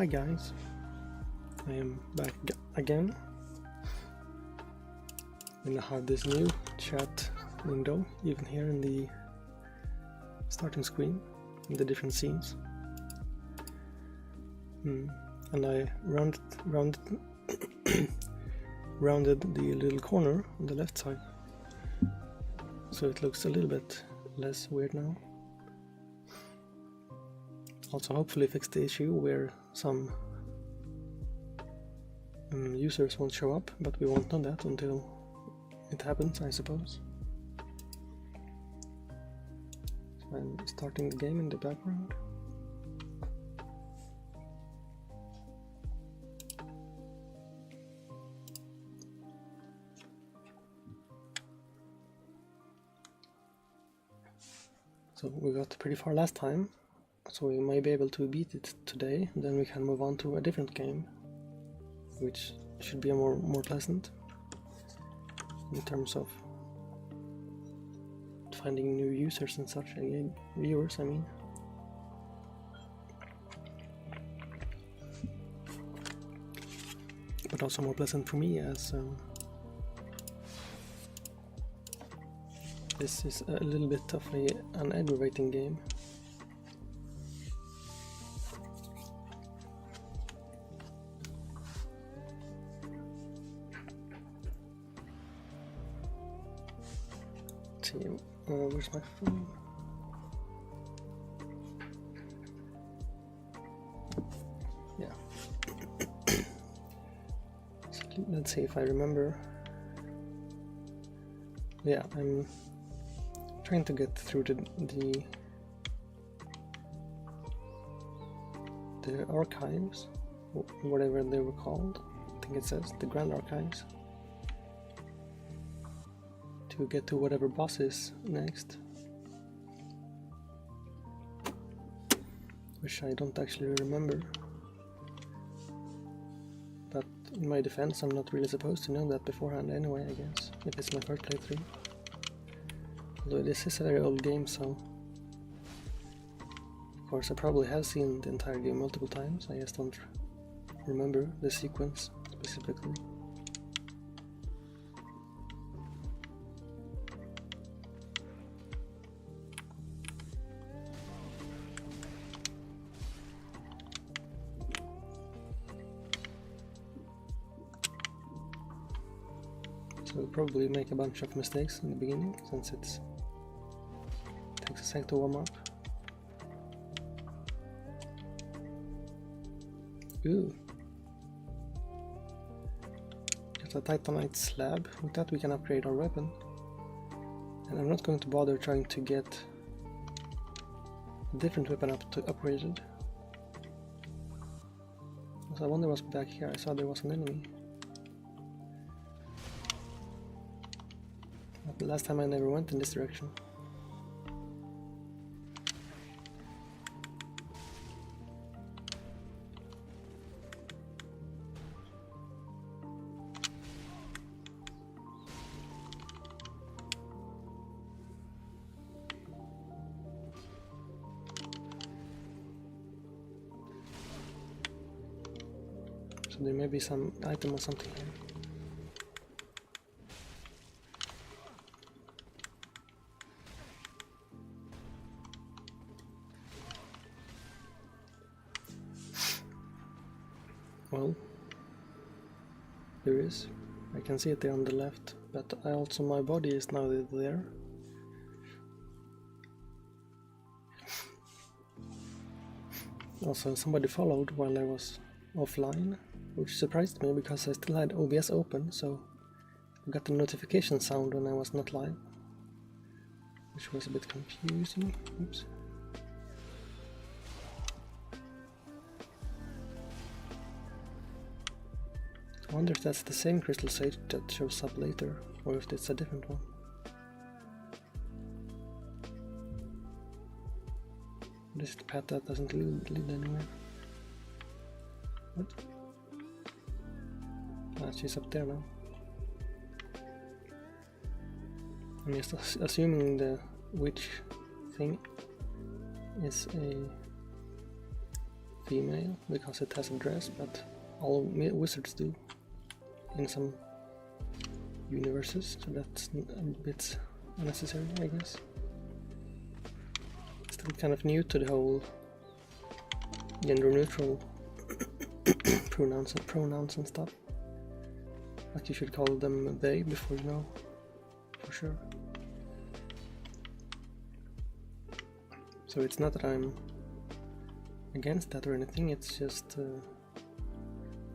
Hi guys, I am back again. And I have this new chat window even here in the starting screen in the different scenes. And I rounded the little corner on the left side, so it looks a little bit less weird now. Also hopefully fix the issue where some users won't show up, but we won't know that until it happens, I suppose. So I'm starting the game in the background. So we got pretty far last time, so we may be able to beat it today. Then we can move on to a different game, which should be more pleasant in terms of finding new users and such, viewers I mean. But also more pleasant for me, as this is a little bit of an aggravating game. Let's see, where's my phone? Yeah. So let's see if I remember. Yeah, I'm trying to get through the archives, whatever they were called. I think it says the Grand Archives, to get to whatever boss is next, which I don't actually remember. But in my defense, I'm not really supposed to know that beforehand anyway, I guess, if it's my first playthrough. Although this is a very old game, so of course I probably have seen the entire game multiple times. I just don't remember the sequence specifically. So we'll probably make a bunch of mistakes in the beginning, since it takes a sec to warm up. Ooh. Just a titanite slab. With that we can upgrade our weapon. And I'm not going to bother trying to get a different weapon upgraded. So I wonder what's back here. I saw there was an enemy. But last time I never went in this direction. So there may be some item or something here. Well, there is. I can see it there on the left, but my body is now there. Also, somebody followed while I was offline, which surprised me because I still had OBS open, so I got the notification sound when I was not live, which was a bit confusing. Oops. I wonder if that's the same crystal sage that shows up later, or if it's a different one. This is the path that doesn't lead anywhere. What? Ah, she's up there now. I'm just assuming the witch thing is a female because it has a dress, but all wizards do in some universes, so that's a bit unnecessary, I guess. Still kind of new to the whole gender-neutral pronouns and stuff. Like you should call them they before you know for sure. So it's not that I'm against that or anything, it's just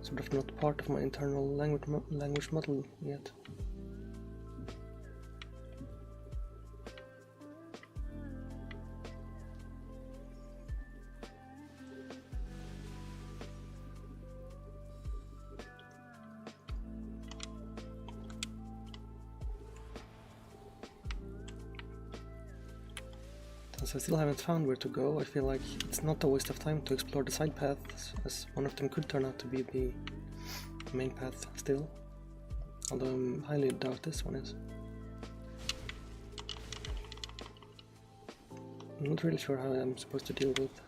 sort of not part of my internal language model yet. Since I still haven't found where to go, I feel like it's not a waste of time to explore the side paths, as one of them could turn out to be the main path still, although I highly doubt this one is. I'm not really sure how I'm supposed to deal with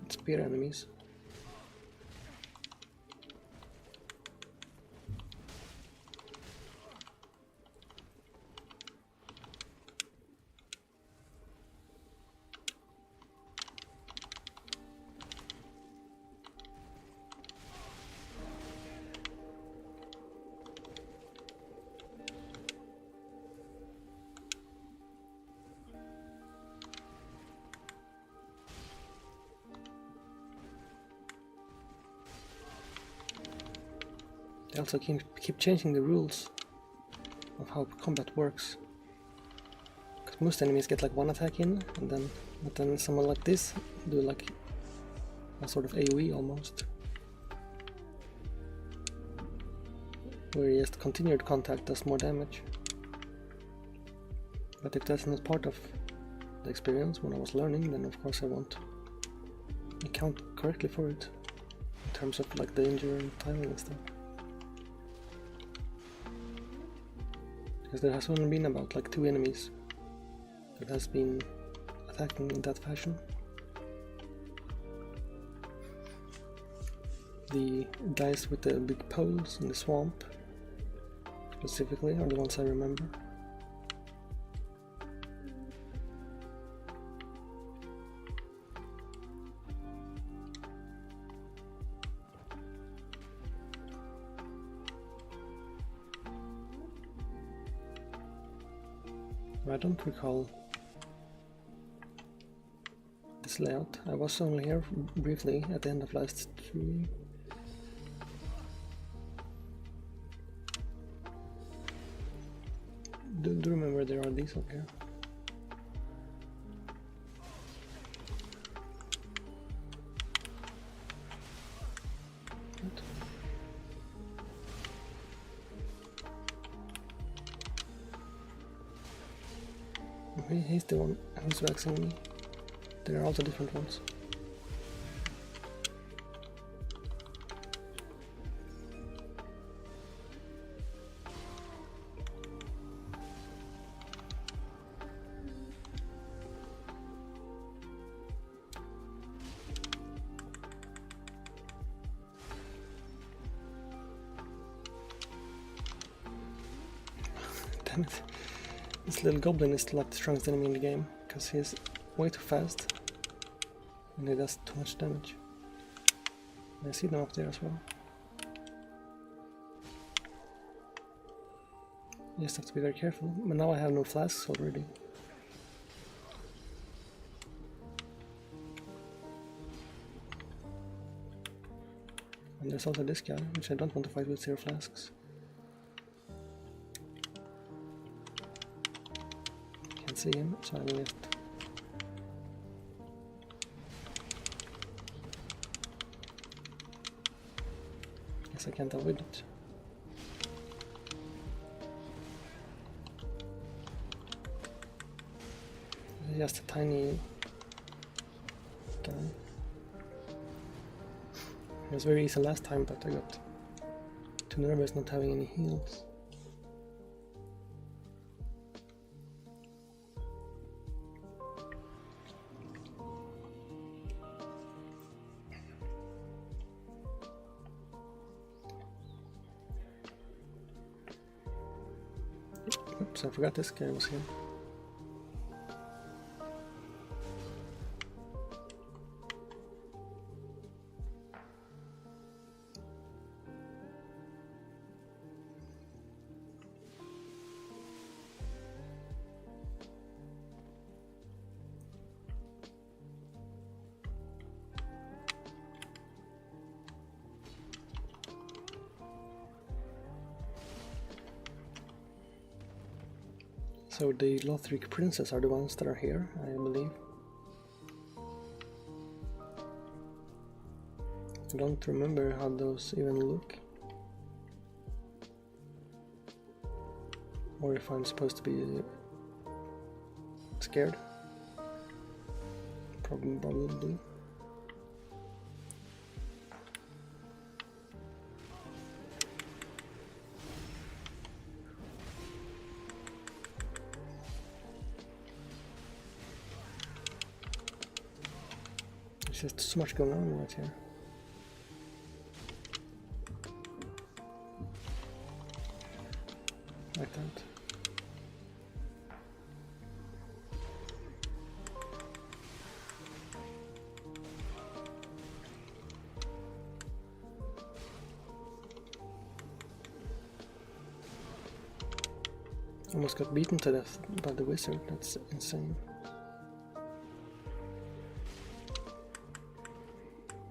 spear enemies. They also keep changing the rules of how combat works. Because most enemies get like one attack in, but then someone like this do like a sort of AoE almost, where just continued contact does more damage. But if that's not part of the experience when I was learning, then of course I won't account correctly for it in terms of like danger and timing and stuff. Because there has only been about like 2 enemies that has been attacking in that fashion. The guys with the big poles in the swamp specifically are the ones I remember. I don't recall this layout. I was only here briefly at the end of last stream. Do remember there are these up here. He's the one who's vexing me. There are also different ones. Damn it. This little goblin is like the strongest enemy in the game, because he's way too fast and he does too much damage. I see them up there as well. You just have to be very careful, but now I have no flasks already. And there's also this guy, which I don't want to fight with 0 flasks. See him, so I will just guess I can't avoid it. It's just a tiny guy. It was very easy last time, but I got too nervous not having any heals. Oops, I forgot this guy was here. So the Lothric princes are the ones that are here, I believe. I don't remember how those even look. Or if I'm supposed to be scared. Probably. There's just so much going on right here. Like that. Almost got beaten to death by the wizard, that's insane.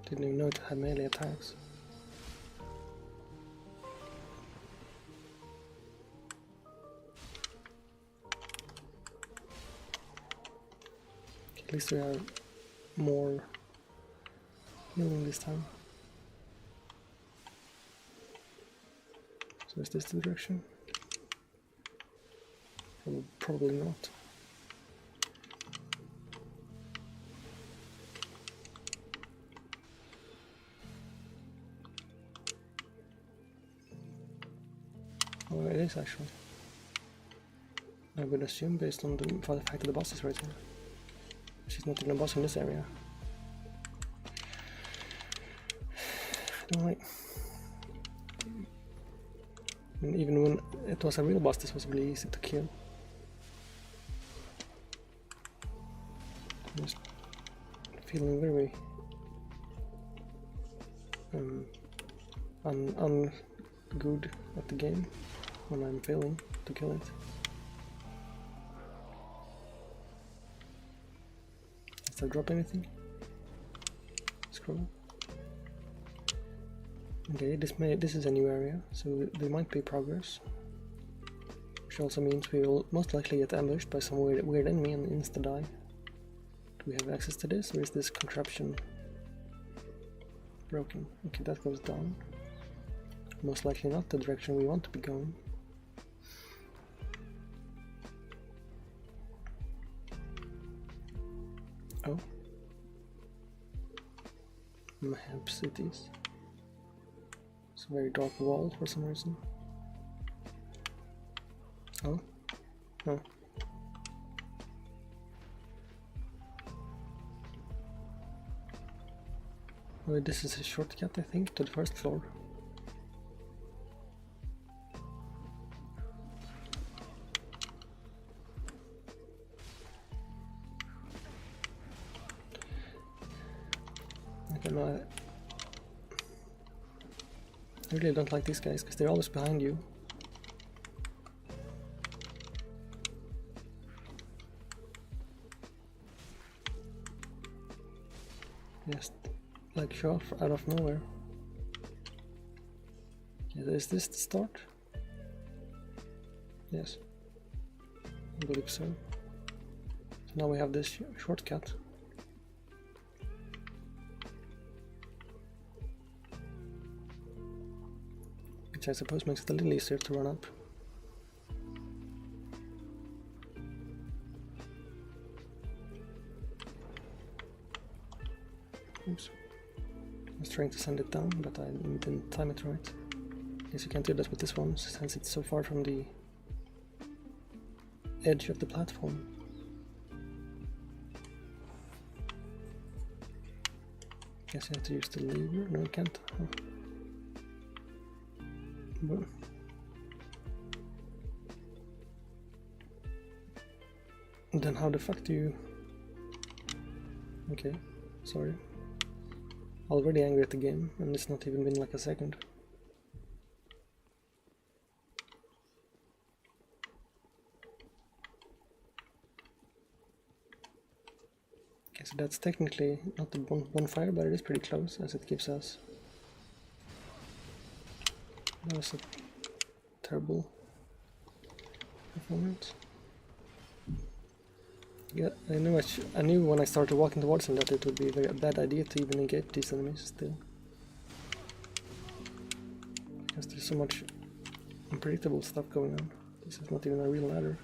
Didn't even know it had melee attacks. At least we are more healing this time. So is this the direction? Probably not. Oh, it is actually. I would assume based on the fact that the boss is right here. She's not even a boss in this area. I don't like. And even when it was a real boss, this was really easy to kill. I'm just feeling very good at the game when I'm failing to kill it. Does that drop anything? Scroll. Okay, this is a new area, so there might be progress. Which also means we will most likely get ambushed by some weird enemy and insta-die. Do we have access to this, or is this contraption broken? Okay, that goes down. Most likely not the direction we want to be going. Oh. Perhaps it is. It's a very dark wall for some reason. Oh. Oh. Well, this is a shortcut, I think, to the first floor. I don't know. I really don't like these guys because they're always behind you. Just like show off out of nowhere. Yeah, is this the start? Yes. I believe so. So now we have this shortcut. Which I suppose makes it a little easier to run up. Oops. I was trying to send it down, but I didn't time it right. Guess you can't do that with this one, since it's so far from the edge of the platform. Guess you have to use the lever. No, you can't. Oh. Well. Then how the fuck do you... Okay, sorry. Already angry at the game, and it's not even been like a second. Okay, so that's technically not the bonfire, but it is pretty close, as it gives us... That was a terrible performance. Yeah, I knew when I started walking towards him that it would be a bad idea to even engage these enemies still. Because there's so much unpredictable stuff going on. This is not even a real ladder.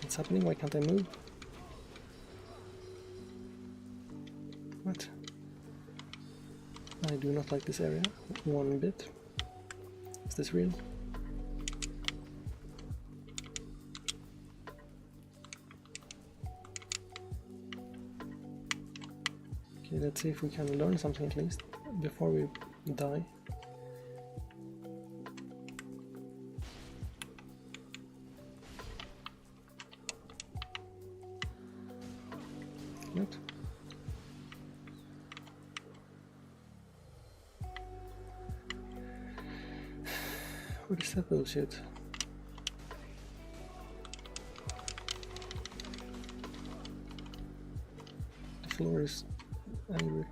What's happening? Why can't I move? What? I do not like this area one bit. Is this real? Okay, let's see if we can learn something at least before we die. What? What is that bullshit? The floor is angry.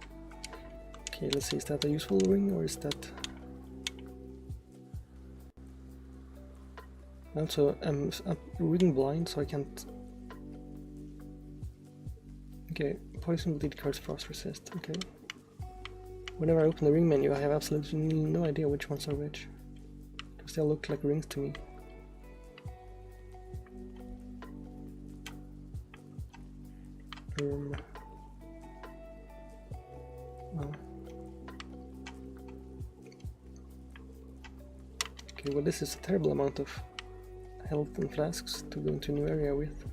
Okay, let's see, is that a useful ring or is that... Also, I'm reading blind, so I can't... Okay, poison, bleed, curse, frost, resist, okay. Whenever I open the ring menu, I have absolutely no idea which ones are which. Because they all look like rings to me. Oh. Okay, well this is a terrible amount of health and flasks to go into a new area with.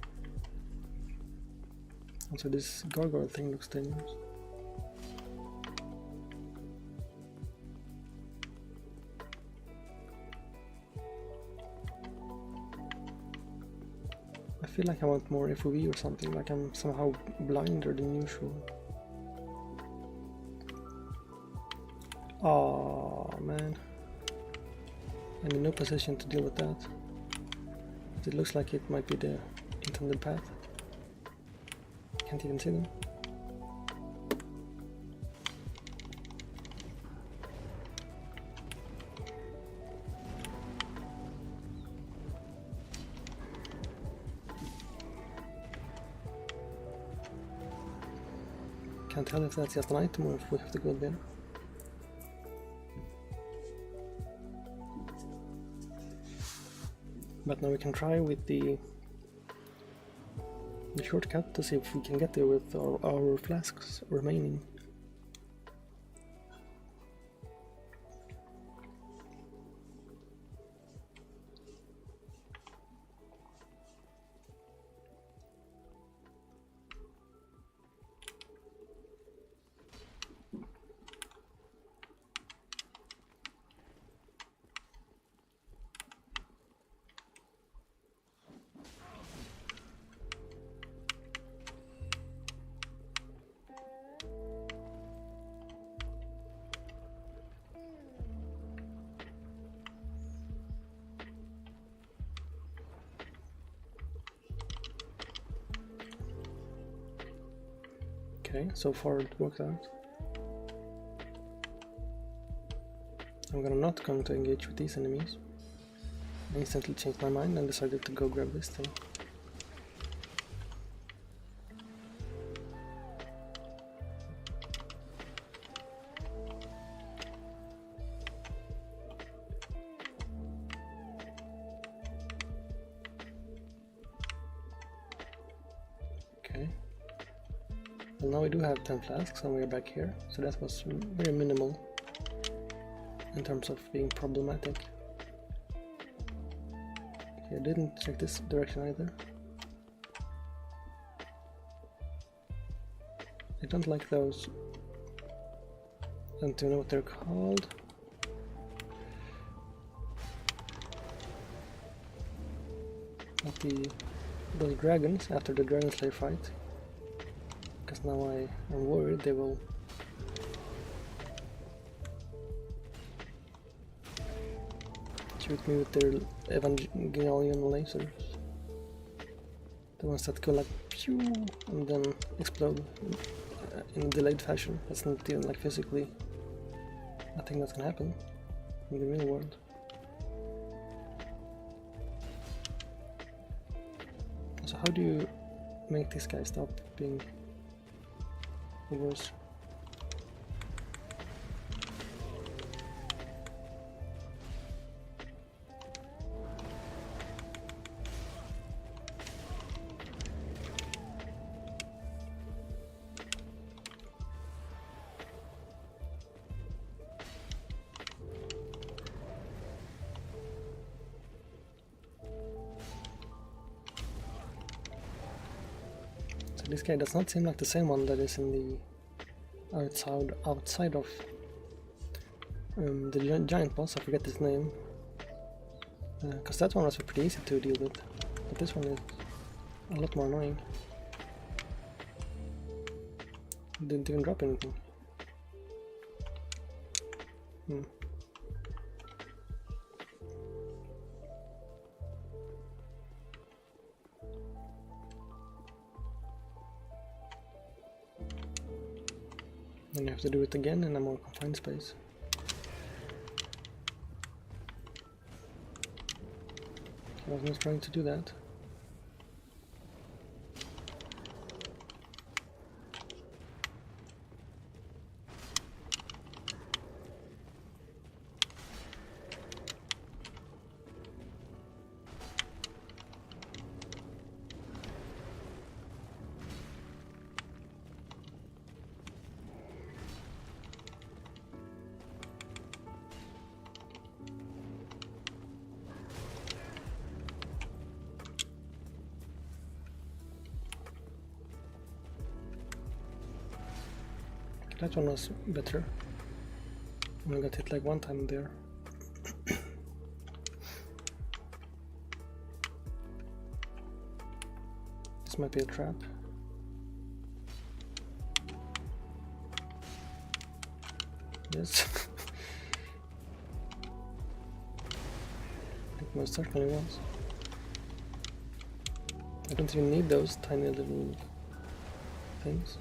Also this gargoyle thing looks dangerous. I feel like I want more FOV or something, like I'm somehow blinder than usual. Oh man, I'm in no position to deal with that. But it looks like it might be the intended path. Can't even see them. Can't tell if that's just an item or if we have to go there. But now we can try with the shortcut to see if we can get there with our flasks remaining. Okay, so far it worked out. I'm not going to engage with these enemies. I instantly changed my mind and decided to go grab this thing. Okay. Well, now we do have 10 flasks and we're back here, so that was very minimal in terms of being problematic. Okay, I didn't check this direction either. I don't like those. I don't know what they're called. at those dragons after the Dragon Slayer fight, because now I am worried they will shoot me with their Evangelion lasers. The ones that go like pew and then explode in a delayed fashion. That's not even like physically a thing that can happen in the real world. So how do you make this guy stop being worse? This guy does not seem like the same one that is in the outside of the giant boss. I forget his name, because that one was pretty easy to deal with, but this one is a lot more annoying. Didn't even drop anything. Then you have to do it again in a more confined space. I was not trying to do that. That one was better. I got hit like one time there. This might be a trap. Yes. It most certainly was. I don't even need those tiny little things.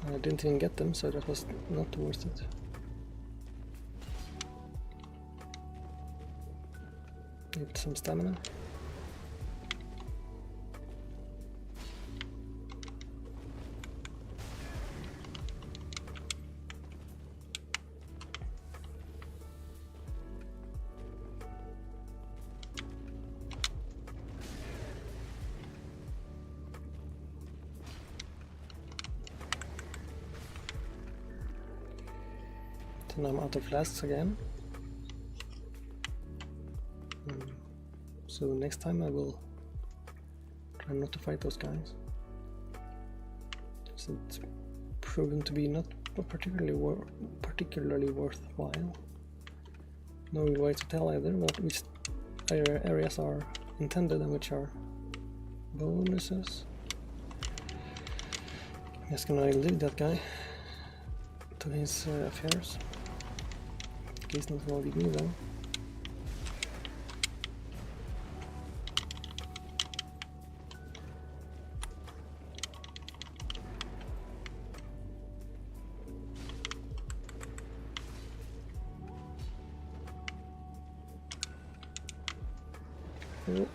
I didn't even get them, so that was not worth it. Need some stamina. And I'm out of flasks again. So next time I will try not to fight those guys. So it's proven to be not particularly worthwhile. No real way to tell either which areas are intended and which are bonuses. I'm just gonna leave that guy to his affairs. He's not gonna leave me though.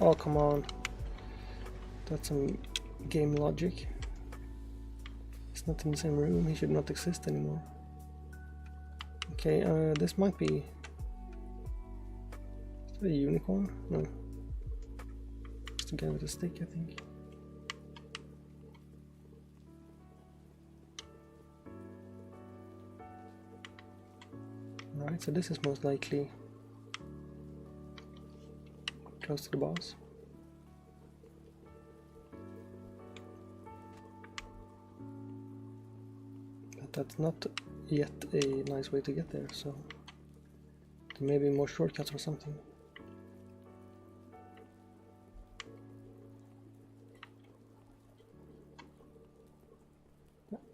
Oh, come on. That's some game logic. He's not in the same room, he should not exist anymore. Okay, this might be... Is that a unicorn? No. Just a guy with a stick, I think. Alright, so this is most likely close to the boss. that's not yet a nice way to get there, so there may be more shortcuts or something.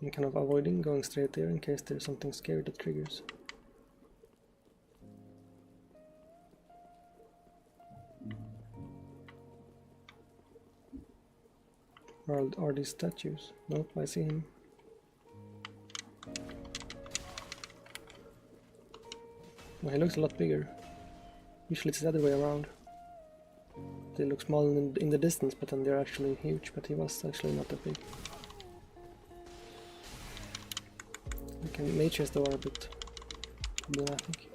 I'm kind of avoiding going straight there in case there's something scary that triggers. Or are these statues? Nope, I see him. Well, he looks a lot bigger. Usually it's the other way around. They look small in the distance, but then they're actually huge, but he was actually not that big. Mages though are a bit problematic.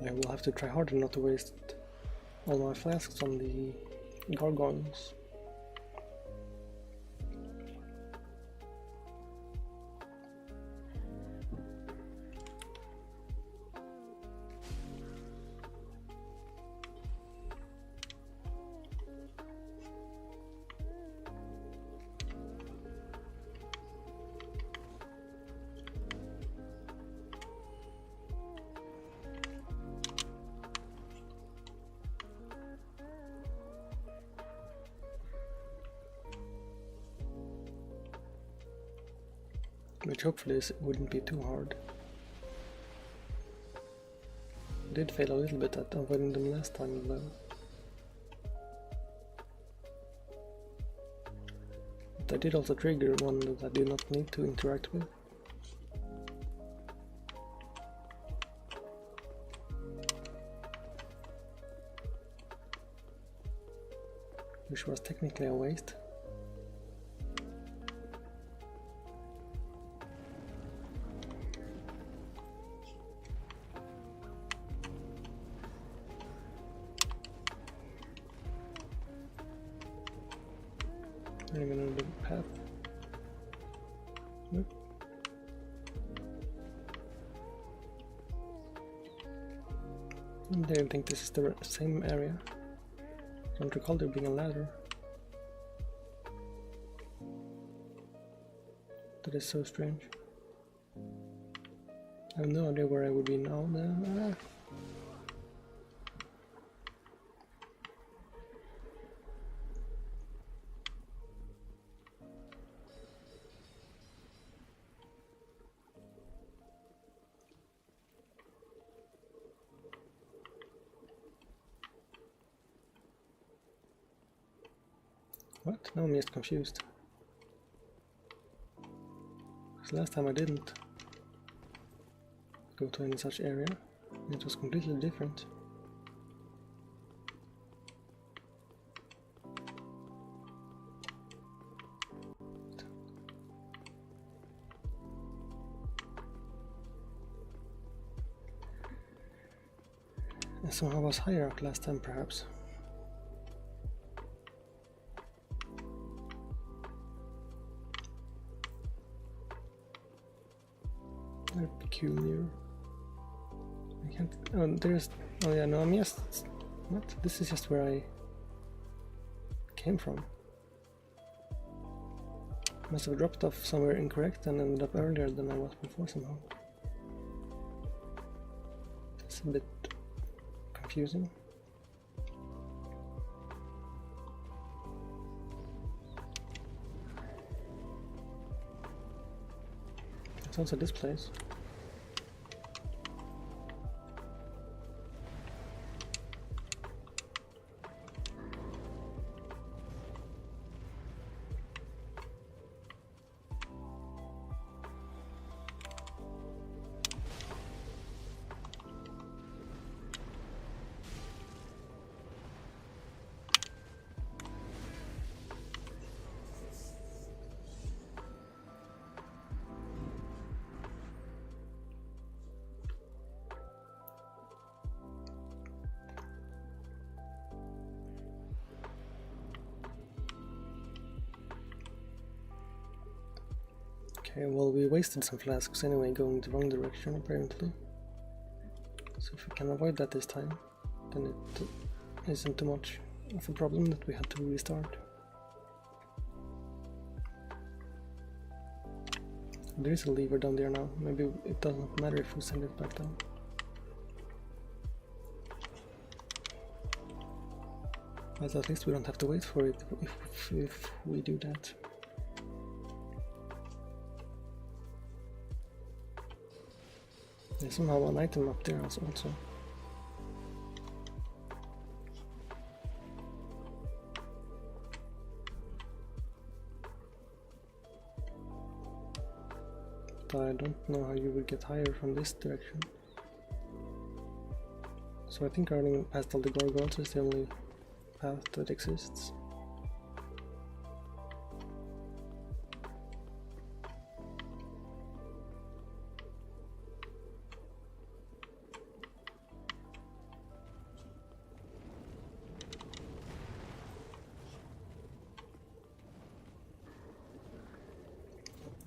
I will have to try harder not to waste all my flasks on the gargoyles. Which hopefully wouldn't be too hard. I did fail a little bit at avoiding them last time though. But I did also trigger one that I did not need to interact with. Which was technically a waste. Even on the path. Nope. I didn't think this is the same area. I don't recall there being a ladder. That is so strange. I have no idea where I would be now. What? Now I'm just confused. Because last time I didn't go to any such area. It was completely different. And so I was higher up last time, perhaps. They're peculiar. I can't. Oh, there's. Oh yeah, no, I'm just. What? This is just where I came from. Must have dropped off somewhere incorrect and ended up earlier than I was before somehow. That's a bit confusing. It's also this place. Okay, well, we wasted some flasks anyway, going the wrong direction apparently. So if we can avoid that this time, then it isn't too much of a problem that we had to restart. There is a lever down there now. Maybe it doesn't matter if we send it back down. But at least we don't have to wait for it if we do that. There's somehow an item up there also. But I don't know how you would get higher from this direction. So I think running past all the gargoyles is the only path that exists.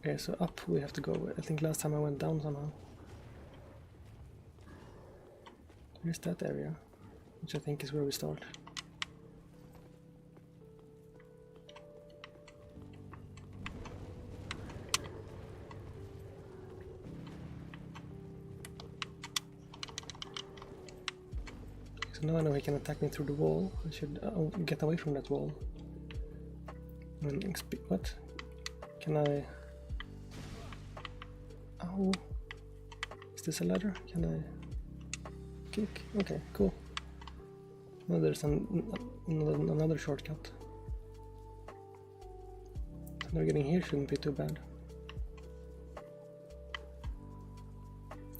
Okay, so up we have to go. I think last time I went down somehow. There's that area, which I think is where we start. So now I know he can attack me through the wall. I should get away from that wall. What? Can I... Oh, is this a ladder? Can I kick? Okay, cool. Now there's another shortcut. Now getting here shouldn't be too bad.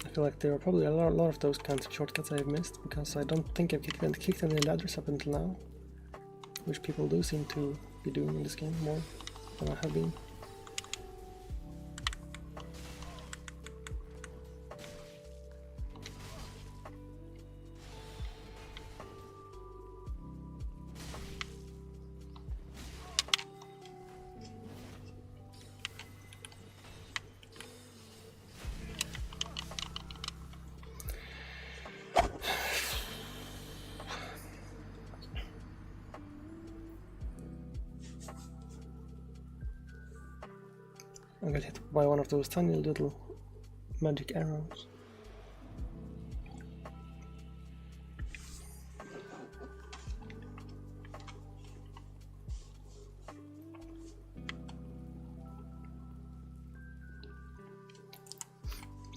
I feel like there are probably a lot of those kinds of shortcuts I have missed, because I don't think I've kicked any ladders up until now, which people do seem to be doing in this game more than I have been. I got hit by one of those tiny little magic arrows.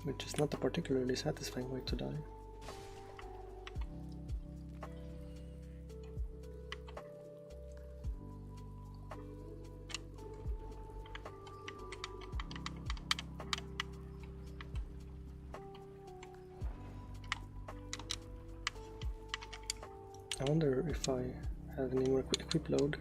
Which is not a particularly satisfying way to die. I wonder if I have any more equip load.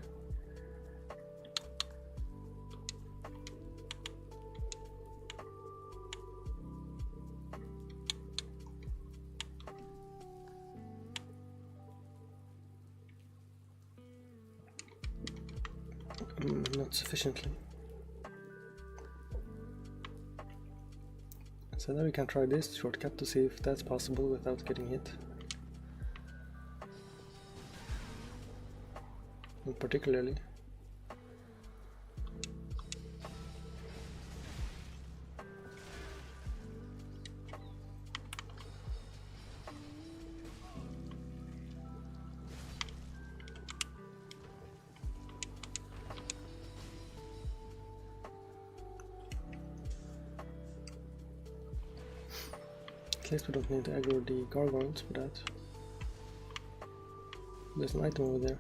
Not sufficiently. So now we can try this shortcut to see if that's possible without getting hit. Not particularly. At least we don't need to aggro the gargoyles for that. There's an item over there.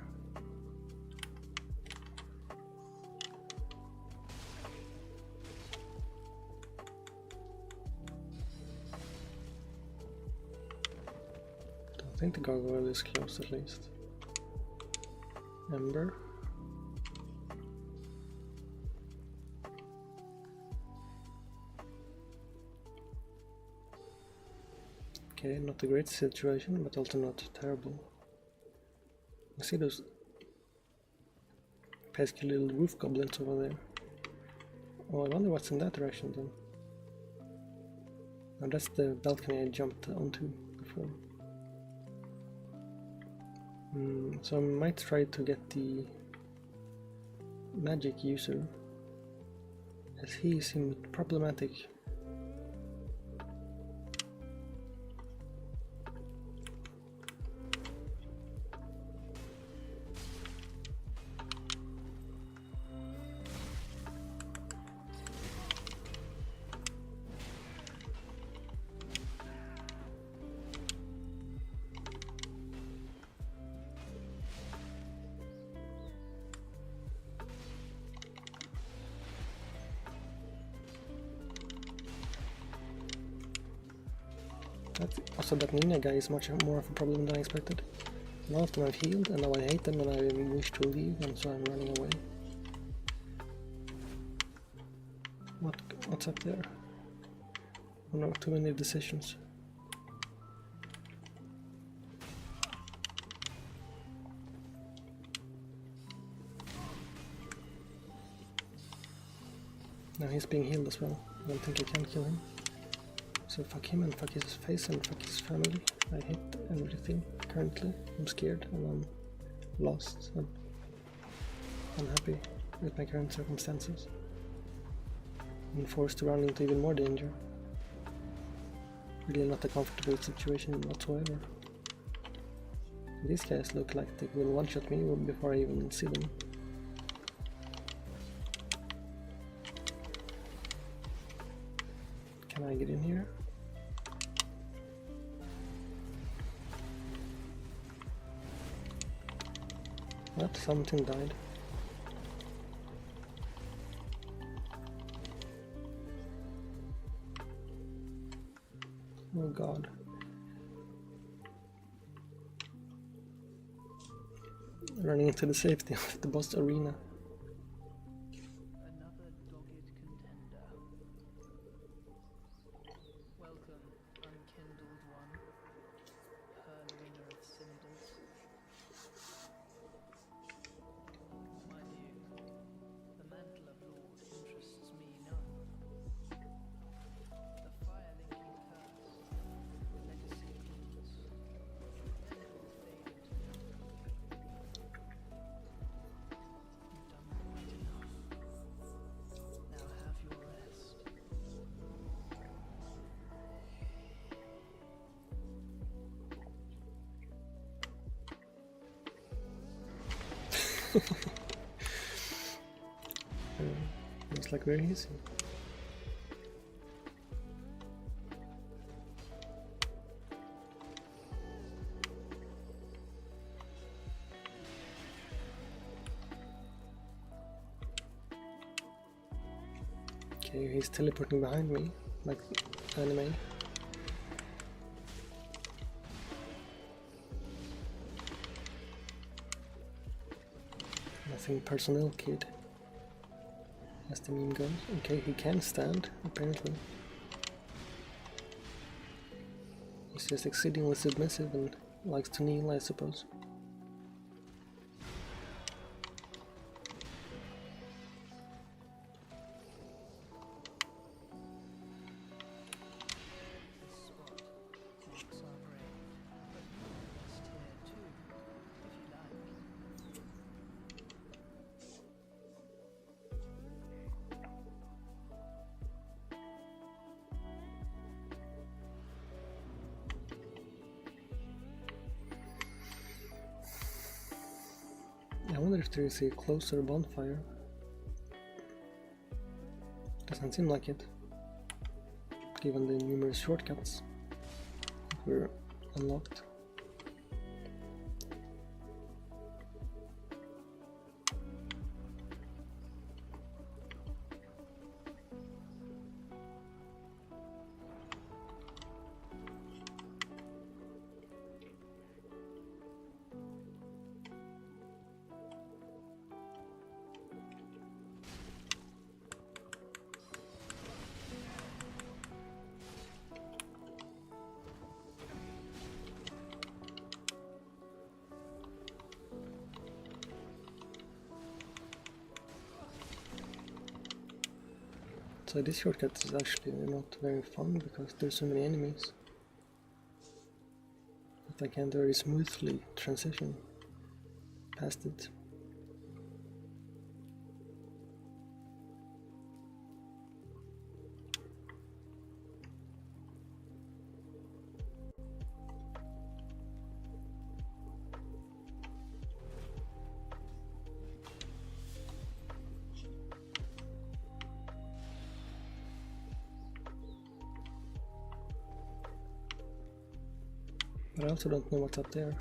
I think the gargoyle is close at least. Ember. Okay, not a great situation, but also not terrible. I see those pesky little roof goblins over there. Oh, I wonder what's in that direction then. No, that's the balcony I jumped onto before. So I might try to get the magic user, as he seemed problematic. Also, that Nina guy is much more of a problem than I expected. One of them I've healed, and now I hate them and I wish to leave, and so I'm running away. What's up there? Oh no, too many decisions. Now he's being healed as well. I don't think I can kill him. So fuck him and fuck his face and fuck his family. I hate everything currently. I'm scared and I'm lost. I'm unhappy with my current circumstances. I'm forced to run into even more danger. Really not a comfortable situation whatsoever. These guys look like they will one-shot me before I even see them. Can I get in here? What? Something died. Oh god. Running into the safety of the boss arena. Another dogged contender. Welcome, unkindled one, purloiner of cinders. Mind you, the mantle of Lord interests me none. The fire-linking curse, legacy of wounds, then it will fade into memory. You've done quite enough. Now have your rest. Looks like very easy. Okay, he's teleporting behind me, like anime. Nothing personnel, kid. As the meme goes. Okay, he can stand, apparently. He's just exceedingly submissive and likes to kneel, I suppose. This spot marks our grave, but you can rest here too, if you like. I wonder if there is a closer bonfire. Doesn't seem like it, given the numerous shortcuts that were unlocked. So this shortcut is actually not very fun because there's so many enemies that I can't very smoothly transition past it. But I also don't know what's up there.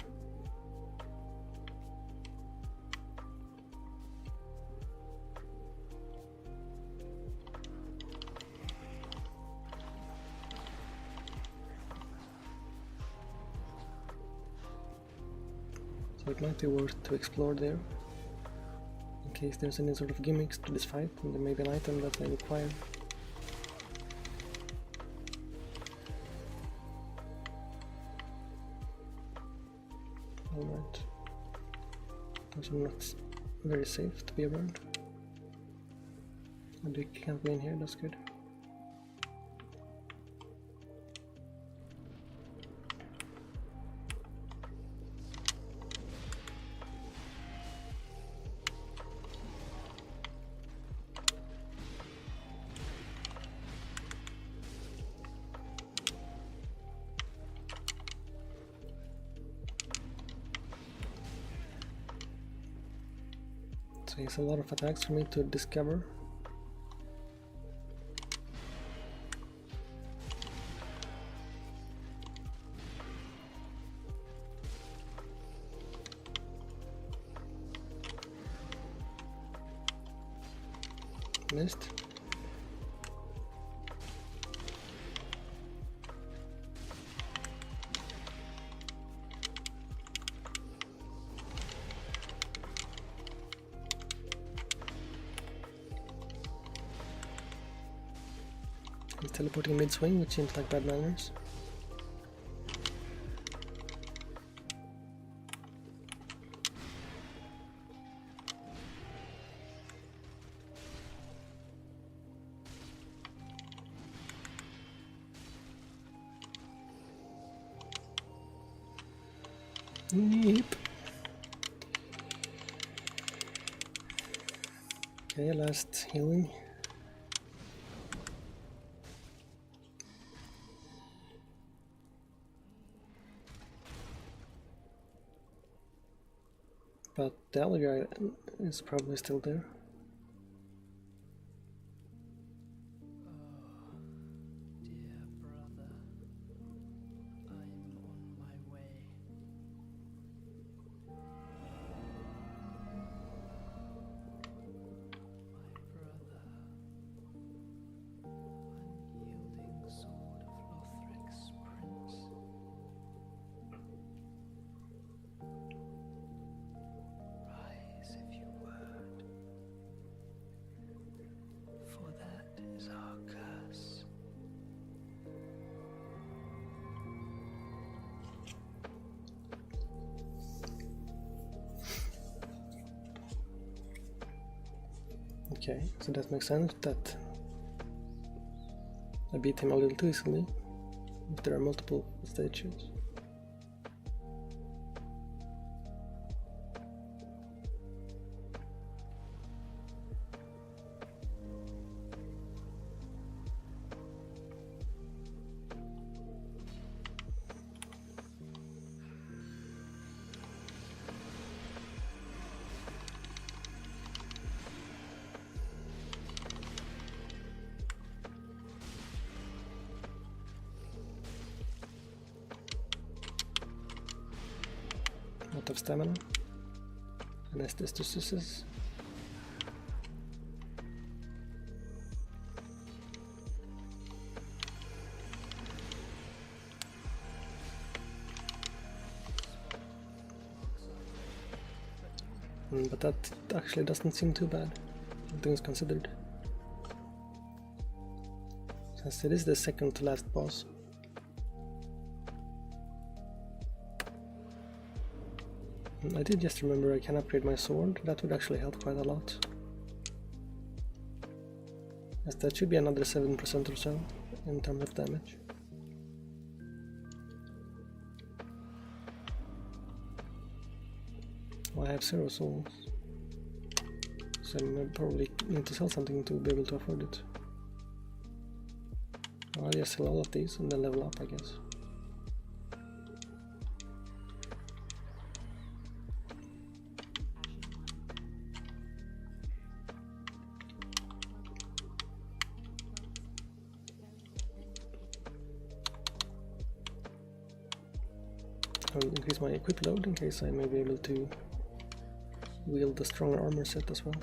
So it might be worth to explore there, in case there's any sort of gimmicks to this fight, and there may be an item that I require. Alright. Also not very safe to be around. And you can't be in here, that's good. So he has a lot of attacks for me to discover. Missed. He's teleporting mid-swing, which seems like bad manners. Yep. Okay, last healing. But the other guy is probably still there. Dear brother, I'm on my way. My brother, unyielding sword of Lothric's prince. Rise if you would, for that is our curse. Okay, so that makes sense that I beat him a little too easily if there are multiple stages. Out of stamina. Anesthesisis. But that actually doesn't seem too bad, all things considered. Since it is the second to last boss. I did just remember I can upgrade my sword, that would actually help quite a lot. Yes, that should be another 7% or so in terms of damage. Well, I have 0 souls, so I probably need to sell something to be able to afford it. I'll just sell all of these and then level up, I guess. I'll increase my equip load in case I may be able to wield the stronger armor set as well.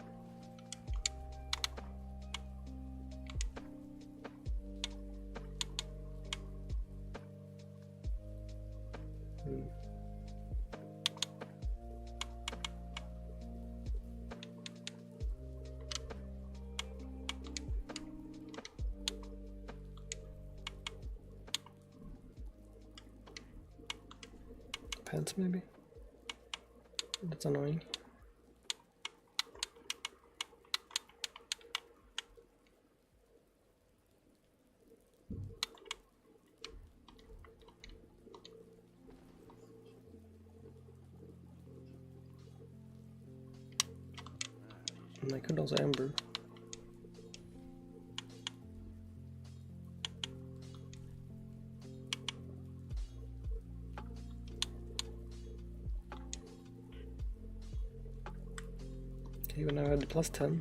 Pants maybe? That's annoying. And I could also ember. Okay, we now have the +10,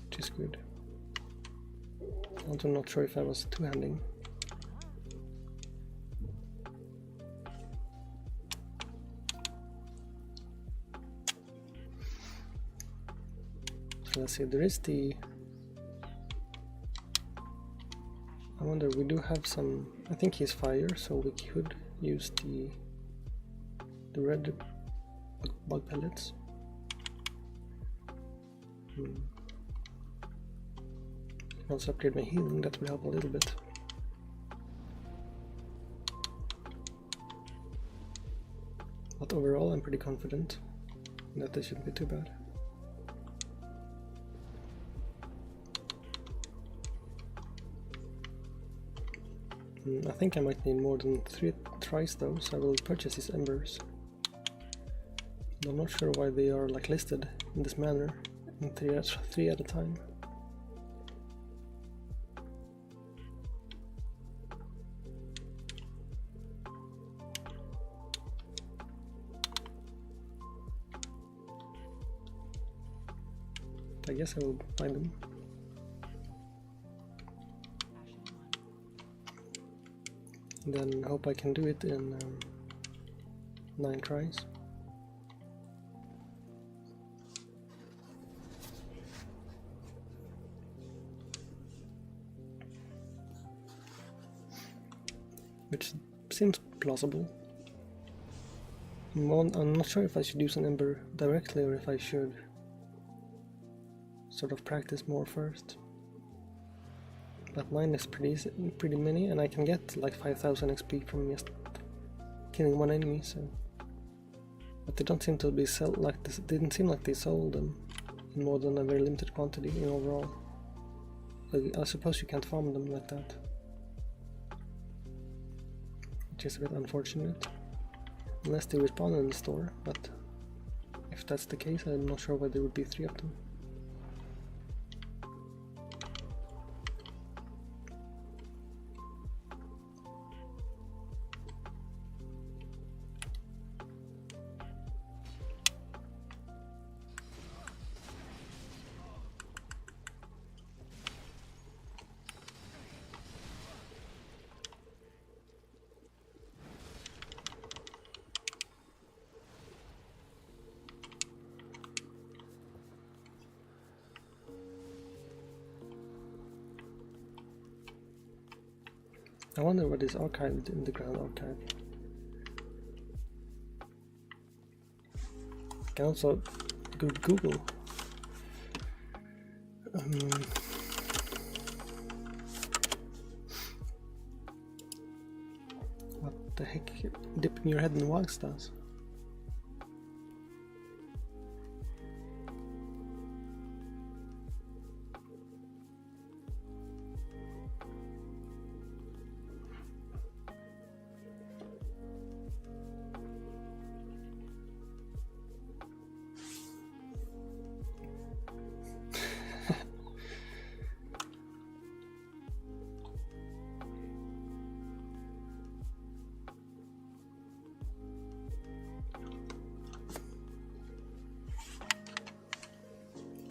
which is good. I'm not sure if I was two-handing. So let's see, there is the... I wonder, we do have some... I think he's fire, so we could use the red bug pellets. Also upgrade my healing, that will help a little bit. But overall I'm pretty confident that this shouldn't be too bad. I think I might need more than 3 tries though, so I will purchase these embers. I'm not sure why they are like listed in this manner, in 3 at a time. I guess I will buy them. Then hope I can do it in 9 tries. Which seems plausible. I'm not sure if I should use an ember directly or if I should sort of practice more first. But 9 is pretty many, and I can get like 5000 XP from just killing one enemy. So, but they don't seem to be sold like this. It didn't seem like they sold them in more than a very limited quantity in overall. I suppose you can't farm them like that, which is a bit unfortunate. Unless they respawn in the store, but if that's the case, I'm not sure why there would be 3 of them. I wonder what is archived in the Grand Archive. I can also Google. What the heck dipping your head in wax does?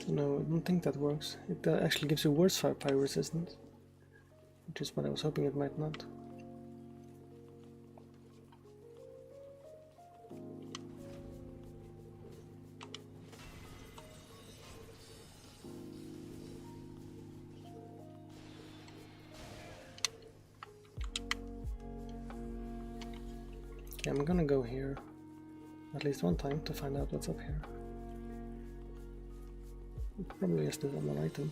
No, I don't think that works. It actually gives you worse fire resistance, which is what I was hoping it might not. Okay, I'm gonna go here at least one time to find out what's up here. Probably just an item.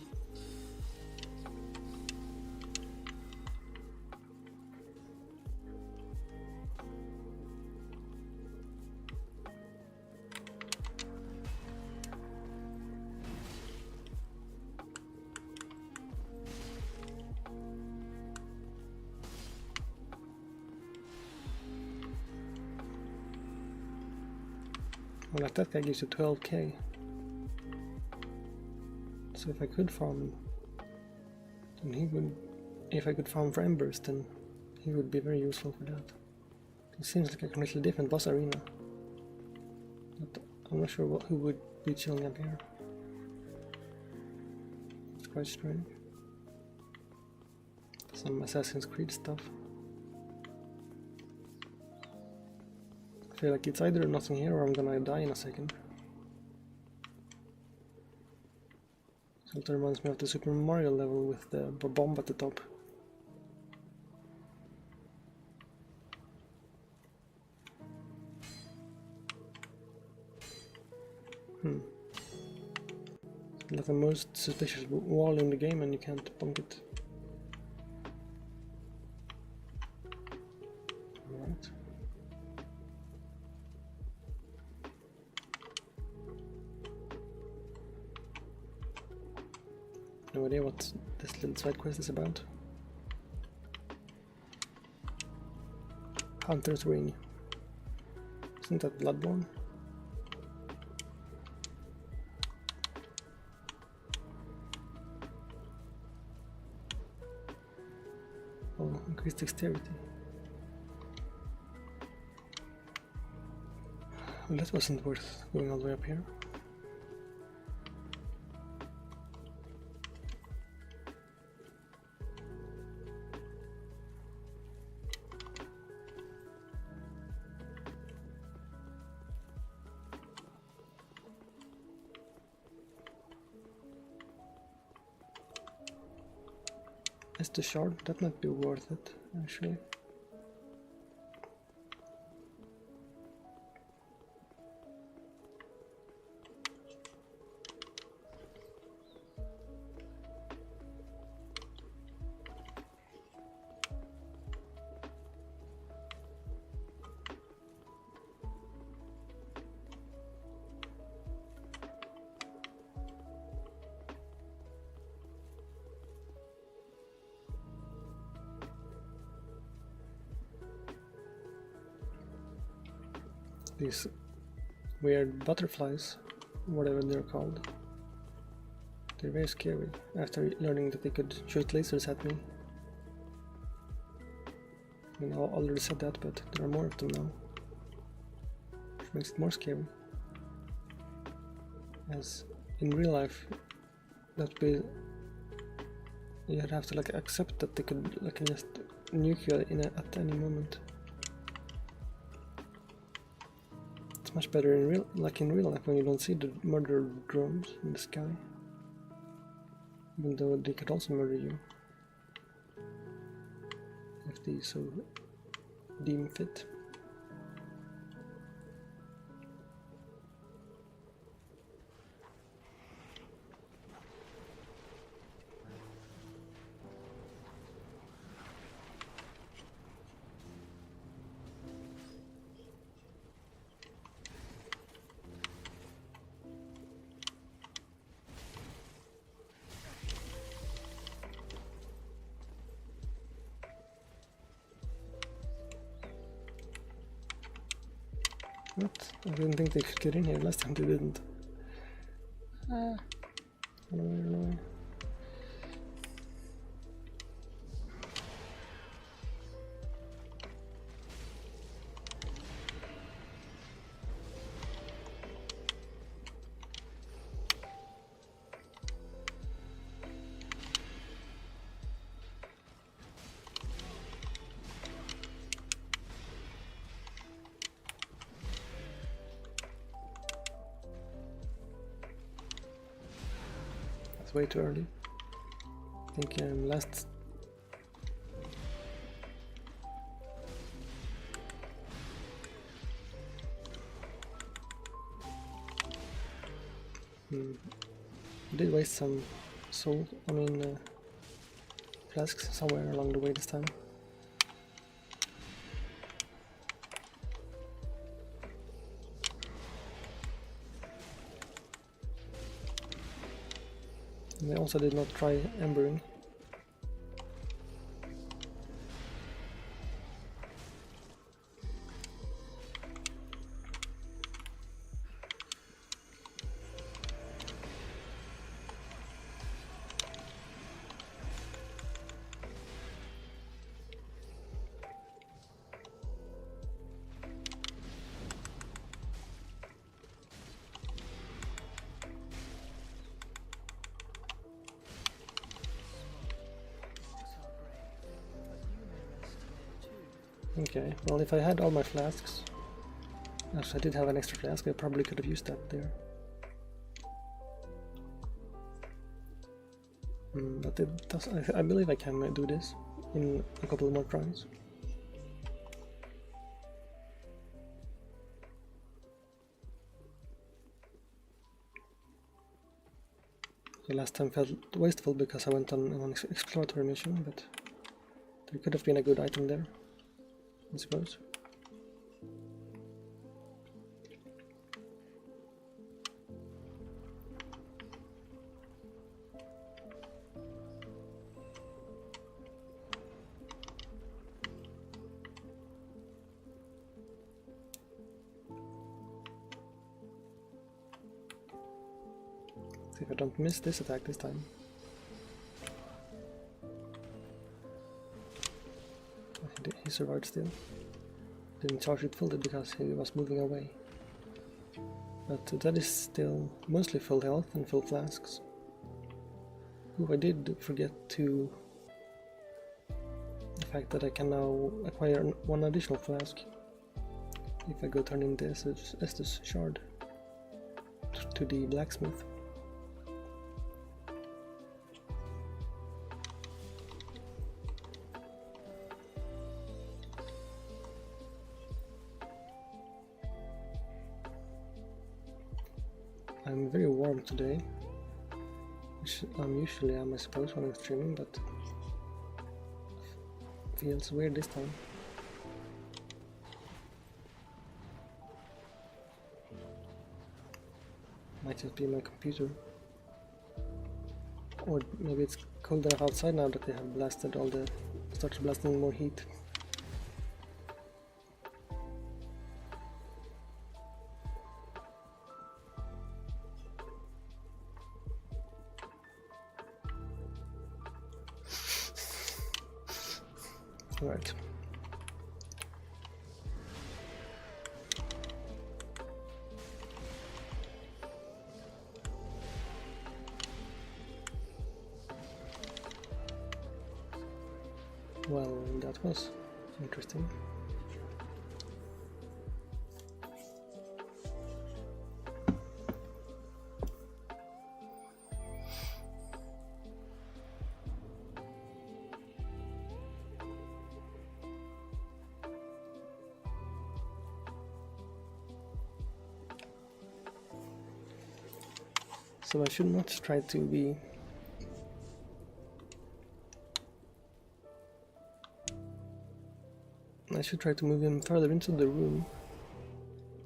Well, like that guy gives you 12k. So if I could farm, then he would. If I could farm for embers, then he would be very useful for that. It seems like a completely different boss arena. But I'm not sure who would be chilling up here. It's quite strange. Some Assassin's Creed stuff. I feel like it's either nothing here or I'm gonna die in a second. So it reminds me of the Super Mario level with the bomb at the top. Like the most suspicious wall in the game and you can't bonk it. Alright. No idea what this little side quest is about. Hunter's Ring. Isn't that Bloodborne? Oh, increased dexterity. Well, that wasn't worth going all the way up here. Is the shard? That might be worth it, actually. These weird butterflies, whatever they're called. They're very scary after learning that they could shoot lasers at me. I mean, I already said that, but there are more of them now, which makes it more scary. As in real life, you'd have to like accept that they could like just nuke you at any moment. Much better in real life when you don't see the murder drones in the sky, even though they could also murder you if they so deem fit. What? I didn't think they could get in here. Last time they didn't. Run away, run away. way too early. I think last... did waste some soul, flasks somewhere along the way this time. And I also did not try embering. Okay, well, if I had all my flasks, actually I did have an extra flask, I probably could have used that there. But it does, I believe I can do this in a couple more tries. The last time felt wasteful because I went on an exploratory mission, but there could have been a good item there, I suppose. See if I don't miss this attack this time. He survived still. Didn't charge it fully because he was moving away. But that is still mostly full health and full flasks. Ooh, I did forget to... the fact that I can now acquire one additional flask if I go turn in the Estus shard to the blacksmith. I'm very warm today, which I'm usually am, I suppose, when I'm streaming, but feels weird this time. Might just be my computer, or maybe it's cold enough outside now that they have blasted all the... started blasting more heat. Right. Well, that was interesting. So I should not try to be... I should try to move him further into the room,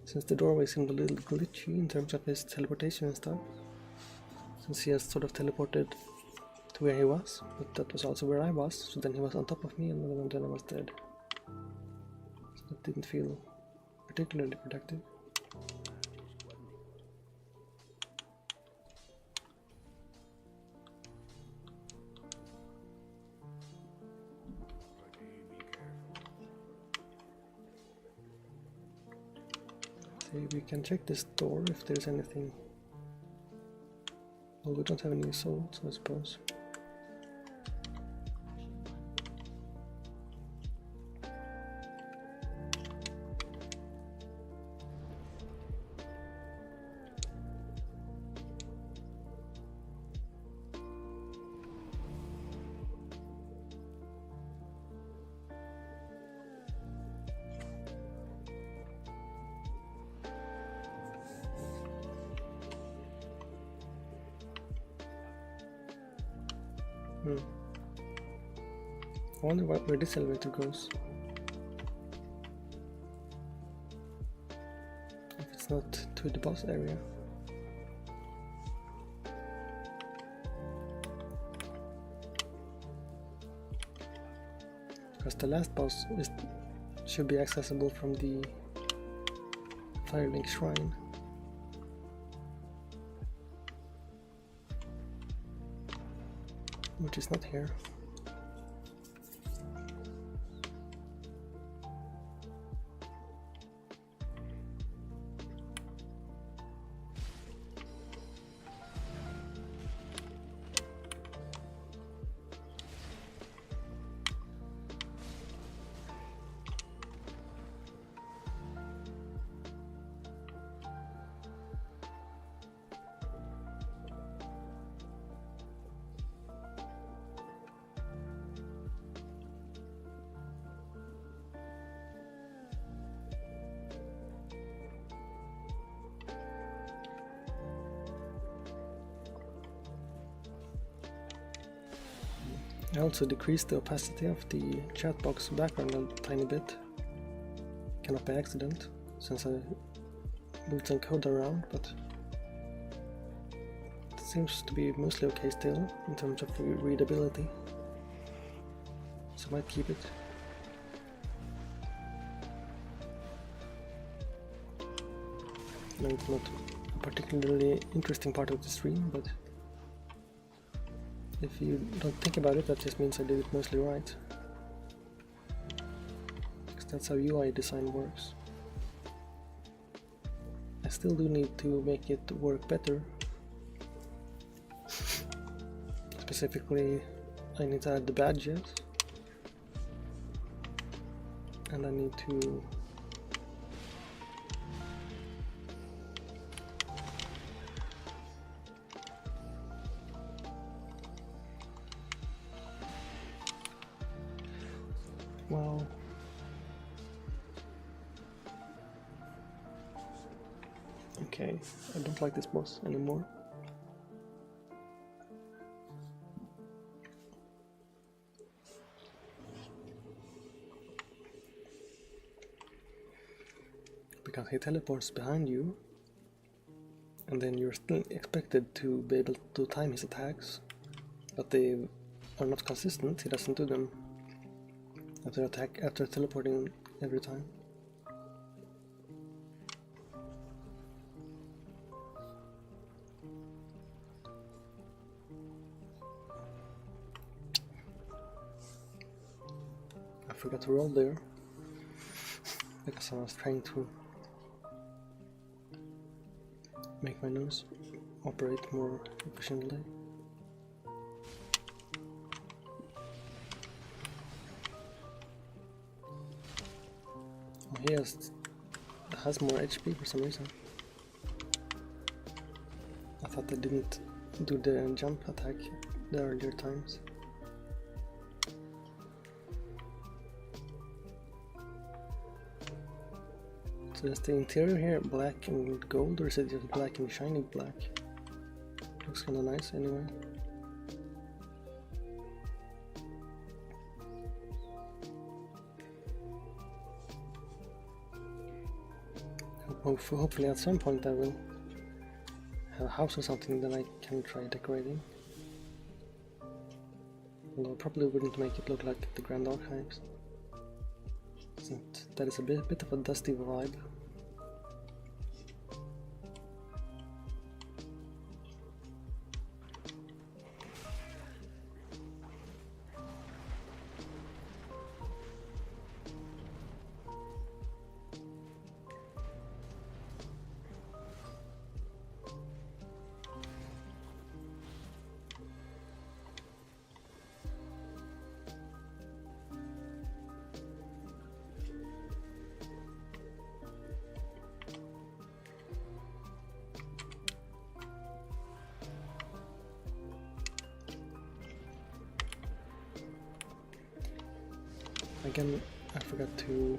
since the doorway seemed a little glitchy in terms of his teleportation and stuff, since he has sort of teleported to where he was, but that was also where I was, so then he was on top of me and then I was dead. So that didn't feel particularly productive. We can check this door if there's anything. Well, we don't have any souls, I suppose. I wonder where this elevator goes. If it's not to the boss area. Because the last boss should be accessible from the Firelink Shrine. Which is not here. I also decreased the opacity of the chat box background a tiny bit, kind of by accident, since I moved some code around, but it seems to be mostly okay still in terms of readability, so I might keep it. No, it's not a particularly interesting part of the stream, but if you don't think about it, that just means I did it mostly right. Because that's how UI design works. I still do need to make it work better. Specifically, I need to add the badges. And I need to wow. Okay, I don't like this boss anymore. Because he teleports behind you, and then you're still expected to be able to time his attacks, but they are not consistent. He doesn't do them after teleporting every time. I forgot to roll there because I was trying to make my nose operate more efficiently. He has more HP for some reason. I thought I didn't do the jump attack the earlier times. So is the interior here black and gold, or is it just black and shiny black? Looks kinda nice anyway. Hopefully at some point I will have a house or something that I can try decorating. Although I probably wouldn't make it look like the Grand Archives, since that is a bit of a dusty vibe. Again, I forgot to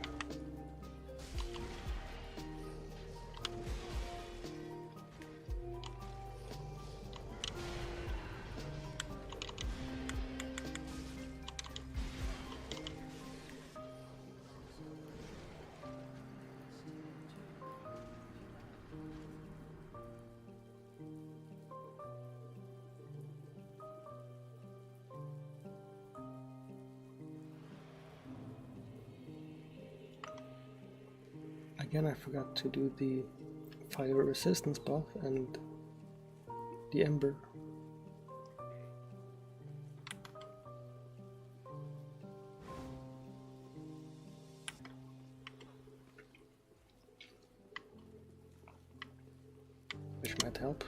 Again, I forgot to do the fire resistance buff and the ember. Which might help.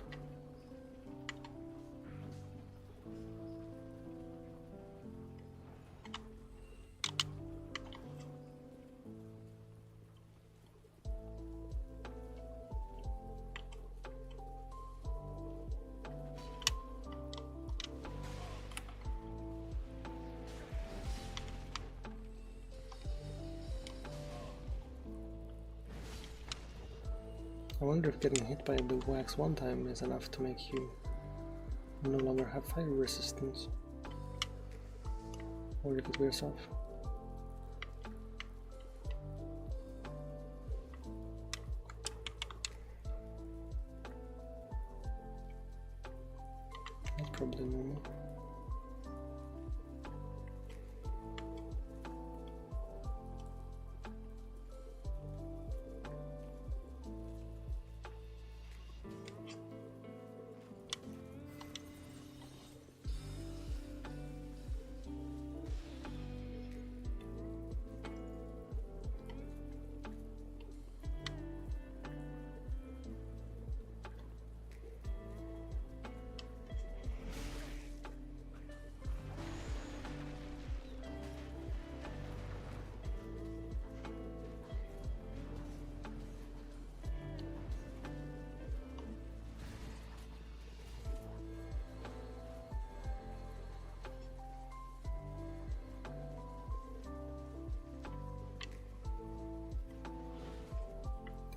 I wonder if getting hit by a blue wax one time is enough to make you no longer have fire resistance, or if it wears off. That's probably normal.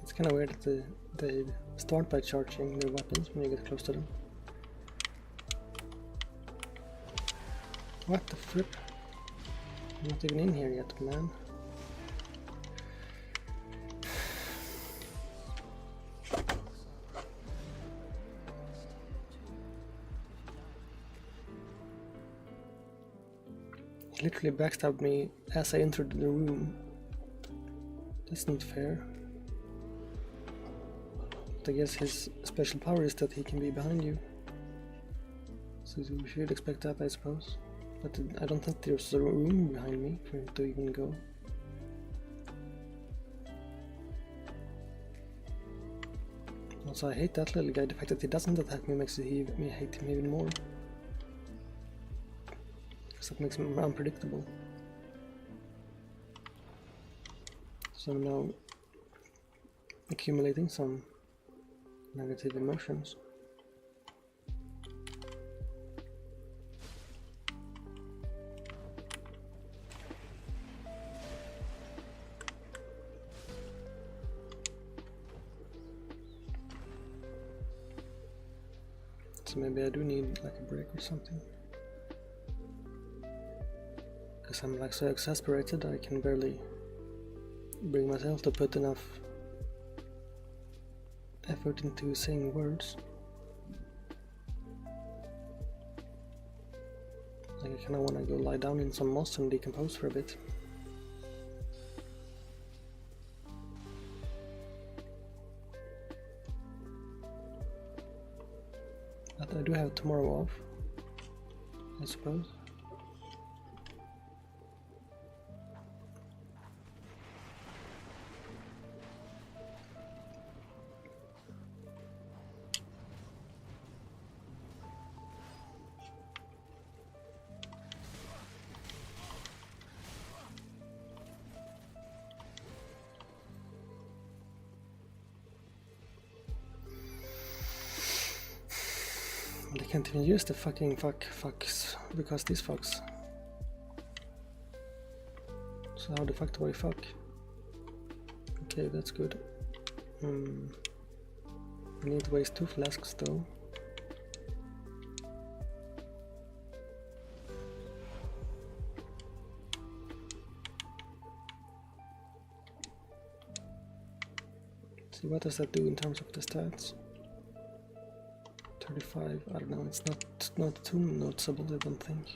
It's kind of weird that they start by charging their weapons when you get close to them. What the flip? I'm not even in here yet, man. He literally backstabbed me as I entered the room. That's not fair. I guess his special power is that he can be behind you. So we should expect that, I suppose. But I don't think there's a room behind me for him to even go. Also, I hate that little guy. The fact that he doesn't attack me makes me hate him even more. Because that makes him unpredictable. So I'm now accumulating some negative emotions. So maybe I do need like a break or something. Because I'm like so exasperated I can barely bring myself to put enough effort into saying words. Like I kinda wanna go lie down in some moss and decompose for a bit. But I do have tomorrow off, I suppose. They can't even use the fucking fucks because these fucks. So how the fuck do I fuck? Okay, that's good. I need to waste 2 flasks though. See, what does that do in terms of the stats? 35, I don't know, it's not too noticeable, I don't think.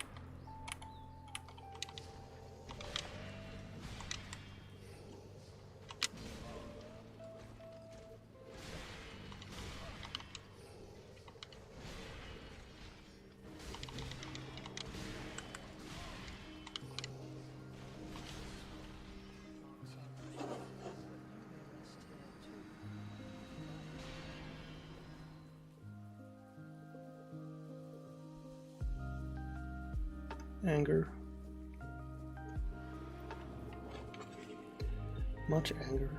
anger. Much anger.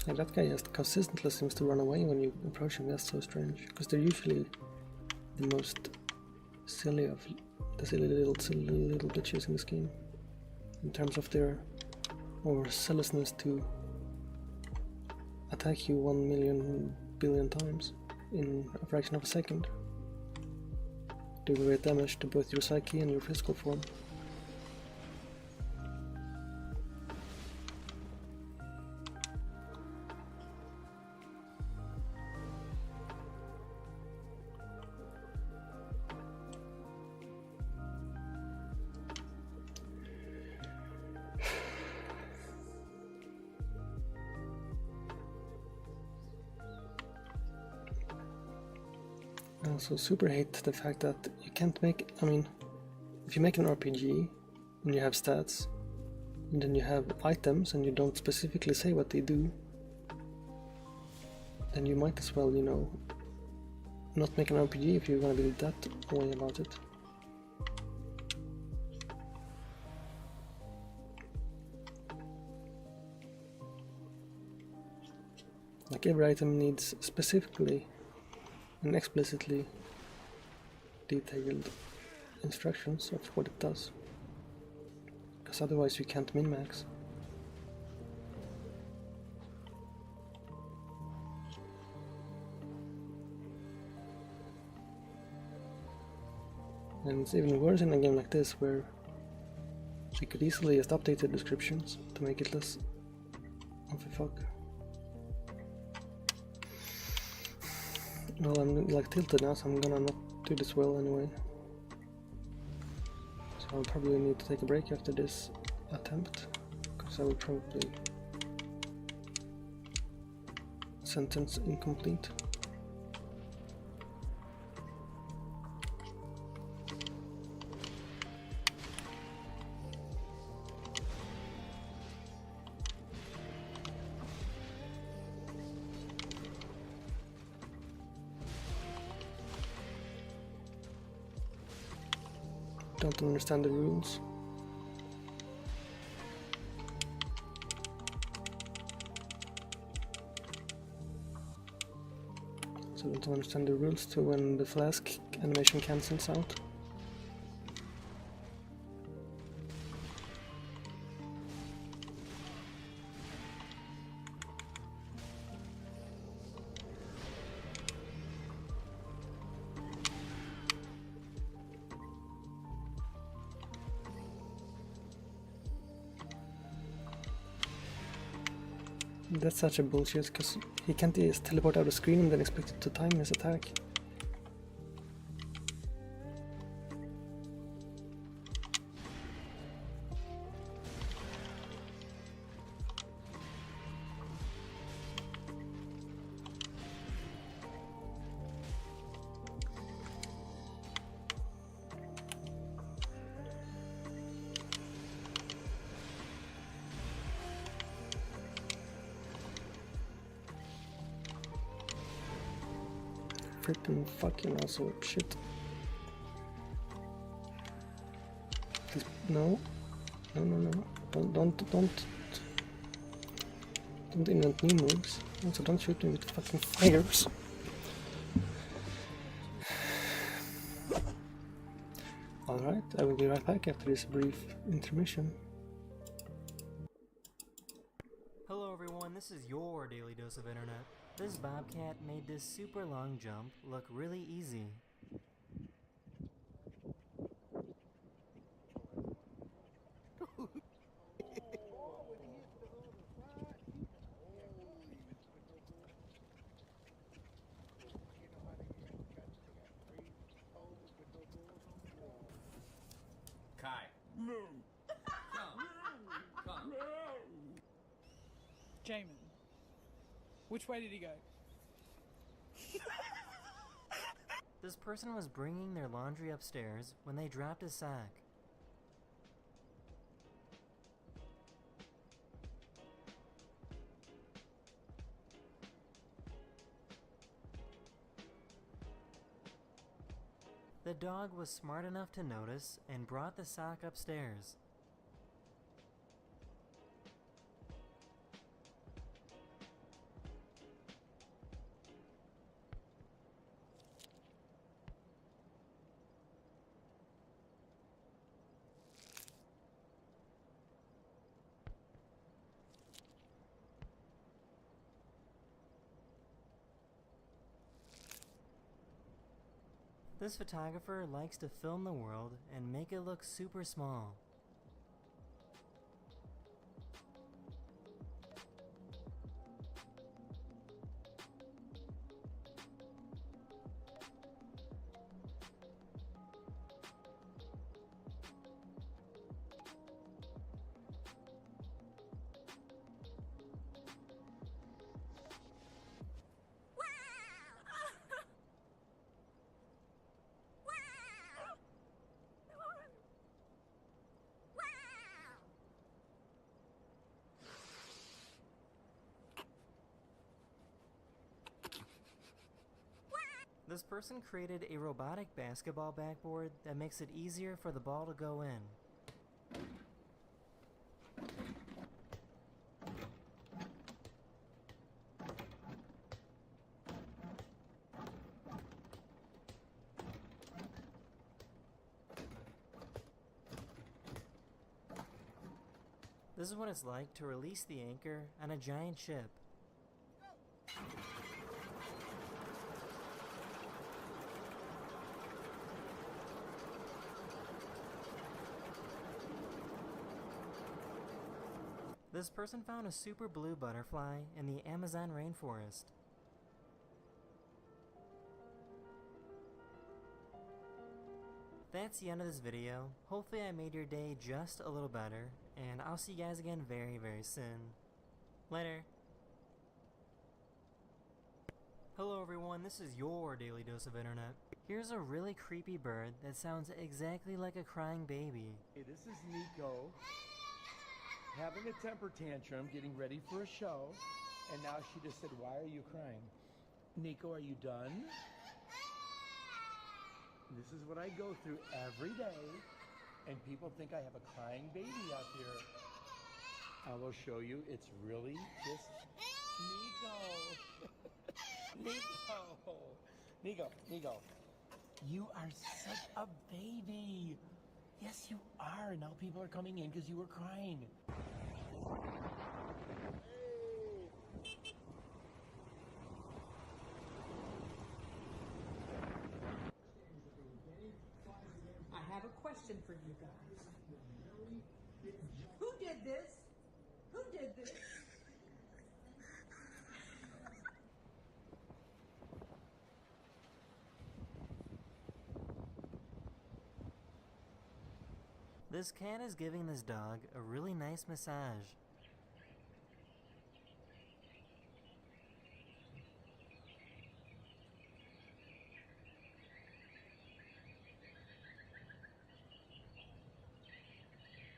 And that guy just consistently seems to run away when you approach him. That's so strange, because they're usually the most silly of the silly little bitches in this game, in terms of their overzealousness to attack you 1,000,000 billion times in a fraction of a second, doing great damage to both your psyche and your physical form. I also super hate the fact that you can't make, I mean, if you make an RPG and you have stats and then you have items and you don't specifically say what they do, then you might as well, you know, not make an RPG if you're gonna be that way about it. Like every item needs specifically and explicitly detailed instructions of what it does, because otherwise you can't min-max. And it's even worse in a game like this, where you could easily just update the descriptions to make it less of a fuck. Well, I'm like tilted now, so I'm gonna not do this well anyway. So I'll probably need to take a break after this attempt, because I will probably sentence incomplete. Don't understand the rules. So don't understand the rules to when the flask animation cancels out. That's such a bullshit, because he can't just teleport out of the screen and then expect it to time his attack. Freaking fucking asshole shit. Please, no. No. Don't invent new moves. Also, don't shoot me with fucking fires. Alright, I will be right back after this brief intermission. Hello everyone, this is your daily dose of internet. This bobcat made this super long jump look really easy. Kai. Come. Jamin, which way did he go? This person was bringing their laundry upstairs when they dropped a sack. The dog was smart enough to notice and brought the sock upstairs. This photographer likes to film the world and make it look super small. This person created a robotic basketball backboard that makes it easier for the ball to go in. This is what it's like to release the anchor on a giant ship. This person found a super blue butterfly in the Amazon rainforest. That's the end of this video. Hopefully I made your day just a little better, and I'll see you guys again very, very soon. Later. Hello everyone, this is your Daily Dose of Internet. Here's a really creepy bird that sounds exactly like a crying baby. Hey, this is Nico, having a temper tantrum, getting ready for a show, and now she just said, "Why are you crying?" Nico, are you done? This is what I go through every day, and people think I have a crying baby out here. I will show you. It's really just Nico. Nico. You are such a baby. Yes, you are. Now people are coming in because you were crying. I have a question for you guys. Who did this? Who did this? This cat is giving this dog a really nice massage.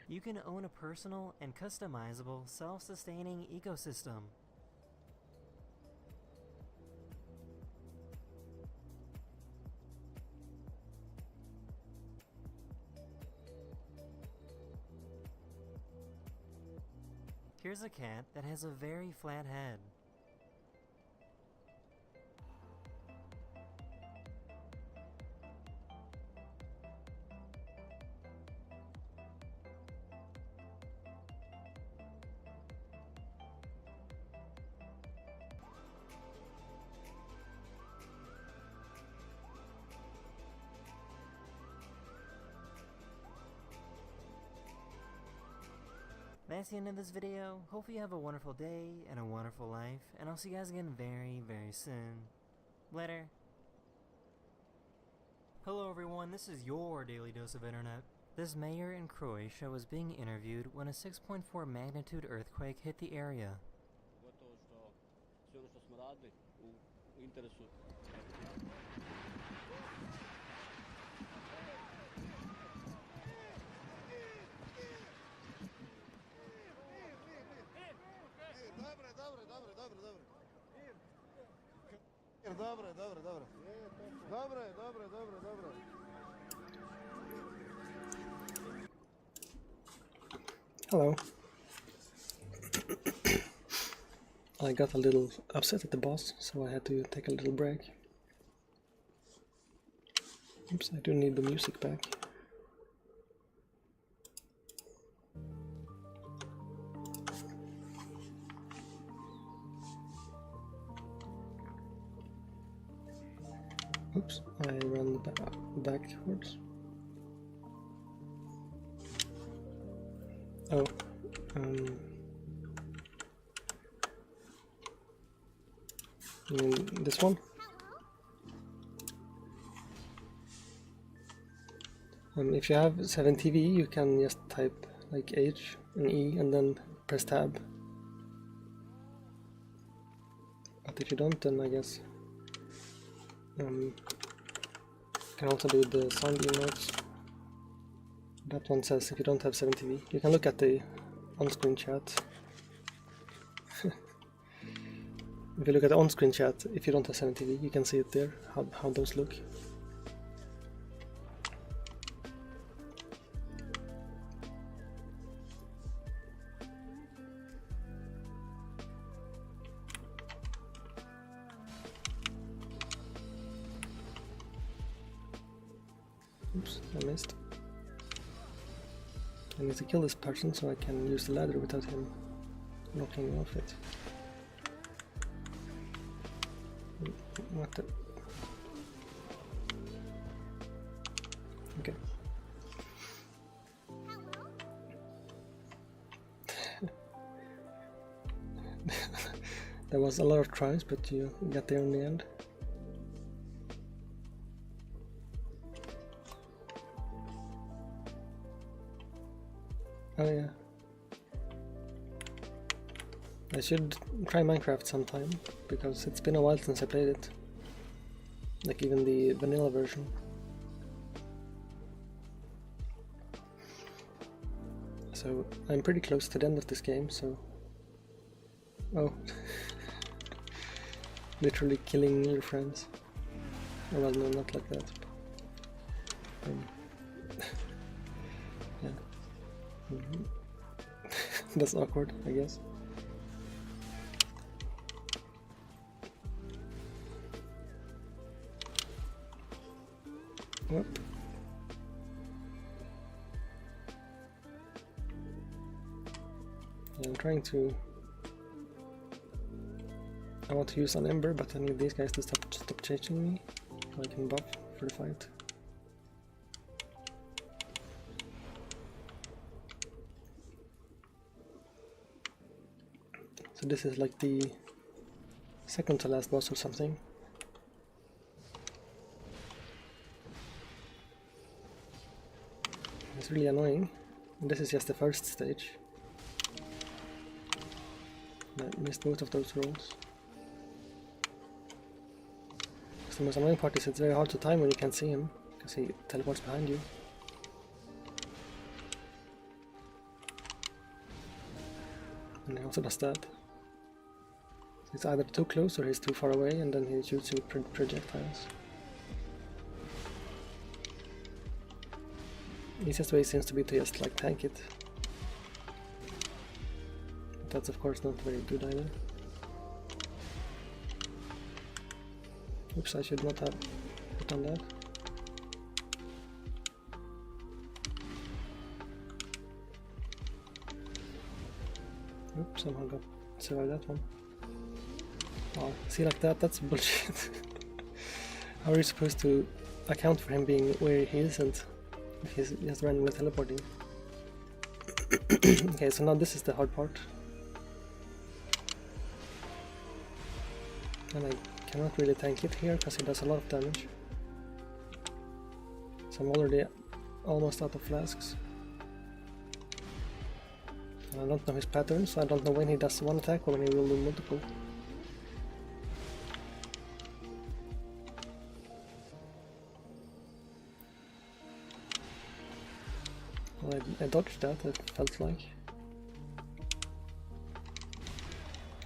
You can own a personal and customizable self-sustaining ecosystem. Here's a cat that has a very flat head. That's the end of this video. Hopefully you have a wonderful day and a wonderful life, and I'll see you guys again very, very soon. Later. Hello everyone, this is your Daily Dose of Internet. This mayor in Croatia was being interviewed when a 6.4 magnitude earthquake hit the area. Gotovo što sve ono što smo radili u interesu. Dobro. Hello. I got a little upset at the boss, so I had to take a little break. Oops, I do need the music back. Oops, I ran backwards. Oh, you mean this one? If you have 7TV, you can just type like H and E and then press tab. But if you don't, then I guess you can also do the sound emotes. That one says if you don't have 7TV. You can look at the on-screen chat. If you look at the on-screen chat, if you don't have 7TV, you can see it there, how those look. Oops, I missed. I need to kill this person so I can use the ladder without him knocking me off it. What the? Okay. There was a lot of tries, but you got there in the end. Oh yeah. I should try Minecraft sometime, because it's been a while since I played it. Like even the vanilla version. So I'm pretty close to the end of this game, so... Oh. Literally killing your friends. Oh, well, no, not like that. Yeah. That's awkward, I guess. Whoop. Yeah, I'm trying to... I want to use an ember, but I need these guys to stop chasing me, so I can buff for the fight. So this is like the second to last boss or something. It's really annoying. And this is just the first stage. I missed both of those rolls. The most annoying part is it's very hard to time when you can't see him, because he teleports behind you. And he also does that. It's either too close or he's too far away, and then he shoots you with projectiles. The easiest way seems to be to just like tank it. But that's of course not very good either. Oops, I should not have done that. Oops, somehow got survived that one. Wow, see like that? That's bullshit. How are you supposed to account for him being where he isn't if he's just randomly teleporting? Okay, so now this is the hard part. And I cannot really tank it here because he does a lot of damage. So I'm already almost out of flasks. And I don't know his pattern, so I don't know when he does one attack or when he will do multiple. Well, I dodged that, it felt like.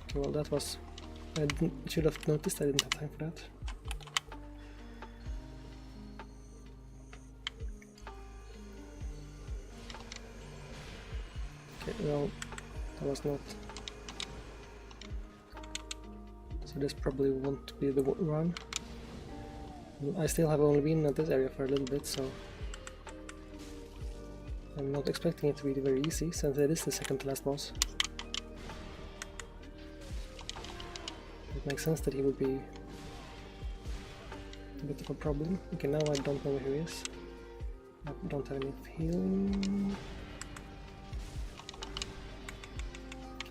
Okay, well that was... I should have noticed I didn't have time for that. Okay, Okay, well, that was not. So this probably won't be the run. I still have only been at this area for a little bit, so I'm not expecting it to be very easy, since it is the second to last boss. It makes sense that he would be a bit of a problem. Okay, now I don't know where he is. I don't have any healing.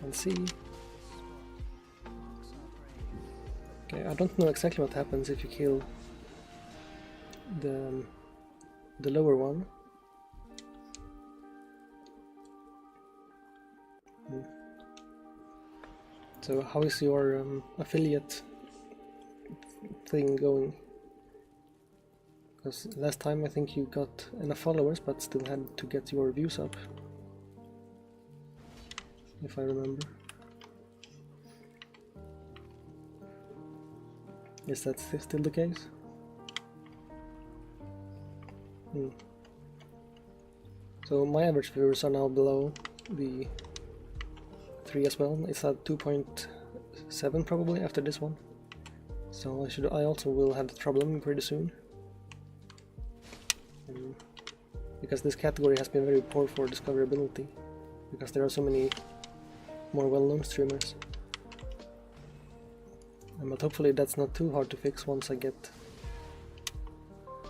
Can see. Okay, I don't know exactly what happens if you kill the lower one. So how is your affiliate thing going? Because last time I think you got enough followers but still had to get your views up, if I remember. Is that still the case? So my average viewers are now below the 3 as well. It's at 2.7 probably after this one. So I also will have the problem pretty soon. Because this category has been very poor for discoverability, because there are so many more well-known streamers. But hopefully that's not too hard to fix once I get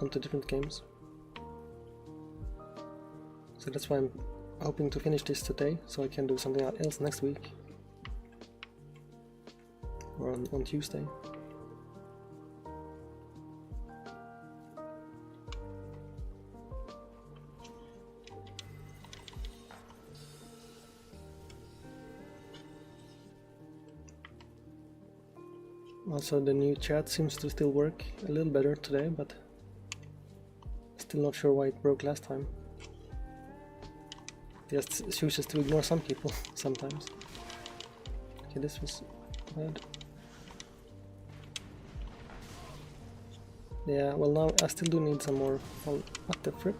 onto different games. So that's why I'm hoping to finish this today, so I can do something else next week. Or on Tuesday. Also, the new chat seems to still work a little better today, but still not sure why it broke last time. It just chooses to ignore some people sometimes. Okay, this was bad. Yeah, well now I still do need some more. What the frick?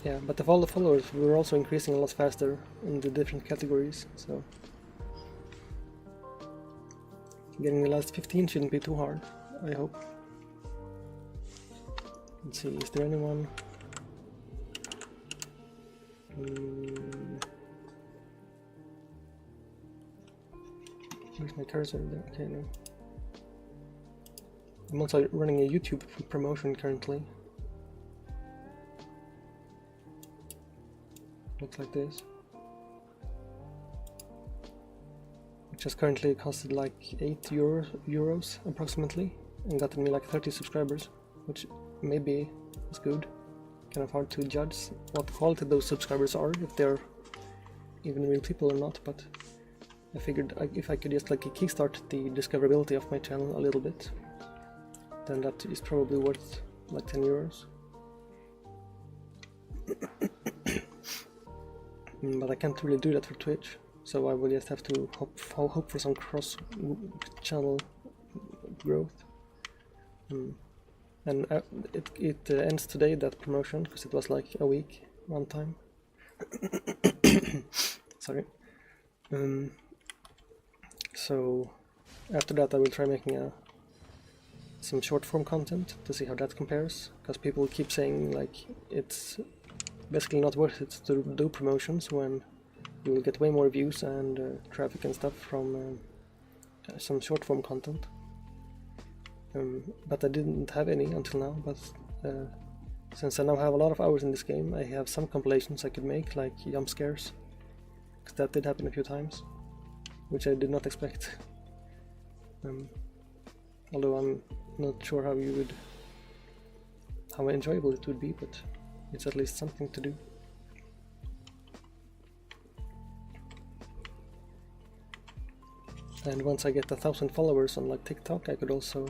Yeah, but the followers were also increasing a lot faster in the different categories, so getting the last 15 shouldn't be too hard, I hope. Let's see, is there anyone? Where's my cursor? There. Okay, no. I'm also running a YouTube promotion currently. Looks like this. Which has currently costed like 8 euros approximately, and gotten me like 30 subscribers, which maybe is good. Kind of hard to judge what quality those subscribers are, if they're even real people or not, but I figured if I could just like kickstart the discoverability of my channel a little bit, then that is probably worth like 10 euros. But I can't really do that for Twitch, so I will just have to hope for some cross-channel growth. And it ends today, that promotion, because it was like a week one time. Sorry. So after that I will try making some short form content to see how that compares, because people keep saying like it's basically not worth it to do promotions when you will get way more views and traffic and stuff from some short form content. But I didn't have any until now, but since I now have a lot of hours in this game, I have some compilations I could make, like jump scares, because that did happen a few times, which I did not expect. Although I'm not sure how enjoyable it would be, but it's at least something to do. And once I get 1,000 followers on like TikTok, I could also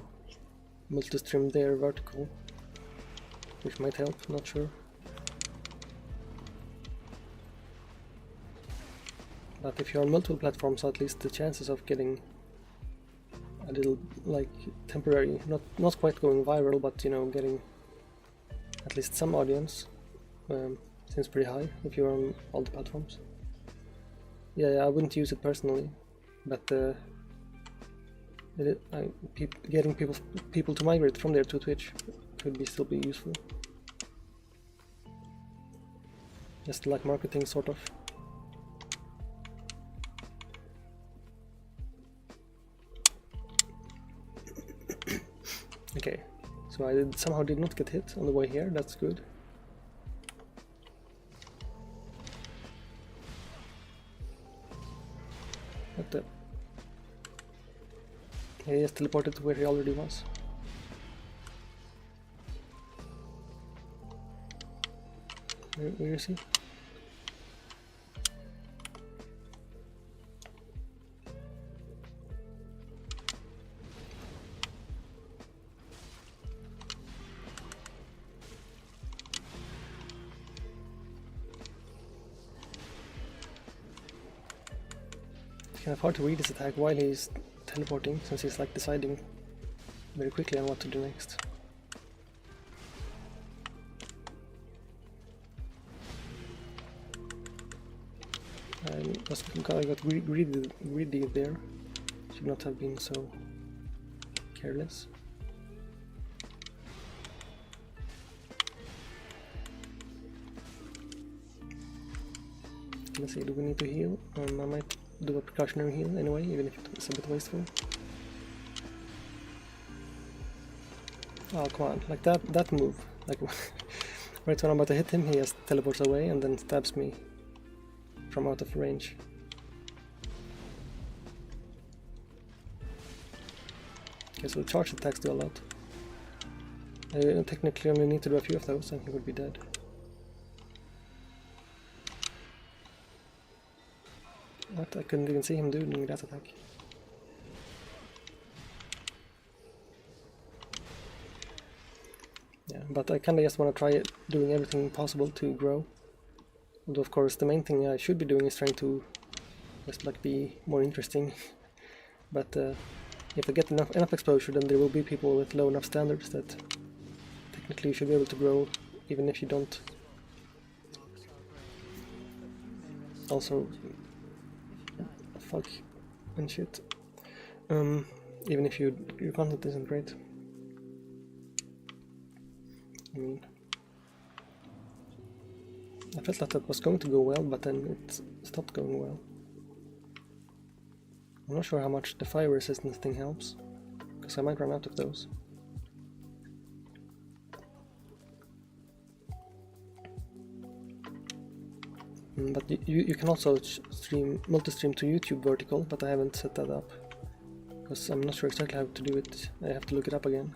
multi-stream there vertical, which might help, not sure. But if you're on multiple platforms, at least the chances of getting a little like temporary, not quite going viral, but you know, getting at least some audience Seems pretty high if you're on all the platforms. Yeah, I wouldn't use it personally, but getting people to migrate from there to Twitch could still be useful. Just like marketing, sort of. Okay, so I somehow did not get hit on the way here, that's good. What the? He just teleported to where he already was. Where is he? It's kind of hard to read his attack while he's teleporting, since he's like deciding very quickly on what to do next. I got greedy there. Should not have been so careless. Let's see, do we need to heal? I might do a precautionary heal anyway, even if it's a bit wasteful. Oh, come on, like that move. Like, right when I'm about to hit him, he just teleports away and then stabs me from out of range. Okay, so charge attacks do a lot. I technically only need to do a few of those and he would be dead. What? I couldn't even see him doing that attack. Yeah, but I kinda just wanna try doing everything possible to grow. Although of course the main thing I should be doing is trying to just like be more interesting. But if I get enough exposure, then there will be people with low enough standards that technically you should be able to grow even if you don't. Also, fuck and shit. Even if your content isn't great. I mean, I felt like that was going to go well, but then it stopped going well. I'm not sure how much the fire resistance thing helps, because I might run out of those. But you can also multi-stream to YouTube vertical, but I haven't set that up, because I'm not sure exactly how to do it. I have to look it up again.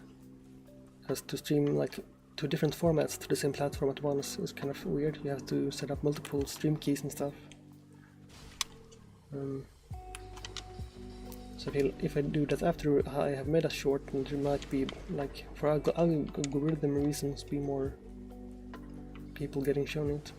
Because to stream like 2 different formats to the same platform at once is kind of weird. You have to set up multiple stream keys and stuff. So if I do that after I have made a short, then there might be, like, for algorithm reasons, be more people getting shown it.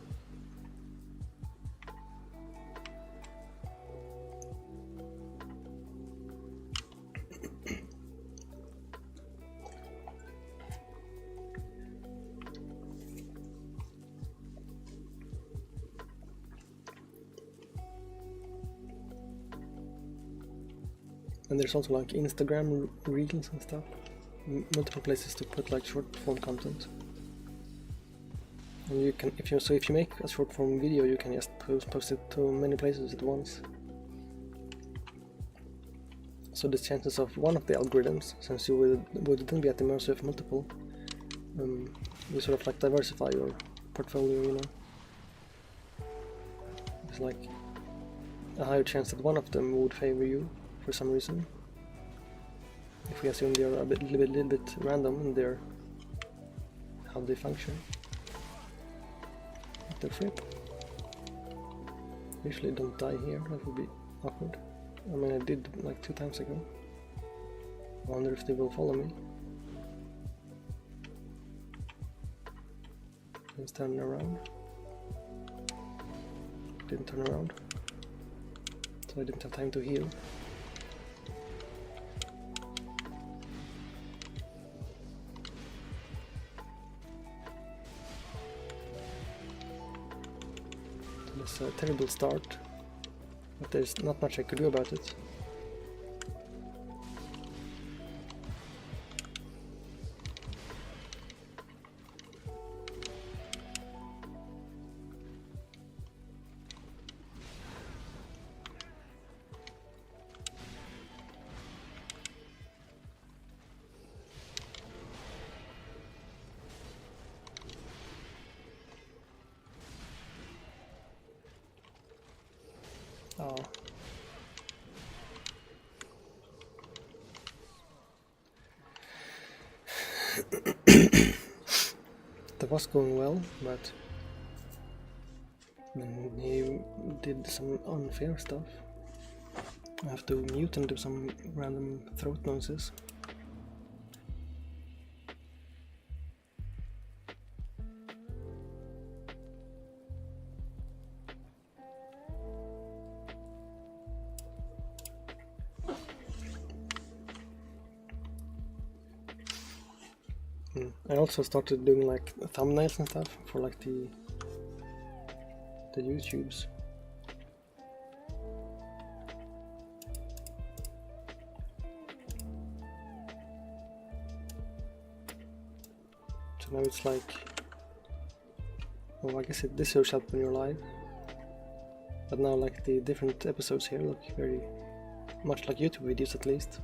And there's also like Instagram reels and stuff, multiple places to put like short form content. And you can, if you make a short form video, you can just post it to many places at once. So the chances of one of the algorithms, since you would then be at the mercy of multiple, you sort of like diversify your portfolio, you know. It's like a higher chance that one of them would favor you for some reason. If we assume they are a little bit random in their how they function. What the frick? Usually don't die here, that would be awkward. I mean, I did like 2 times ago. I wonder if they will follow me. Let's turn around. Didn't turn around, so I didn't have time to heal. It's a terrible start, but there's not much I could do about it. Oh. That was going well, but then he did some unfair stuff. I have to mute and do some random throat noises. I also started doing like thumbnails and stuff for like the YouTubes. So now it's like, well, I guess this shows up when you're live, but now like the different episodes here look very much like YouTube videos at least.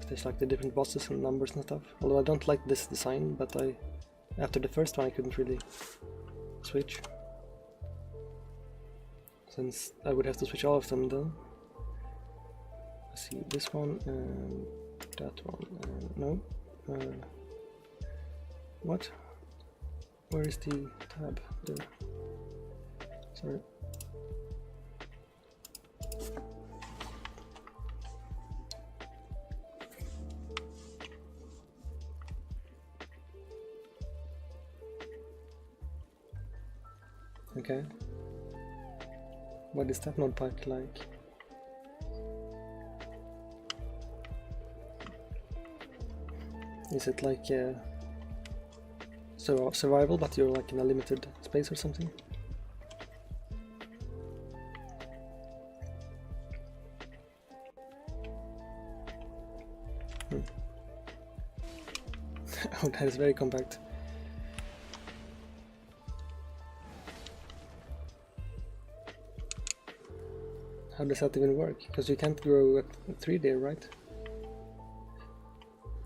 There's like the different bosses and numbers and stuff. Although I don't like this design, but after the first one I couldn't really switch, since I would have to switch all of them then. Let's see, this one and that one. No. What? Where is the tab? There. Sorry. Okay. What is that notepad like? Is it like survival, but you're like in a limited space or something? Oh, that is very compact. How does that even work? Because you can't grow at 3 there, right?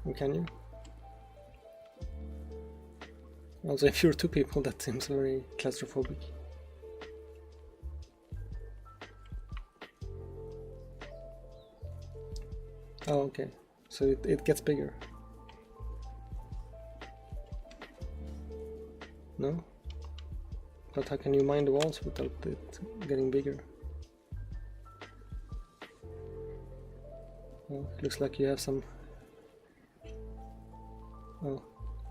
Or can you? Also, if you're 2 people, that seems very claustrophobic. Oh, okay. So it gets bigger. No? But how can you mine the walls without it getting bigger? Well, it looks like you have some...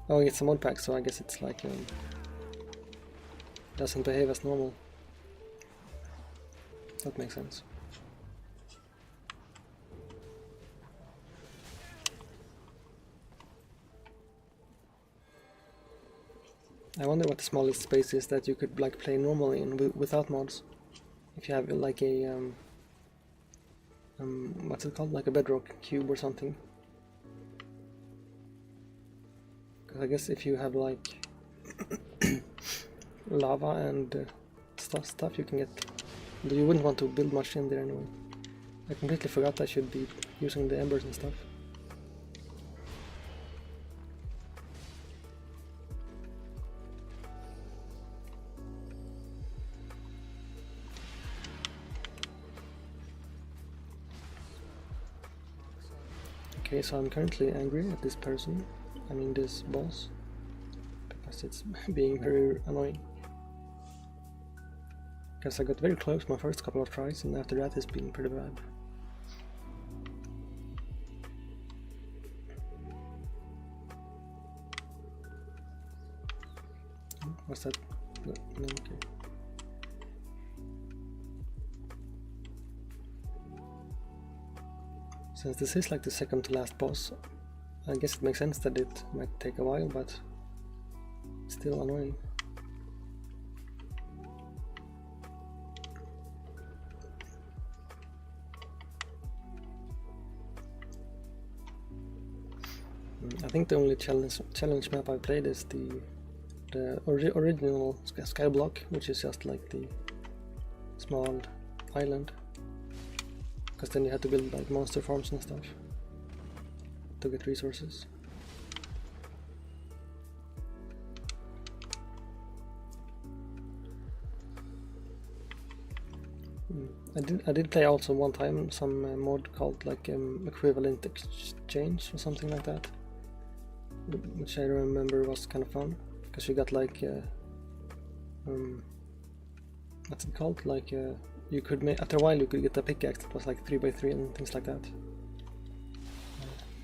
Oh, it's a mod pack, so I guess it's like... doesn't behave as normal. That makes sense. I wonder what the smallest space is that you could like play normally in without mods. If you have like a what's it called, like a bedrock cube or something. Because I guess if you have like lava and stuff, you can get. You wouldn't want to build much in there anyway. I completely forgot I should be using the embers and stuff. Okay, so I'm currently angry at this person, I mean this boss, because it's being very annoying. Because I got very close my first couple of tries, and after that it's been pretty bad. What's that? No, okay. Since this is like the second to last boss, I guess it makes sense that it might take a while, but still annoying. I think the only challenge map I played is the original Skyblock, which is just like the small island, because then you had to build like monster farms and stuff to get resources. I did play also one time some mod called like Equivalent Exchange or something like that, which I remember was kind of fun, because you got like what's it called, like you could make, after a while you could get a pickaxe that was like 3x3 and things like that,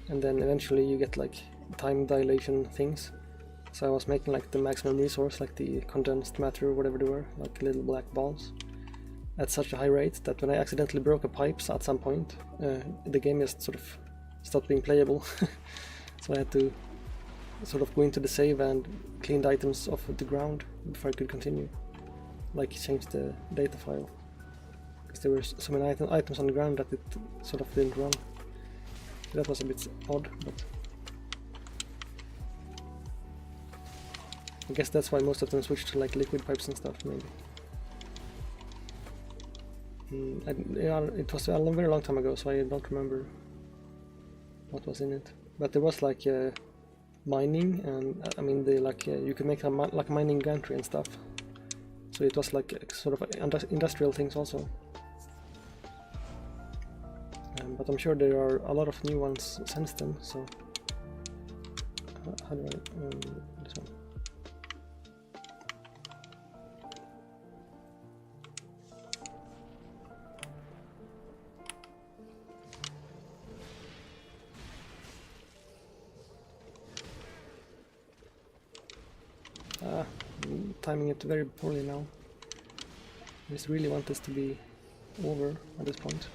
and then eventually you get like time dilation things. So I was making like the maximum resource, like the condensed matter or whatever they were, like little black balls, at such a high rate that when I accidentally broke a pipe at some point, the game just sort of stopped being playable. So I had to sort of go into the save and clean the items off of the ground before I could continue, like change the data file, because there were so many items on the ground that it sort of didn't run. So that was a bit odd, but I guess that's why most of them switched to like liquid pipes and stuff, maybe. Yeah, it was a very long time ago, so I don't remember what was in it. But there was like mining, and I mean, you could make like mining gantry and stuff. So it was like sort of industrial things also. But I'm sure there are a lot of new ones since then. So how do I this one? Timing it very poorly now. I just really want this to be over at this point.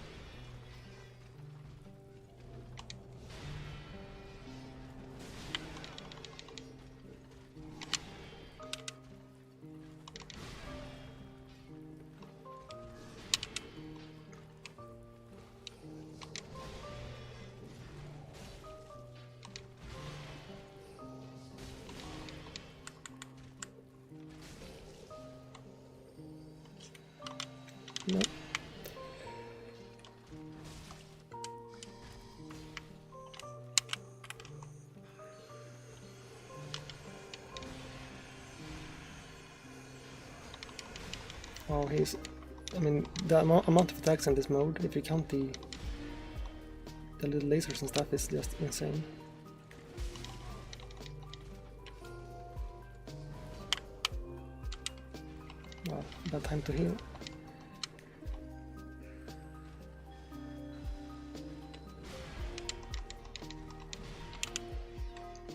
No. Oh, I mean, the amount of attacks in this mode, if you count the little lasers and stuff, is just insane. Wow, bad time to heal.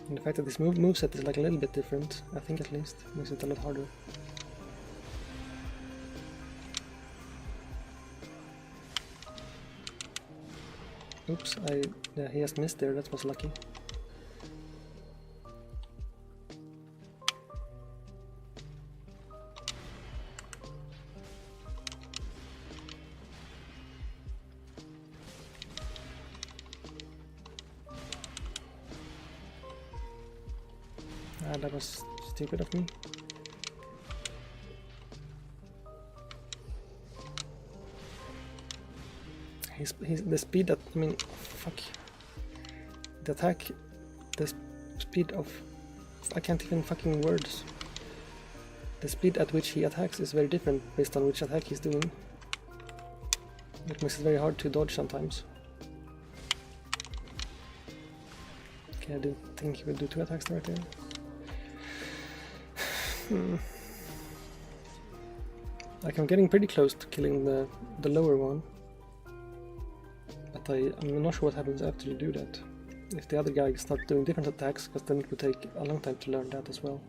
And the fact that this moveset is like a little bit different, I think at least, makes it a lot harder. Oops, yeah, he just missed there, that was lucky. That was stupid of me. The speed that, I mean, fuck. The attack, the speed of, I can't even fucking words. The speed at which he attacks is very different based on which attack he's doing. It makes it very hard to dodge sometimes. Okay, I didn't think he would do 2 attacks right there. Like, I'm getting pretty close to killing the lower one, but I'm not sure what happens after you do that. If the other guy starts doing different attacks, because then it would take a long time to learn that as well.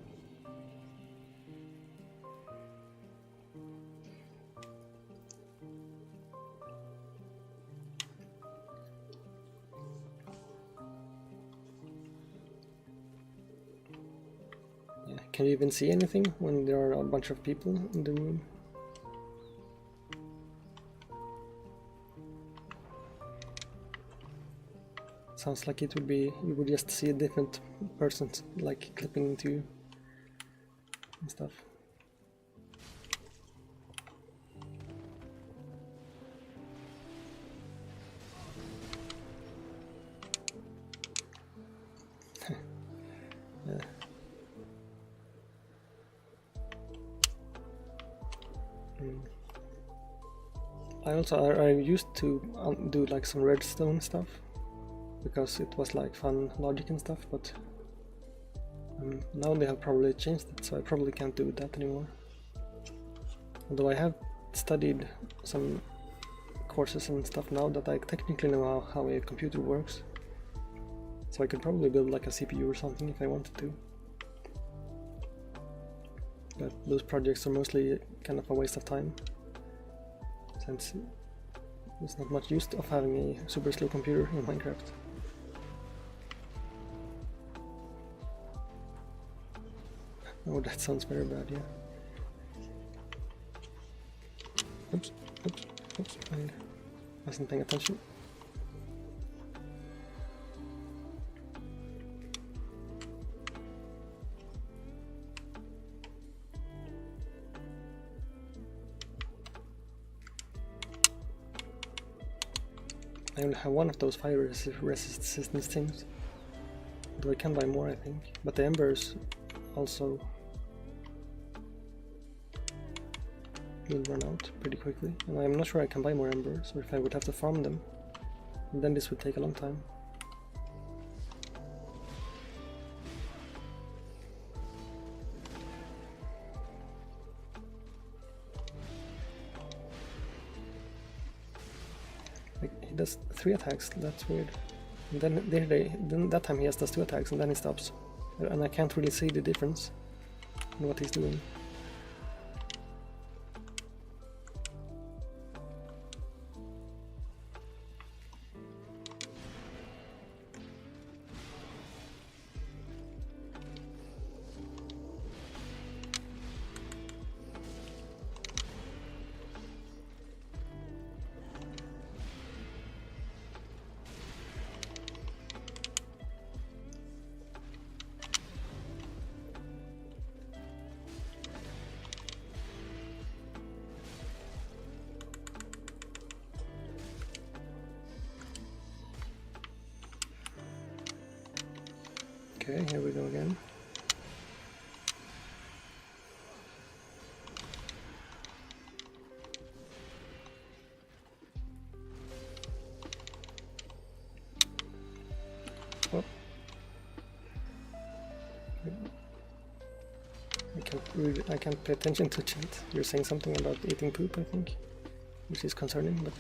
Can you even see anything when there are a bunch of people in the room? Sounds like it would be, you would just see a different person like clipping into you and stuff. Yeah. I used to do like some redstone stuff because it was like fun logic and stuff, but now they have probably changed it, so I probably can't do that anymore. Although I have studied some courses and stuff now that I technically know how a computer works, so I could probably build like a CPU or something if I wanted to. But those projects are mostly kind of a waste of time, since there's not much use of having a super slow computer in Minecraft. Oh, that sounds very bad, yeah. Oops, oops, oops, I wasn't paying attention. I only have one of those fire resistance things, though I can buy more, I think. But the embers also will run out pretty quickly, and I'm not sure I can buy more embers, or if I would have to farm them, and then this would take a long time. He does 3 attacks, that's weird. And then that time he does 2 attacks and then he stops. And I can't really see the difference in what he's doing. Okay, here we go again. Oh. I can't pay attention to chat. You're saying something about eating poop, I think, which is concerning, but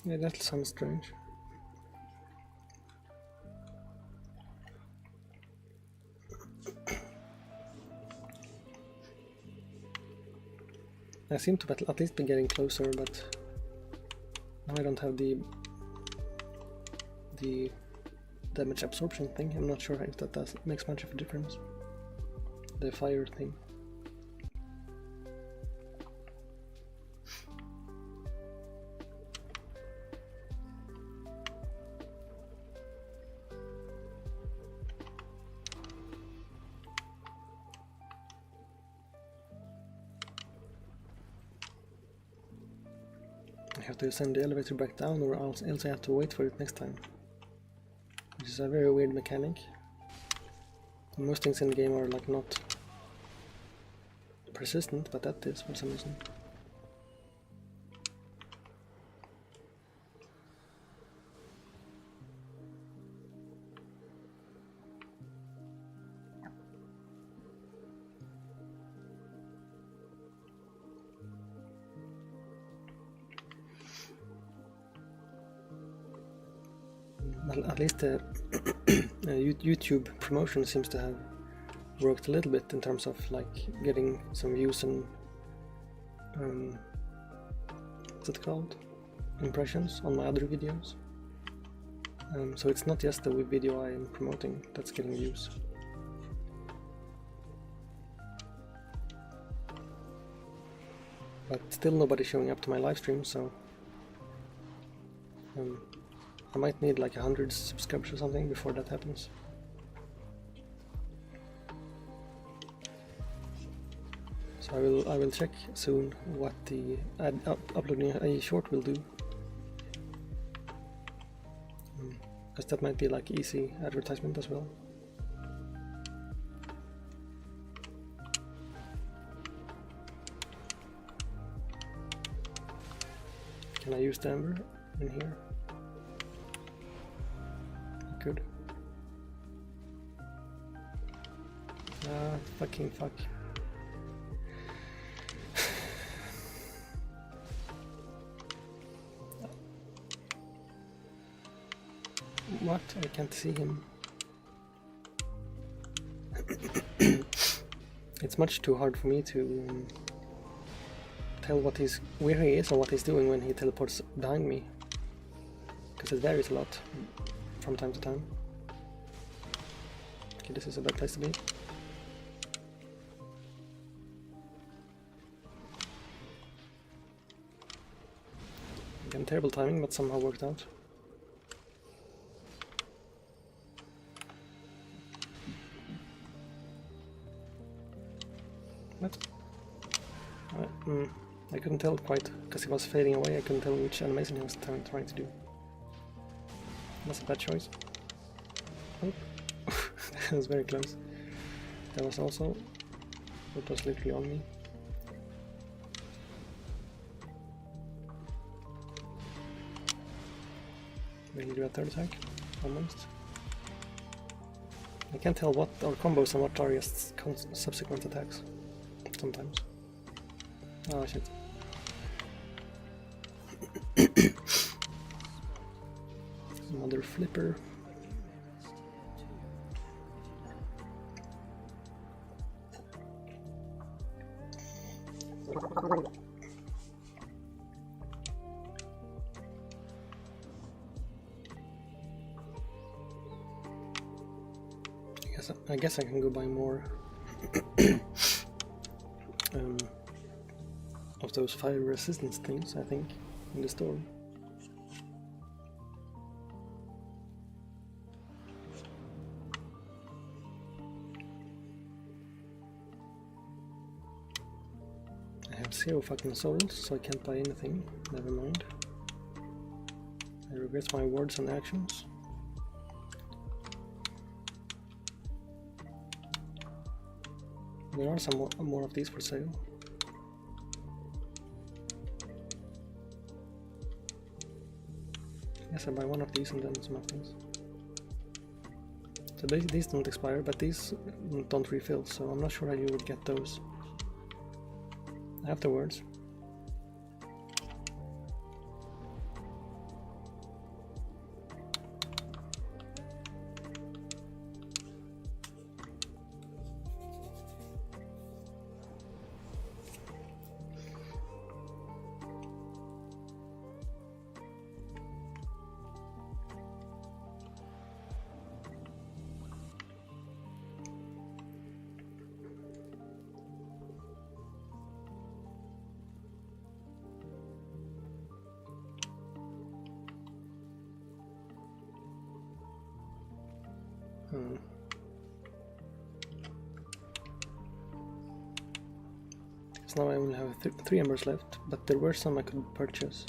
yeah, that sounds strange. I seem to at least be getting closer, but now I don't have the damage absorption thing. I'm not sure if that makes much of a difference. The fire thing. I have to send the elevator back down, or else I have to wait for it next time. Which is a very weird mechanic. Most things in the game are like not persistent, but that is for some reason. at least the YouTube promotion seems to have worked a little bit in terms of like getting some views and what's it called? Impressions on my other videos. So it's not just the video I am promoting that's getting views. But still nobody's showing up to my live stream, so I might need like 100 subscribers or something before that happens. So I will check soon what the uploading a short will do, because that might be like easy advertisement as well. Can I use the ember in here? I could. Fucking fuck. What? I can't see him. It's much too hard for me to tell where he is or what he's doing when he teleports behind me, because it varies a lot from time to time. Okay, this is a bad place to be. Again, terrible timing, but somehow worked out. What? I couldn't tell quite, because he was fading away. I couldn't tell which animation he was trying to do. That's a bad choice. Oh, that was very close. That was also... It was literally on me. Will he do a third attack? Almost. I can't tell what are combos and what are just subsequent attacks. Sometimes. Oh shit. Another flipper. I guess I can go buy more of those fire resistance things, I think, in the store. I have 0 fucking souls, so I can't buy anything. Never mind. I regret my words and actions. There are some more of these for sale. Yes, I buy one of these and then some of these. So these don't expire, but these don't refill, so I'm not sure how you would get those afterwards. So now I only have 3 embers left, but there were some I could purchase.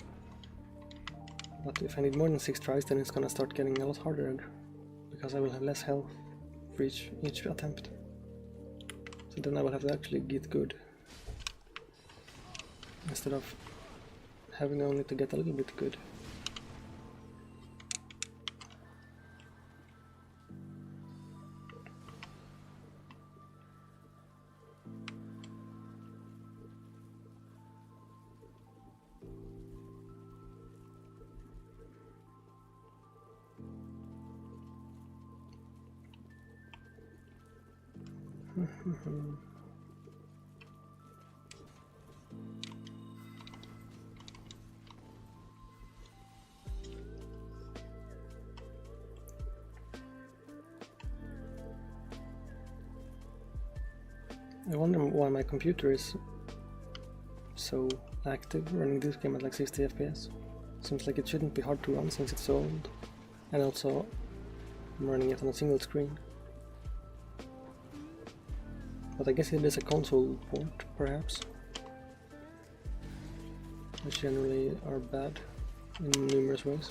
But if I need more than 6 tries, then it's gonna start getting a lot harder, because I will have less health for each attempt. So then I will have to actually get good, instead of having only to get a little bit good. I wonder why my computer is so active running this game at like 60 FPS. Seems like it shouldn't be hard to run since it's so old. And also, I'm running it on a single screen. But I guess it is a console port, perhaps. Which generally are bad in numerous ways.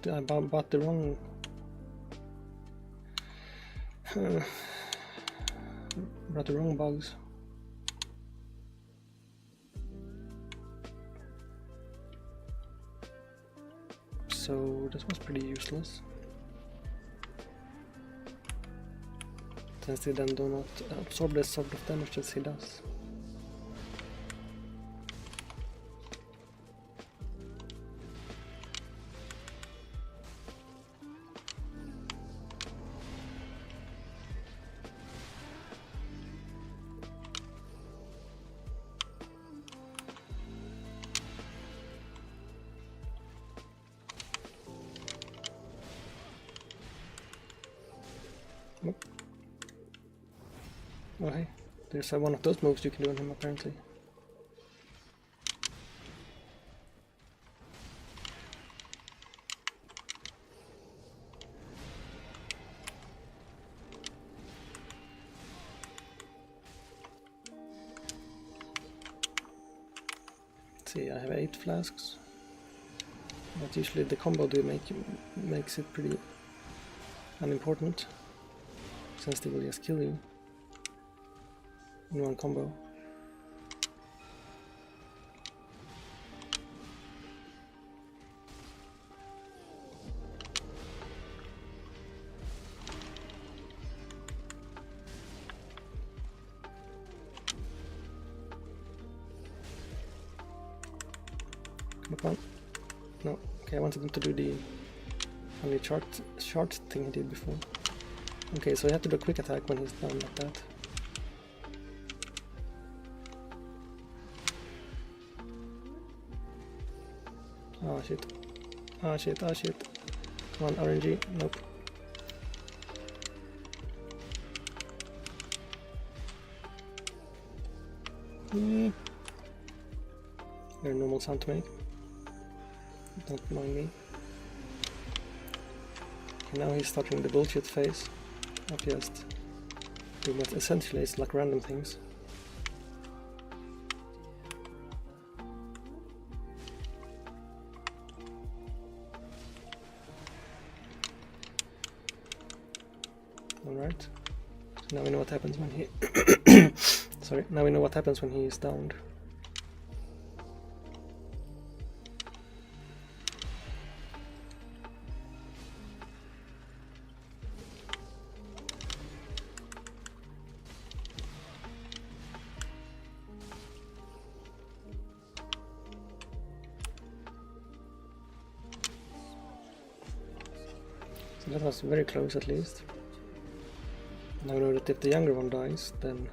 I bought the wrong brought the wrong bugs. So this was pretty useless. Since they then do not absorb the sort of damage as he does. Oh hey, there's one of those moves you can do on him apparently. Let's see, I have 8 flasks. But usually the combo they makes it pretty unimportant, since they will just kill you in one combo. Come on. No. Okay, I wanted him to do the only short thing he did before. Okay, so you have to do a quick attack when he's down like that. Oh shit. Oh shit, oh shit. Come on, RNG. Nope. Very normal sound to make. Don't mind me. Okay, now he's starting the bullshit phase of just doing what essentially is like random things. Alright. So now we know what happens when he sorry, now we know what happens when he is downed. So that was very close at least. Now we know that if the younger one dies, then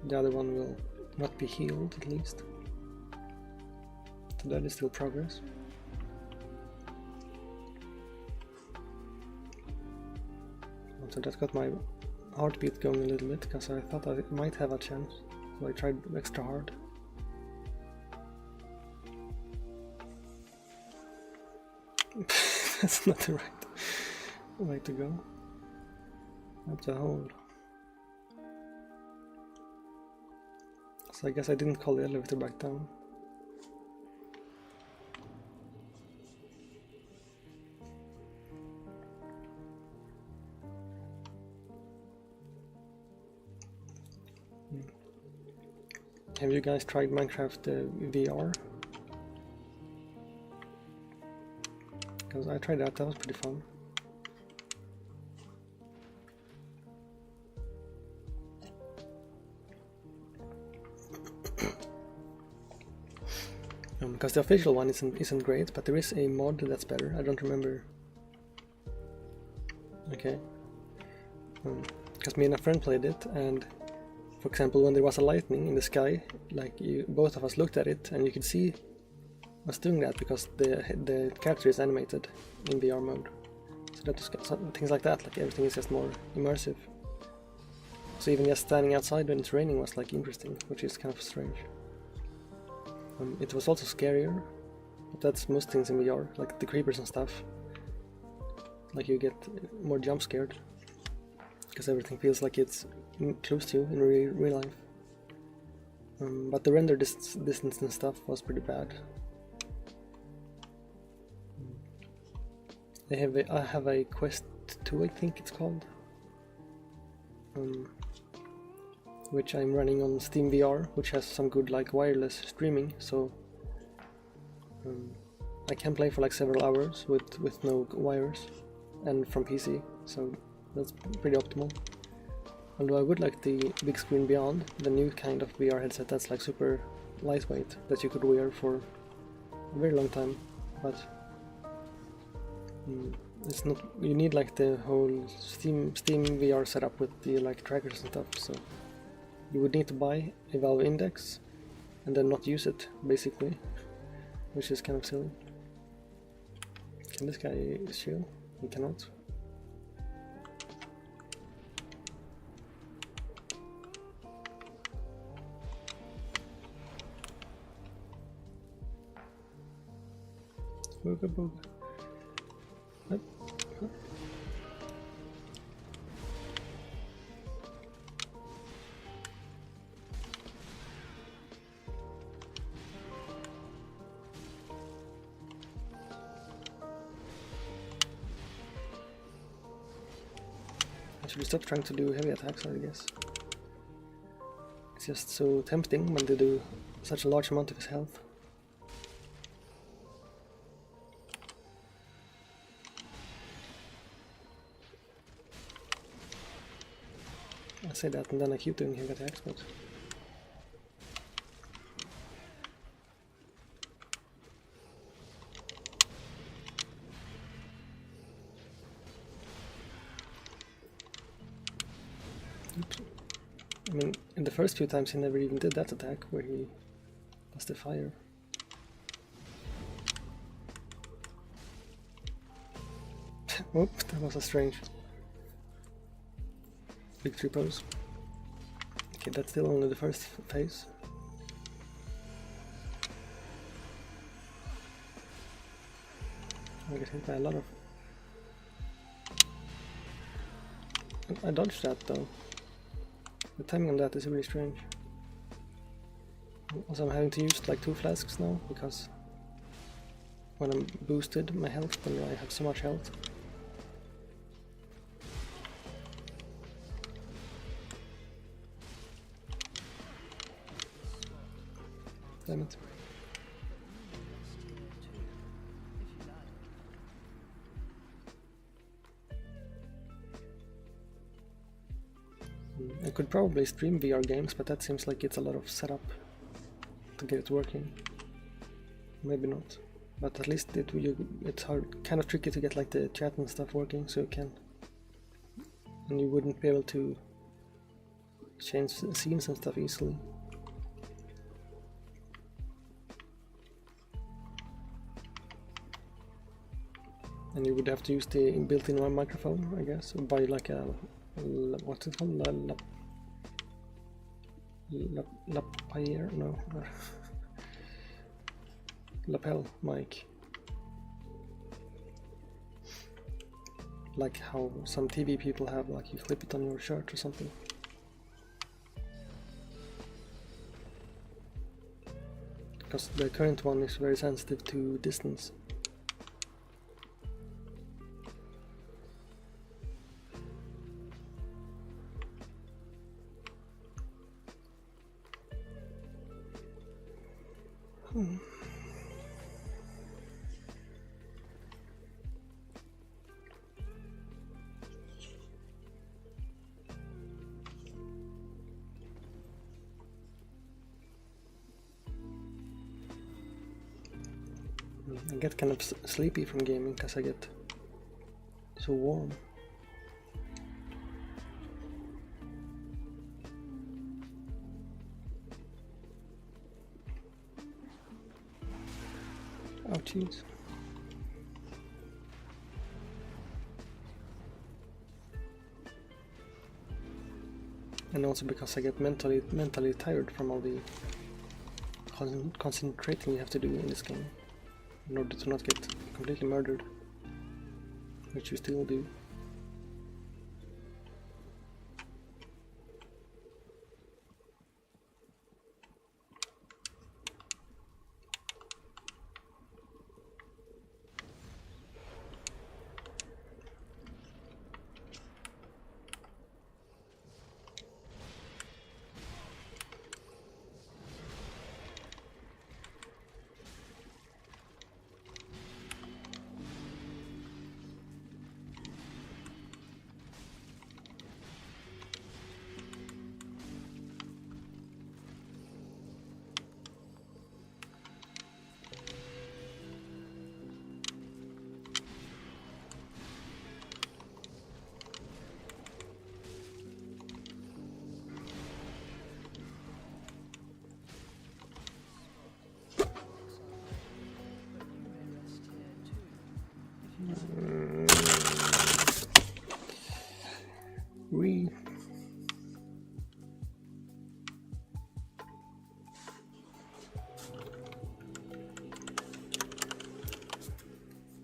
the other one will not be healed at least. So that is still progress. So that got my heartbeat going a little bit, because I thought I might have a chance. So I tried extra hard. That's not the right way to go. Up the hole. So I guess I didn't call the elevator back down. Have you guys tried Minecraft VR? Because I tried that was pretty fun. Because the official one isn't great, but there is a mod that's better. I don't remember. Okay. Because me and a friend played it, and for example, when there was a lightning in the sky, like both of us looked at it, and you could see us doing that because the character is animated in VR mode. So that was things like that. Like everything is just more immersive. So even just standing outside when it's raining was like interesting, which is kind of strange. It was also scarier, but that's most things in VR, like the creepers and stuff. Like you get more jump scared because everything feels like it's close to you in real life. But the render distance and stuff was pretty bad. I have a Quest 2, I think it's called, which I'm running on Steam VR, which has some good like wireless streaming, so I can play for like several hours with no wires and from PC, so that's pretty optimal. Although I would like the big screen beyond, the new kind of VR headset that's like super lightweight that you could wear for a very long time, but it's not. You need like the whole Steam VR setup with the like trackers and stuff, so you would need to buy a Valve Index and then not use it, basically, which is kind of silly. Can this guy shield? He cannot. Booga booga. Up, up. I should stop trying to do heavy attacks, I guess. It's just so tempting when they do such a large amount of his health. I say that and then I keep doing heavy attacks, but oops. I mean, in the first few times he never even did that attack where he does the fire. Oh, that was a strange victory pose. Okay, that's still only the first phase. I get hit by a lot of... I dodged that though. The timing on that is really strange. Also I'm having to use like 2 flasks now, because when I'm boosted my health, then I have so much health. Damn it. I could probably stream VR games, but that seems like it's a lot of setup to get it working. Maybe not, but at least it's kind of tricky to get like the chat and stuff working, so you can, and you wouldn't be able to change scenes and stuff easily. And you would have to use the built-in microphone, I guess, or buy like a what's it called? Lapierre? No. Lapel mic. Like how some TV people have, like you flip it on your shirt or something. Because the current one is very sensitive to distance. I get kind of sleepy from gaming because I get so warm. Oh jeez. And also because I get mentally tired from all the concentrating you have to do in this game in order to not get completely murdered, which you still do.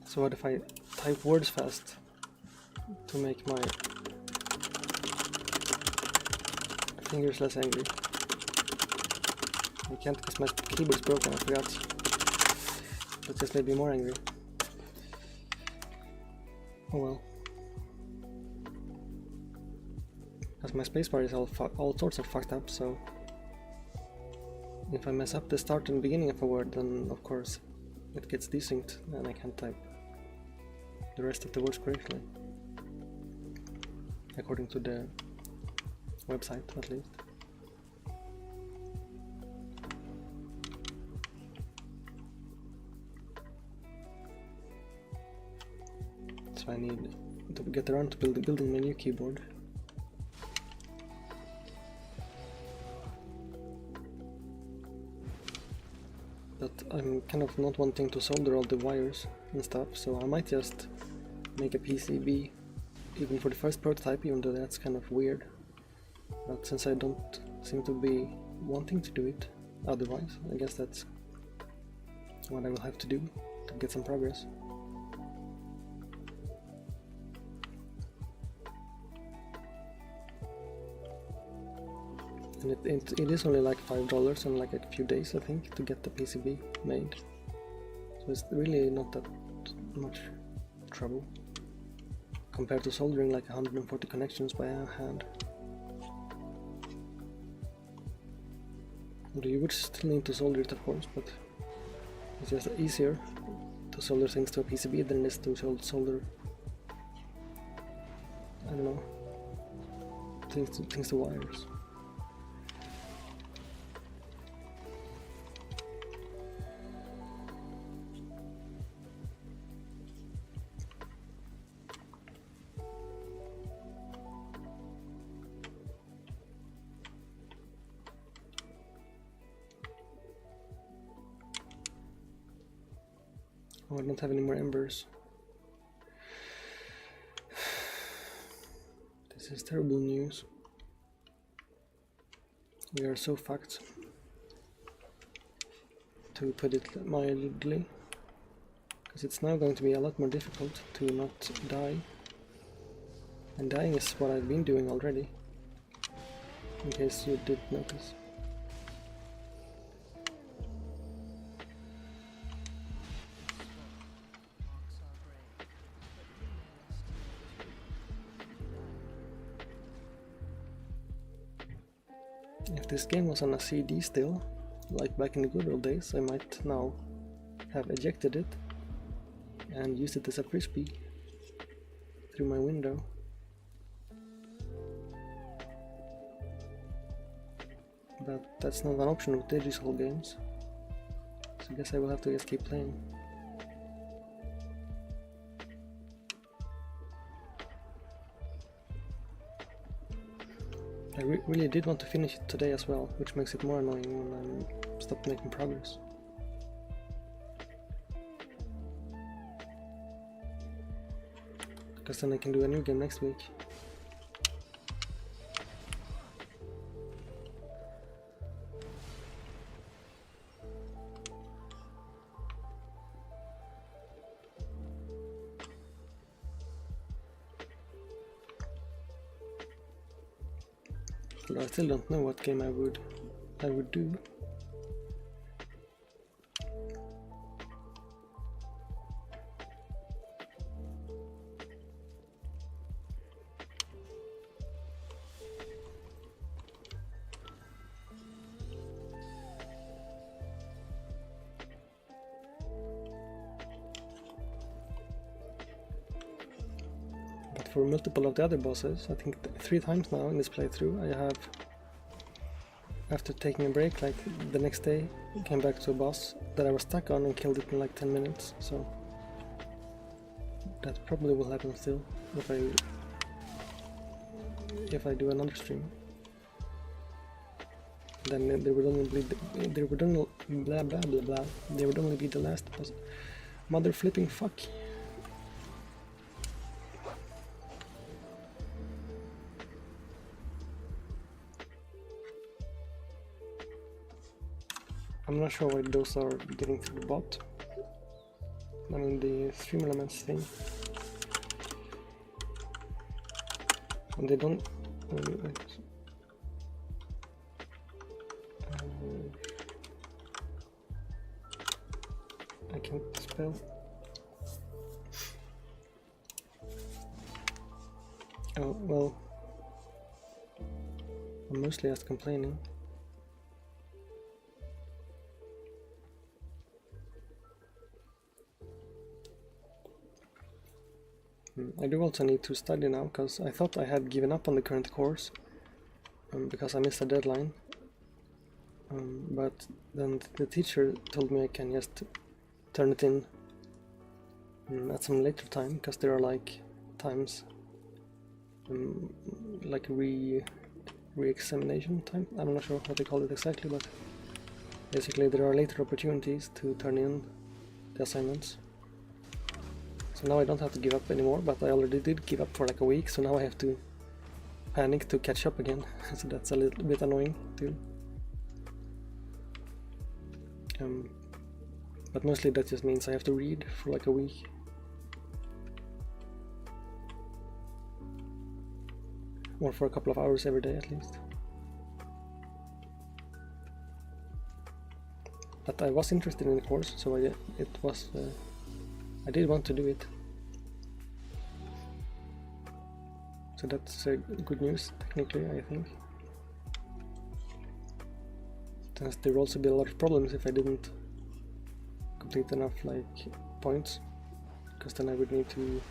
So what if I type words fast to make my fingers less angry? I can't because my keyboard's broken, I forgot. That just made me more angry. Oh well. Because my spacebar is all sorts of fucked up, so if I mess up the start and beginning of a word, then of course it gets desynced and I can't type the rest of the words correctly, according to the website at least. So I need to get around to building my new keyboard. But I'm kind of not wanting to solder all the wires and stuff, so I might just make a PCB even for the first prototype, even though that's kind of weird. But since I don't seem to be wanting to do it otherwise, I guess that's what I will have to do to get some progress. And it is only like $5 in like a few days, I think, to get the PCB made. So it's really not that much trouble compared to soldering like 140 connections by hand. Although you would still need to solder it, of course, but it's just easier to solder things to a PCB than it is to solder, I don't know, things to wires. Oh, I don't have any more embers. This is terrible news. We are so fucked, to put it mildly, because it's now going to be a lot more difficult to not die. And dying is what I've been doing already, in case you did notice. If this game was on a CD still, like back in the good old days, I might now have ejected it and used it as a frisbee through my window. But that's not an option with digital games, so I guess I will have to just keep playing. I really did want to finish it today as well, which makes it more annoying when I stop making progress. Because then I can do a new game next week. But I still don't know what game I would do. But for multiple of the other bosses, I think 3 times now in this playthrough, I have, after taking a break, like the next day, came back to a boss that I was stuck on and killed it in like 10 minutes, so that probably will happen still if I do another stream. Then there would only be there would only blah blah blah blah. There would only be the last boss. Mother flipping fuck. I'm not sure why those are getting through the bot. I mean the stream elements thing. And they don't... I can't spell. Oh, well... I'm mostly just complaining. I do also need to study now, because I thought I had given up on the current course because I missed a deadline, but then the teacher told me I can just turn it in at some later time, because there are like times like re-examination time. I'm not sure what they call it exactly, but basically there are later opportunities to turn in the assignments. So now I don't have to give up anymore, but I already did give up for like a week, so now I have to panic to catch up again. So that's a little bit annoying too. But mostly that just means I have to read for like a week. Or for a couple of hours every day at least. But I was interested in the course, so I did want to do it. So that's good news, technically, I think. Since there will also be a lot of problems if I didn't complete enough like points, because then I would need to,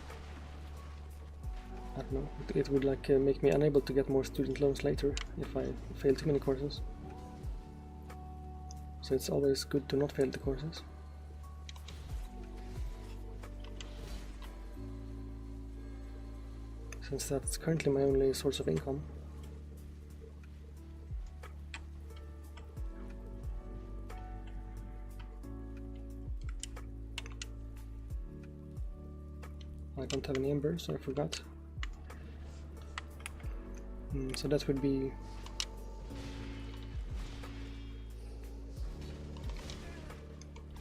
I don't know, it would like make me unable to get more student loans later if I fail too many courses. So it's always good to not fail the courses. Since that's currently my only source of income. I don't have any embers, so I forgot. So that would be...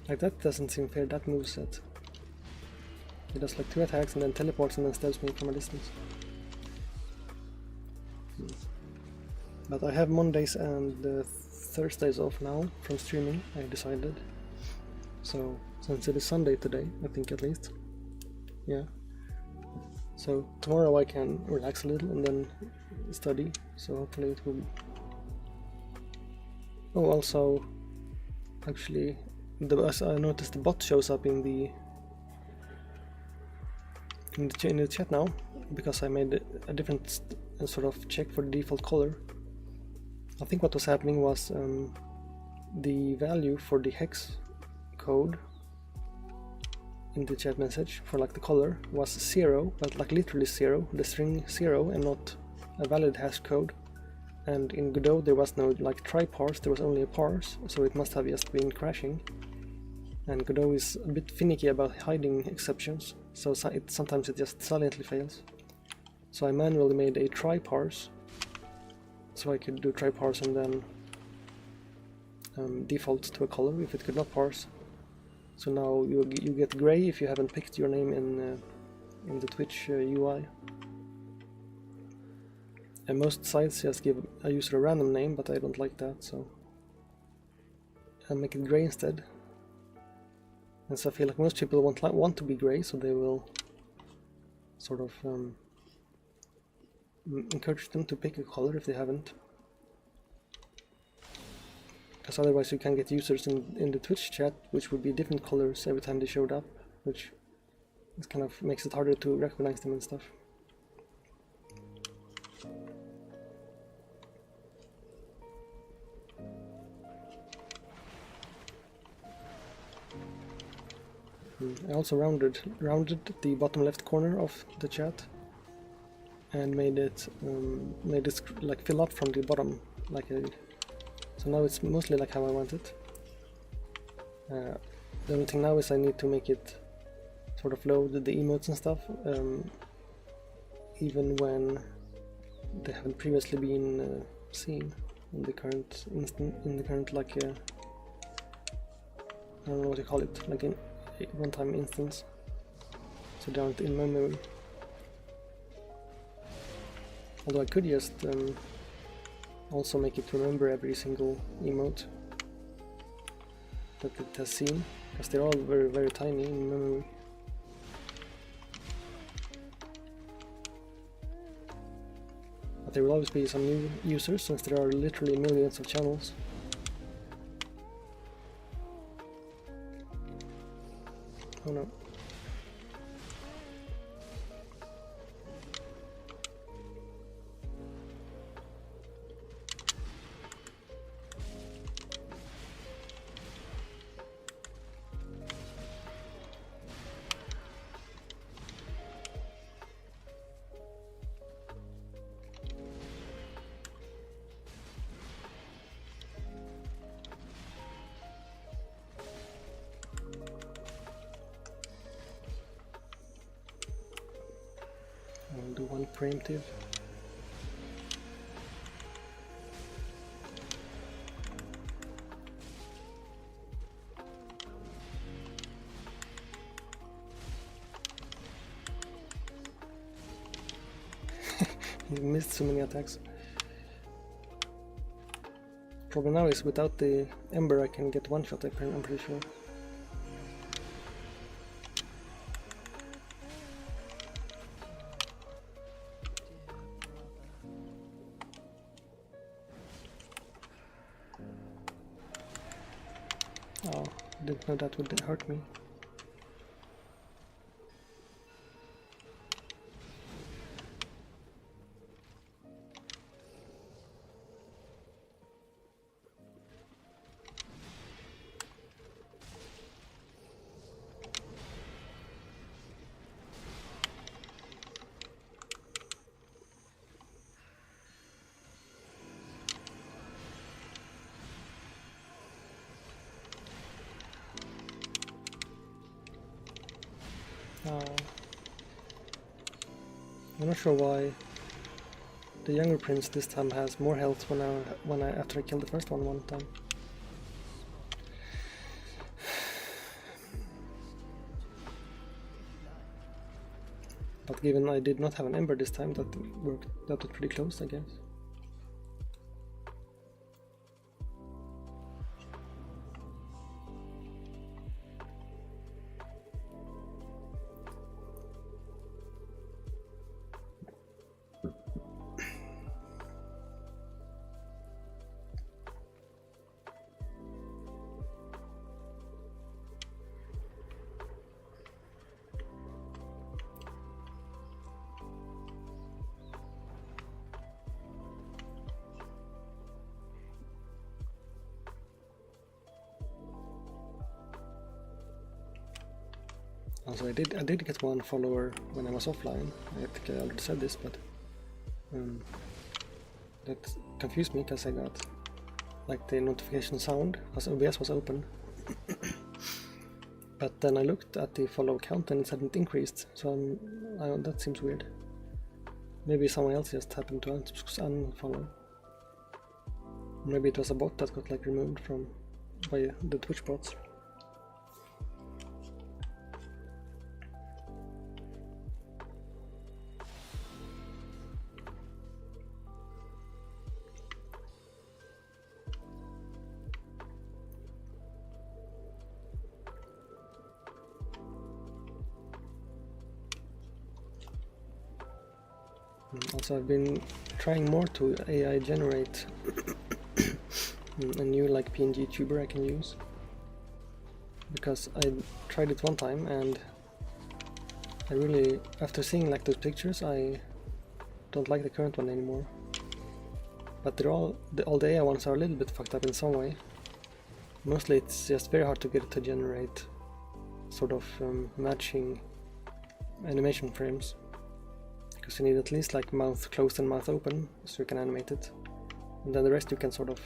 Like that doesn't seem fair, that moveset. He does like 2 attacks and then teleports and then stabs me from a distance. But I have Mondays and Thursdays off now from streaming, I decided. So, since it is Sunday today, I think at least. Yeah. So, tomorrow I can relax a little and then study, so hopefully it will... Oh, also, Actually, as I noticed, the bot shows up in the chat now, because I made a different sort of check for the default color. I think what was happening was the value for the hex code in the chat message for like the color was 0, but like literally 0, the string 0, and not a valid hash code. And in Godot there was no like try parse, there was only a parse, so it must have just been crashing. And Godot is a bit finicky about hiding exceptions, so sometimes it just silently fails. So I manually made a try parse, so I could do try parse and then default to a color if it could not parse. So now you get gray if you haven't picked your name in the Twitch UI. And most sites just give a user a random name, but I don't like that, so I make it gray instead. And so I feel like most people want to be gray, so they will sort of encourage them to pick a color if they haven't. Because otherwise you can get users in the Twitch chat which would be different colors every time they showed up, which kind of makes it harder to recognize them and stuff. I also rounded the bottom left corner of the chat and made it like fill up from the bottom like I did. So now it's mostly like how I want it. The only thing now is I need to make it sort of load the emotes and stuff, even when they haven't previously been seen in the current like I don't know what you call it, like in runtime instance. So they aren't in memory. Although I could just also make it remember every single emote that it has seen, because they're all very, very tiny in memory. But there will always be some new users, since there are literally millions of channels. Oh no. I'll do one preemptive. He missed so many attacks. Problem now is without the Ember I can get one shot, I'm pretty sure. Oh, didn't know that would hurt me. I'm not sure why the younger prince this time has more health after I killed the first one time. But given I did not have an Ember this time, that was pretty close, I guess. Also, I did get one follower when I was offline. I think I already said this, but that confused me because I got like the notification sound as OBS was open. But then I looked at the follow count and it hadn't increased, so that seems weird. Maybe someone else just happened to unfollow. Maybe it was a bot that got like removed from by the Twitch bots. Also, I've been trying more to AI generate a new like PNG tuber I can use, because I tried it one time and I really, after seeing like those pictures, I don't like the current one anymore. But they're all the AI ones are a little bit fucked up in some way. Mostly it's just very hard to get it to generate sort of matching animation frames. Because you need at least like mouth closed and mouth open so you can animate it, and then the rest you can sort of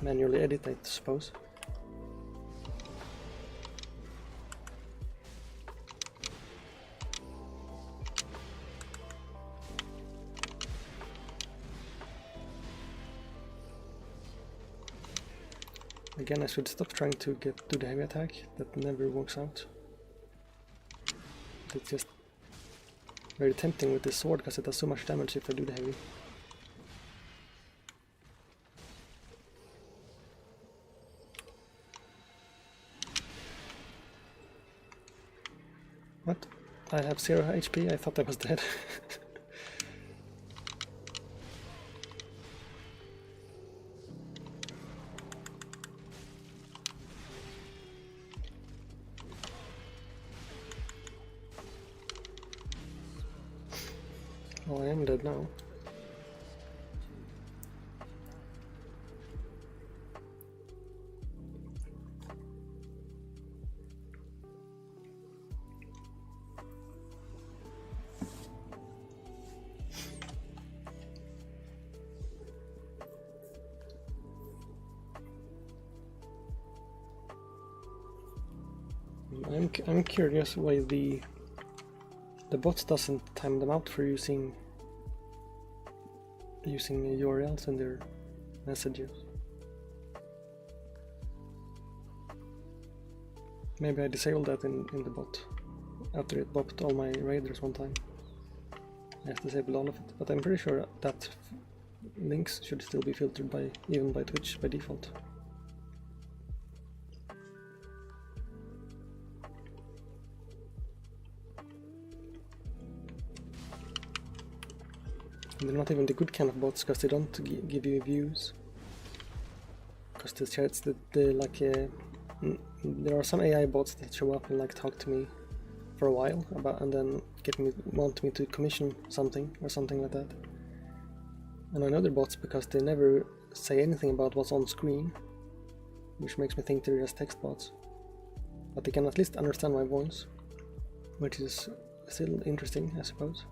manually edit, I suppose. Again, I should stop trying to do the heavy attack. That never works out. It's just very tempting with this sword because it does so much damage if I do the heavy. What? I have 0 HP? I thought I was dead. Oh, I am dead now. I'm curious why the bot doesn't time them out for using URLs in their messages. Maybe I disabled that in the bot after it bopped all my raiders one time. I have disabled all of it, but I'm pretty sure that links should still be filtered even by Twitch by default. And they're not even the good kind of bots, because they don't give you views. Because the chats that there are some AI bots that show up and like talk to me for a while and then want me to commission something or something like that. And I know they're bots because they never say anything about what's on screen, which makes me think they're just text bots. But they can at least understand my voice, which is still interesting, I suppose.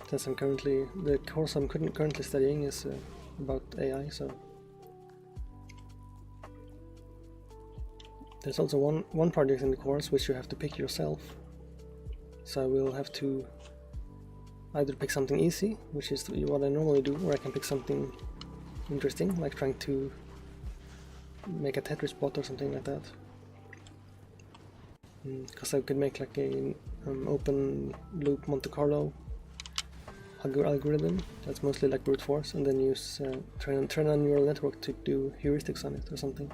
Since the course I'm currently studying is about AI, so there's also one project in the course which you have to pick yourself. So I will have to either pick something easy, which is what I normally do, or I can pick something interesting, like trying to make a Tetris bot or something like that. Because I could make like an open loop Monte Carlo algorithm that's mostly like brute force, and then use train a neural network to do heuristics on it or something.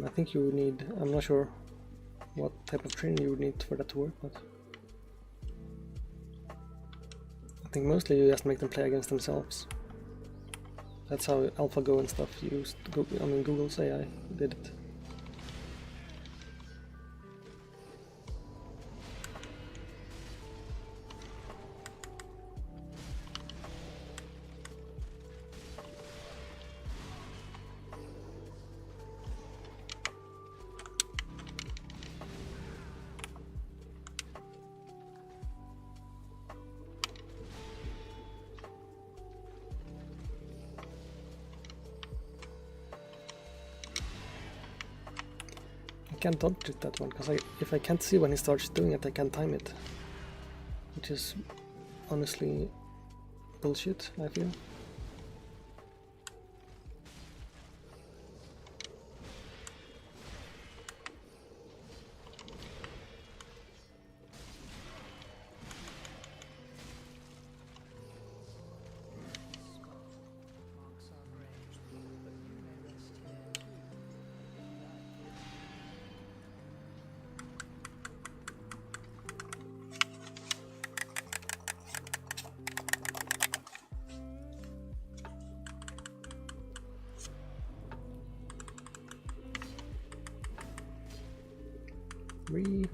I think you would need, I'm not sure what type of training you would need for that to work, but I think mostly you just make them play against themselves. That's how AlphaGo and stuff used, Google's AI did it. can't dodge it that one, because if I can't see when he starts doing it, I can't time it. Which is honestly bullshit, I feel. Marks are range, but you may rest here too. Re.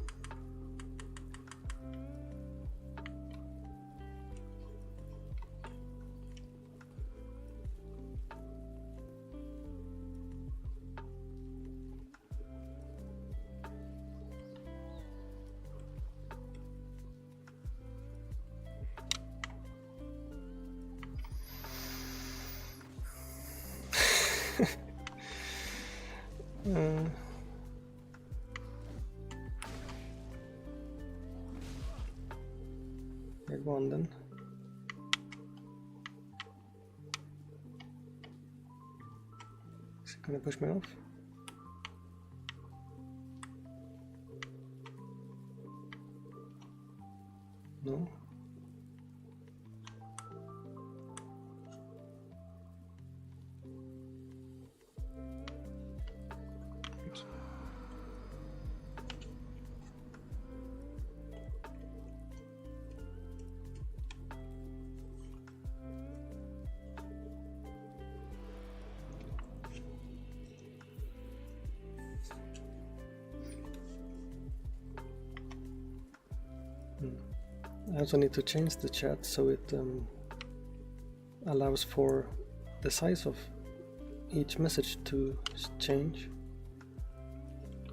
Go on then. Is it gonna push me off? No. Oops. I also need to change the chat so it allows for the size of each message to change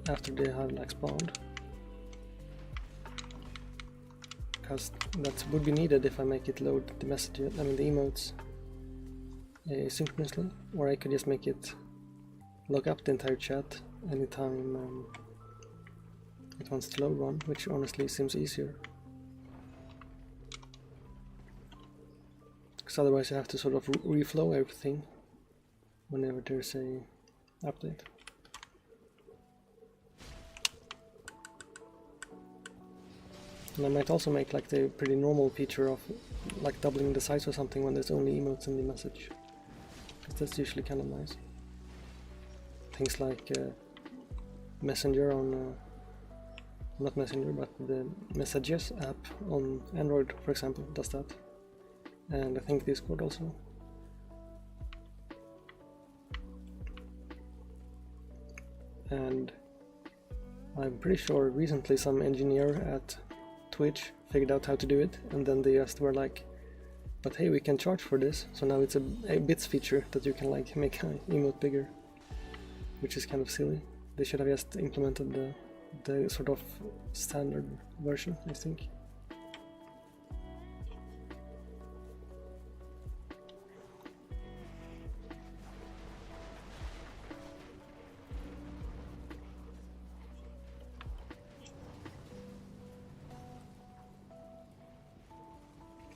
after they have like spawned, because that would be needed if I make it load the messages, I mean the emotes asynchronously, or I could just make it lock up the entire chat anytime it wants to load one, which honestly seems easier. Because otherwise you have to sort of reflow everything whenever there's a update. And I might also make like the pretty normal feature of like doubling the size or something when there's only emotes in the message. Because that's usually kind of nice. Things like Messenger on, not Messenger, but the Messages app on Android, for example, does that. And I think Discord also. And I'm pretty sure recently some engineer at Twitch figured out how to do it, and then they just were like, but hey, we can charge for this, so now it's a bits feature that you can like make an emote bigger, which is kind of silly. They should have just implemented the sort of standard version, I think.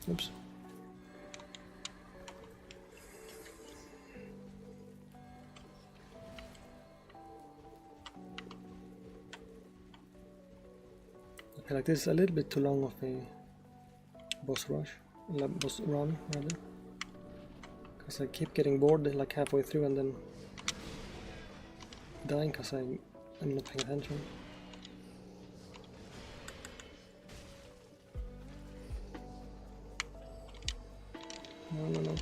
Oops. I feel like this is a little bit too long of a boss rush, boss run rather, because I keep getting bored like halfway through and then dying because I'm not paying attention. No.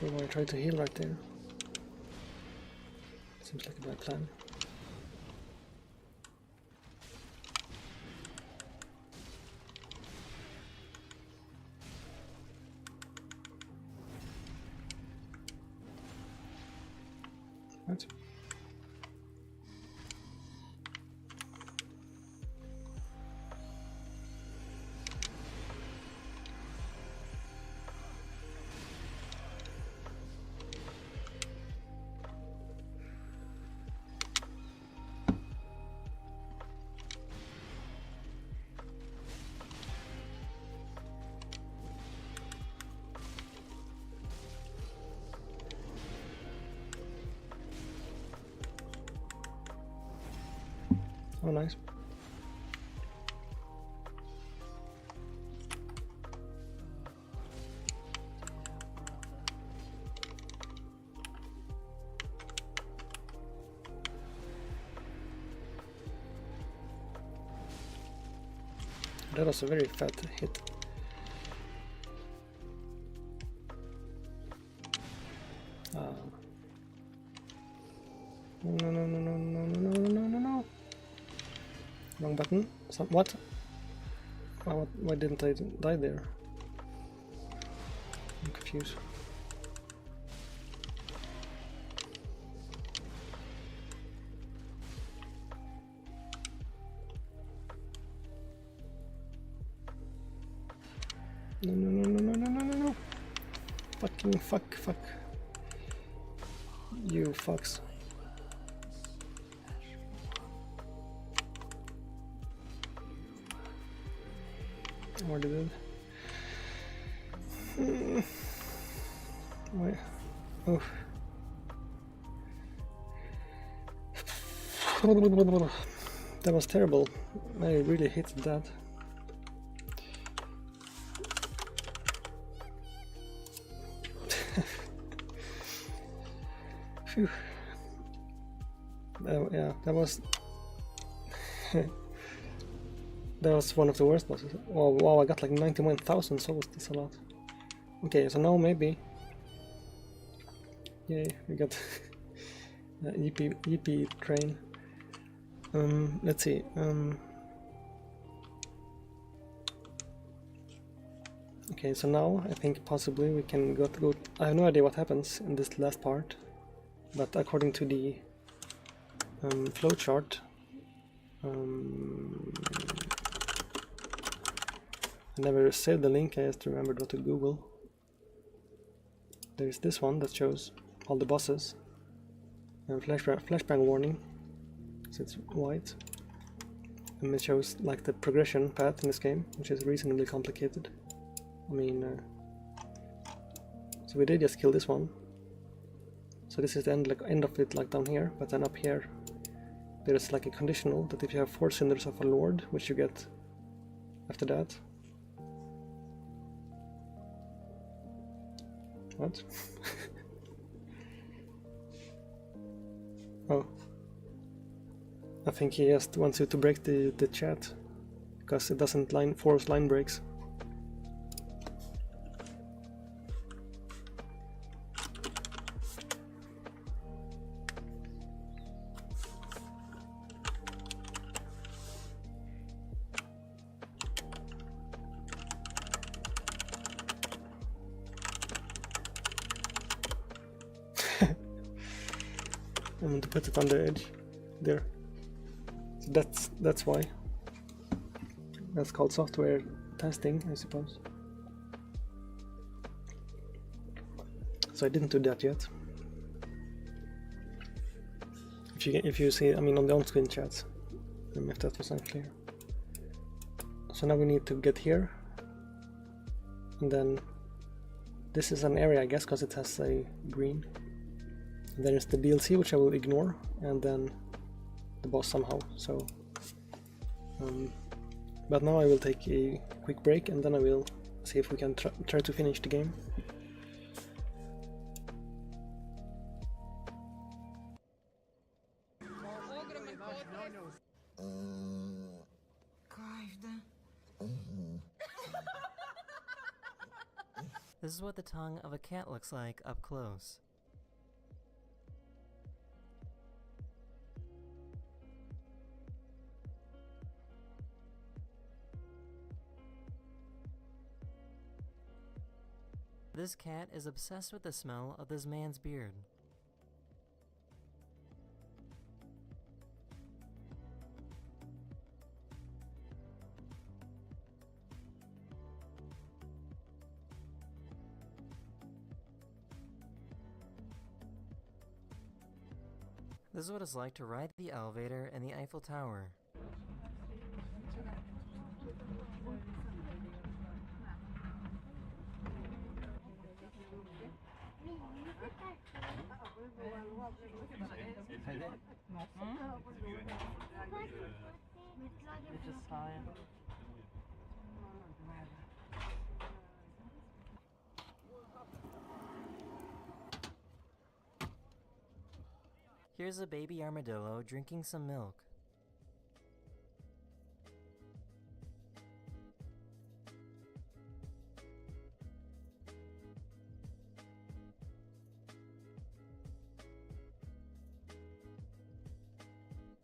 sure why I tried to heal right there. Seems like a bad plan. What? Oh, nice. That was a very fat hit. No, no, no, no, no, no, no, no, no, no. Wrong button. What? Why didn't I die there? I'm confused. No, no, no, no, no, no, no, no, no. Fucking fuck. You fucks. Already did. Wait. Oh. That was terrible. I really hated that. Phew. Yeah, that was that was one of the worst bosses. Oh, wow, I got like 91,000 souls. That's a lot. Okay, so now maybe. Yay, we got EP train. Let's see. Okay, so now I think possibly we can go through. I have no idea what happens in this last part, but according to the flowchart, I never saved the link. I just remembered what to Google. There's this one that shows all the bosses and flashbang warning, so it's white, and it shows like the progression path in this game, which is reasonably complicated. I mean, so we did just kill this one. So this is the end of it, like down here. But then up here, there's like a conditional that if you have 4 cinders of a lord, which you get after that. What? Oh, I think he just wants you to break the chat because it doesn't force line breaks. I'm going to put it on the edge there. So that's why. That's called software testing, I suppose. So I didn't do that yet. If you see, I mean, on the on-screen chats, if that was unclear. So now we need to get here, and then this is an area, I guess, because it has a green. And then it's the DLC, which I will ignore, and then the boss somehow. So, but now I will take a quick break, and then I will see if we can try to finish the game. This is what the tongue of a cat looks like up close. This cat is obsessed with the smell of this man's beard. This is what it's like to ride the elevator in the Eiffel Tower. Here's a baby armadillo drinking some milk.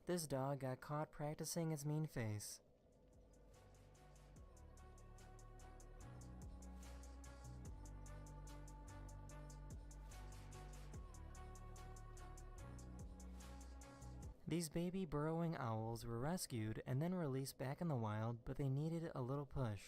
This dog got caught practicing its mean face. These baby burrowing owls were rescued and then released back in the wild, but they needed a little push.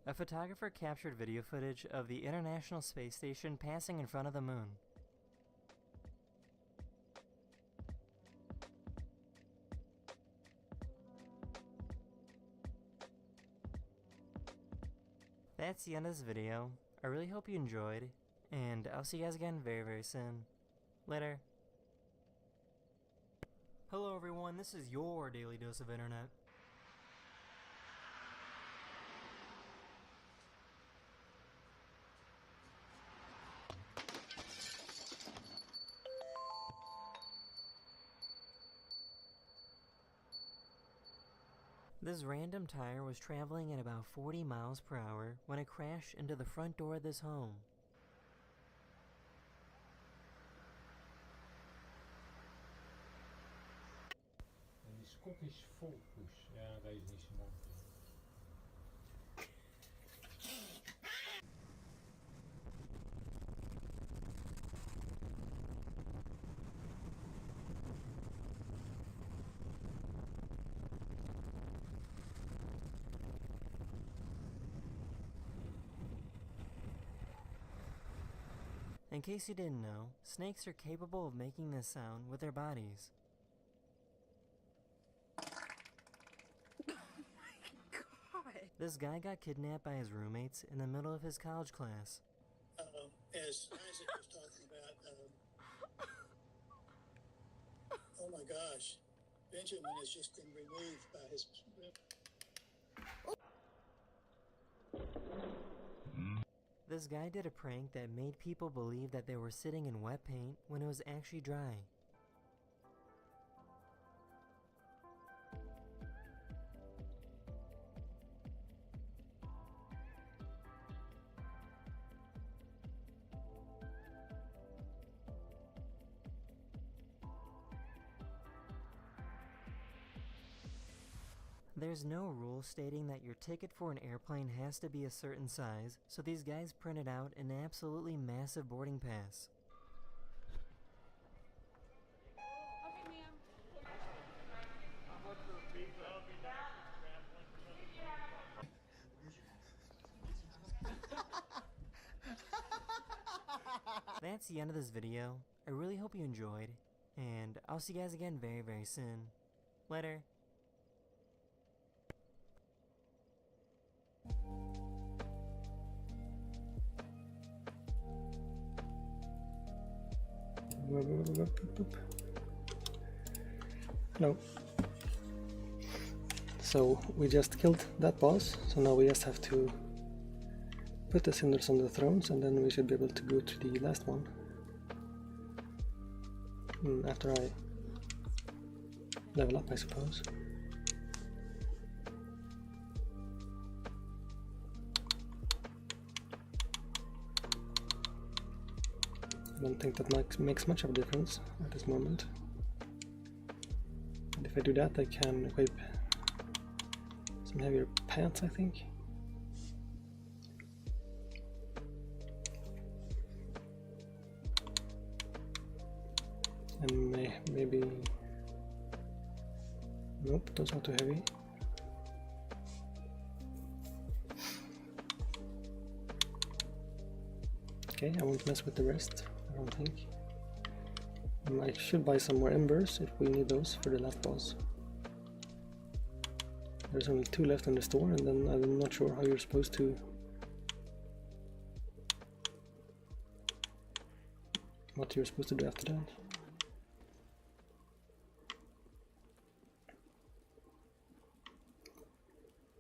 A photographer captured video footage of the International Space Station passing in front of the moon. That's the end of this video. I really hope you enjoyed, and I'll see you guys again very, very soon. Later. Hello everyone, this is your Daily Dose of Internet. This random tire was traveling at about 40 miles per hour when it crashed into the front door of this home. En die Scottish Folkbus, ja, deze is niet zo mooi. In case you didn't know, snakes are capable of making this sound with their bodies. Oh my God. This guy got kidnapped by his roommates in the middle of his college class. As Isaac was talking about, oh my gosh, Benjamin has just been removed by his. This guy did a prank that made people believe that they were sitting in wet paint when it was actually dry. There's no rule stating that your ticket for an airplane has to be a certain size, so these guys printed out an absolutely massive boarding pass. Okay, ma'am. That's the end of this video. I really hope you enjoyed, and I'll see you guys again very, very soon. Later. No. So we just killed that boss, so now we just have to put the cinders on the thrones, and then we should be able to go to the last one. After I level up, I suppose. I don't think that makes much of a difference at this moment. And if I do that, I can equip some heavier pants, I think. And maybe... Nope, those are too heavy. Okay, I won't mess with the rest, I don't think. I should buy some more embers if we need those for the last boss. There's only 2 left in the store, and then I'm not sure how you're supposed to... what you're supposed to do after that.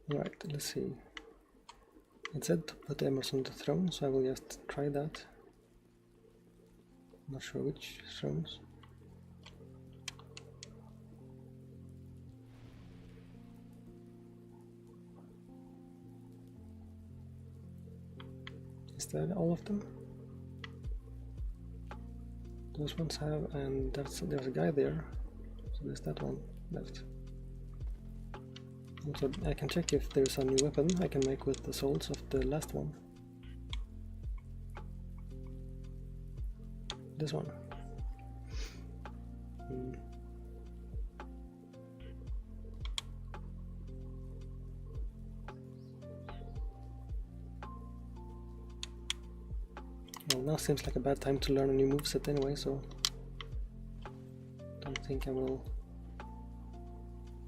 Right, let's see. It said to put the embers on the throne, so I will just try that. Not sure which thrones. Is that all of them? Those ones have, and there's a guy there, so there's that one left. Also, I can check if there's a new weapon I can make with the souls of the last one. This one. Well, now seems like a bad time to learn a new moveset anyway, so don't think I will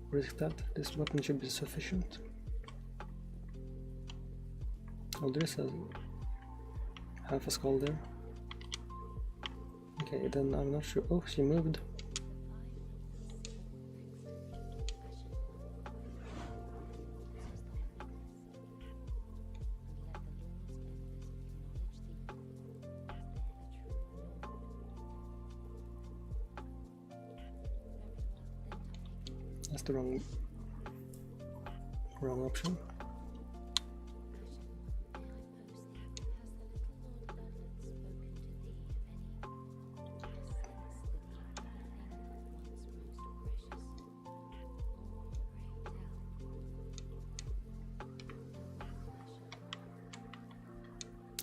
risk that. This weapon should be sufficient. Oh, there's a half a skull there. Okay, then I'm not sure. Oh, she moved. That's the wrong option.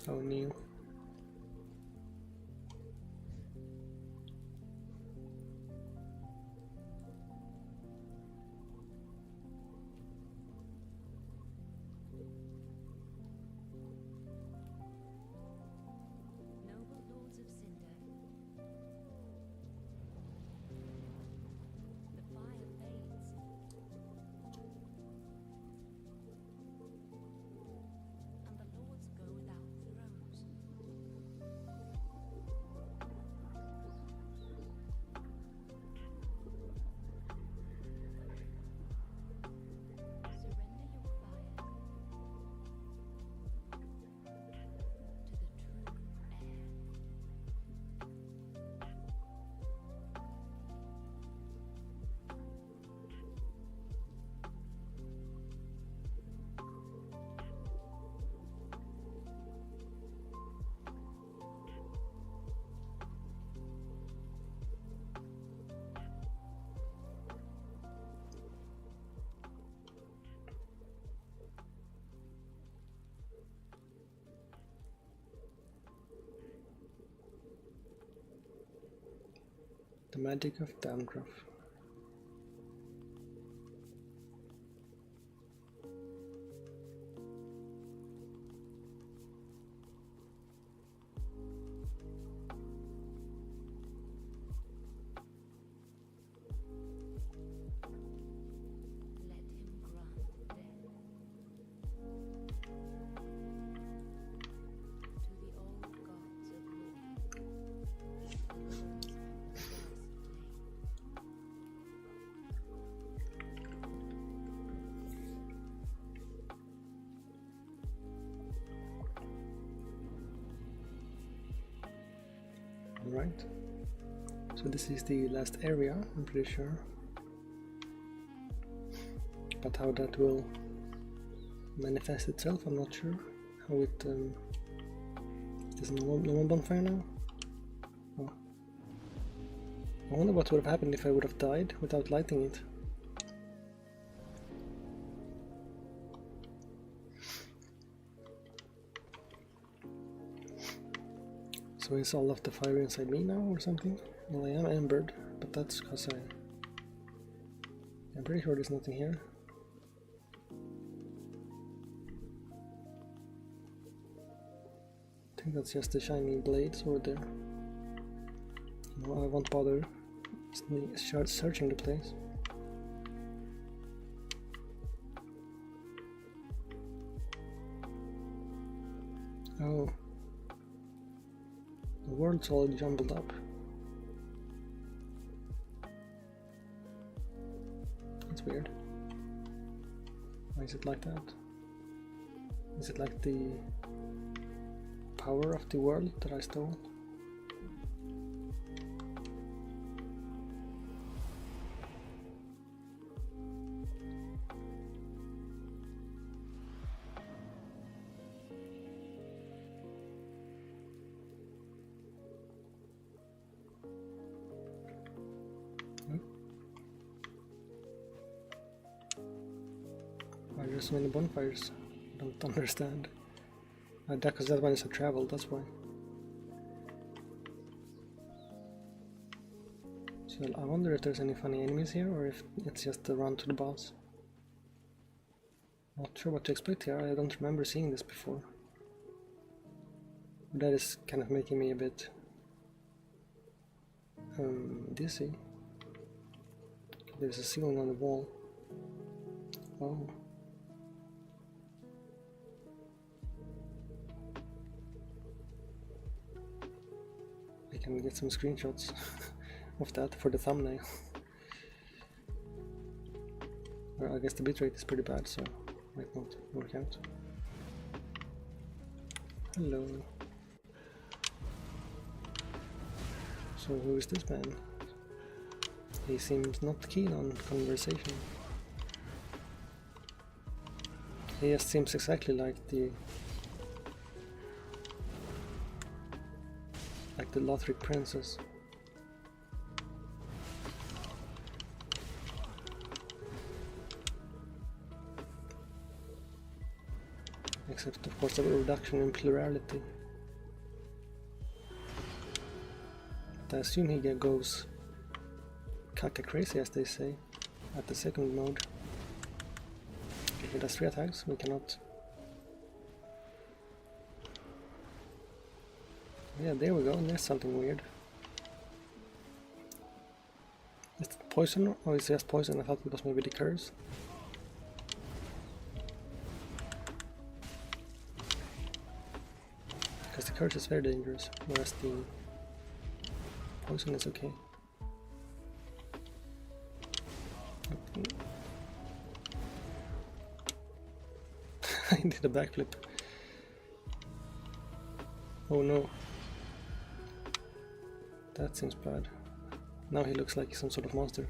Oh, Neil. Noble lords of Cinder, the fire fades, and the lords go without thrones. Surrender your fire to the true heir. The magic of dandruff. Let him grant death to the old gods of Lorian, the lords of the vast plain. Alright. So this is the last area, I'm pretty sure. But how that will manifest itself, I'm not sure. How it there's no one bonfire now? Oh. I wonder what would have happened if I would have died without lighting it. So is all of the fire inside me now or something? Well, I am embered, but that's because I'm pretty sure there's nothing here. I think that's just the shiny blades over there. No, I won't bother searching the place. Oh. The world's all jumbled up. That's weird. Why is it like that? Is it like the power of the world that I stole? Why are there so many bonfires? I don't understand. Because that one is a travel, that's why. So I wonder if there's any funny enemies here or if it's just a run to the boss. Not sure what to expect here, I don't remember seeing this before. But that is kind of making me a bit dizzy. There's a ceiling on the wall. Oh. I can get some screenshots of that for the thumbnail. Well, I guess the bitrate is pretty bad, so might not work out. Hello. So who is this man? He seems not keen on conversation. He just seems exactly like the Lothric princess. Except of course a reduction in plurality. But I assume he goes caca crazy, as they say, at the second mode. If he does 3 attacks, we cannot. Yeah, there we go, and there's something weird. Is it poison or is it just poison? I thought it was maybe the curse. Because the curse is very dangerous, whereas the poison is okay. I did a backflip. Oh no. That seems bad. Now he looks like some sort of monster.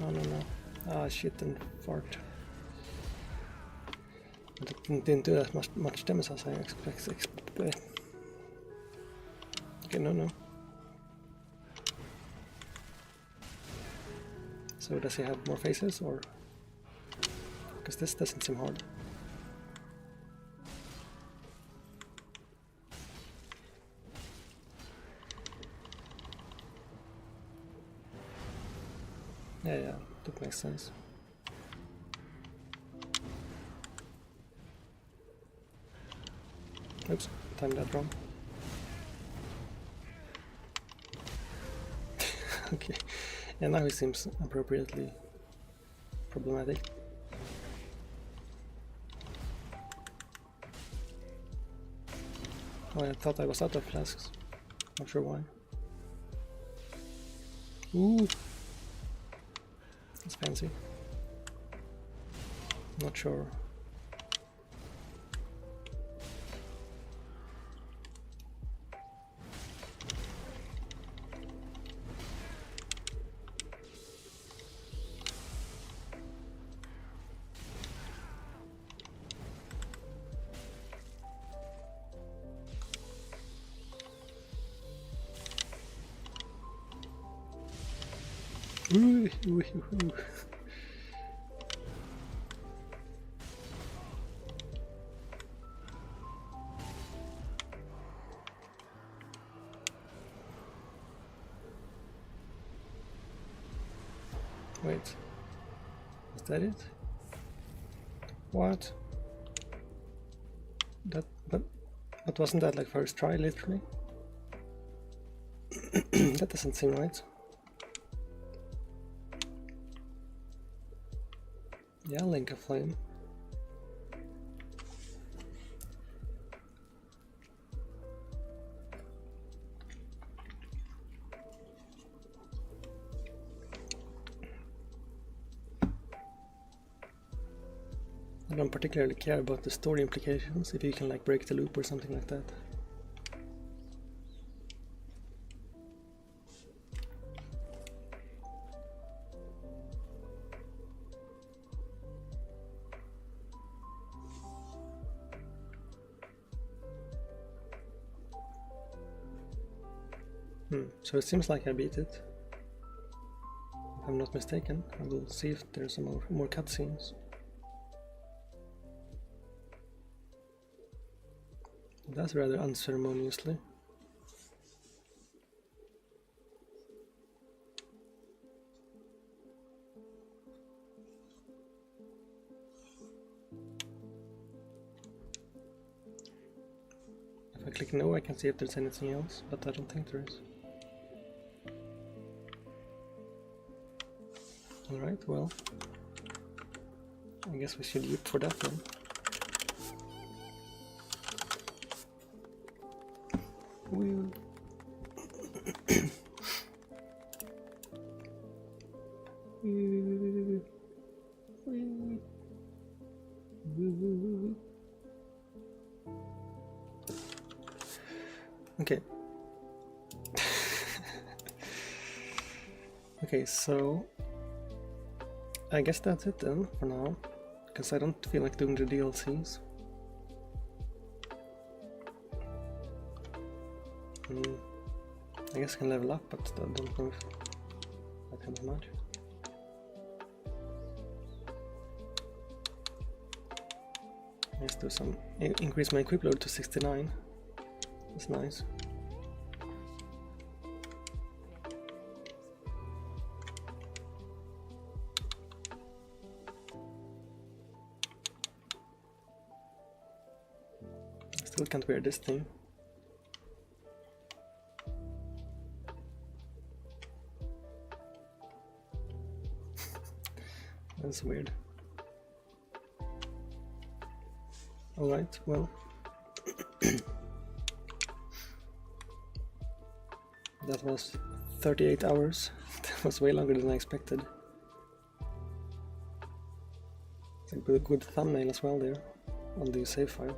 No. Ah, shit and fart. Didn't do that much damage as I expected. Okay, no. So does he have more faces, or? Because this doesn't seem hard. Yeah, that makes sense. Oops, timed that wrong. Okay, and now he seems appropriately problematic. Oh, I thought I was out of flasks. Not sure why. Ooh! That's fancy. Not sure. Ooh, ooh, ooh. Wait, is that it? What? But wasn't that like first try, literally? That doesn't seem right. Yeah, Link of Flame. I don't particularly care about the story implications, if you can like break the loop or something like that. So it seems like I beat it. If I'm not mistaken, I will see if there's some more cutscenes. That's rather unceremoniously. If I click no, I can see if there's anything else, but I don't think there is. Alright, well, I guess we should look for that then. Woo. Woo. Woo. Woo. Okay. Okay, so I guess that's it then for now, because I don't feel like doing the DLCs. I guess I can level up, but I don't know if that kind of much. Let's do some, increase my equip load to 69. That's nice. Still can't wear this thing. That's weird. Alright, well. That was 38 hours. That was way longer than I expected. It's a good thumbnail as well there on the save file.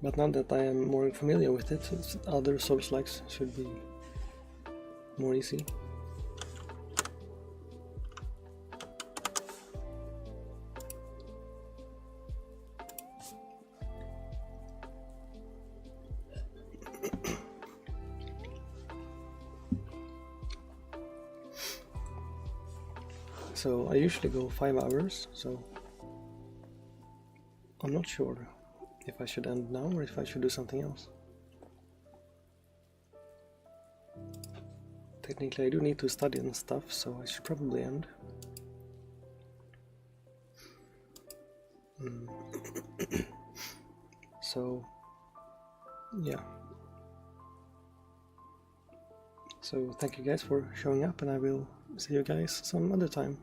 But now that I am more familiar with it, other Souls-likes should be more easy. So I usually go 5 hours, so I'm not sure if I should end now or if I should do something else. Technically I do need to study and stuff, so I should probably end. So yeah. So thank you guys for showing up, and I will see you guys some other time.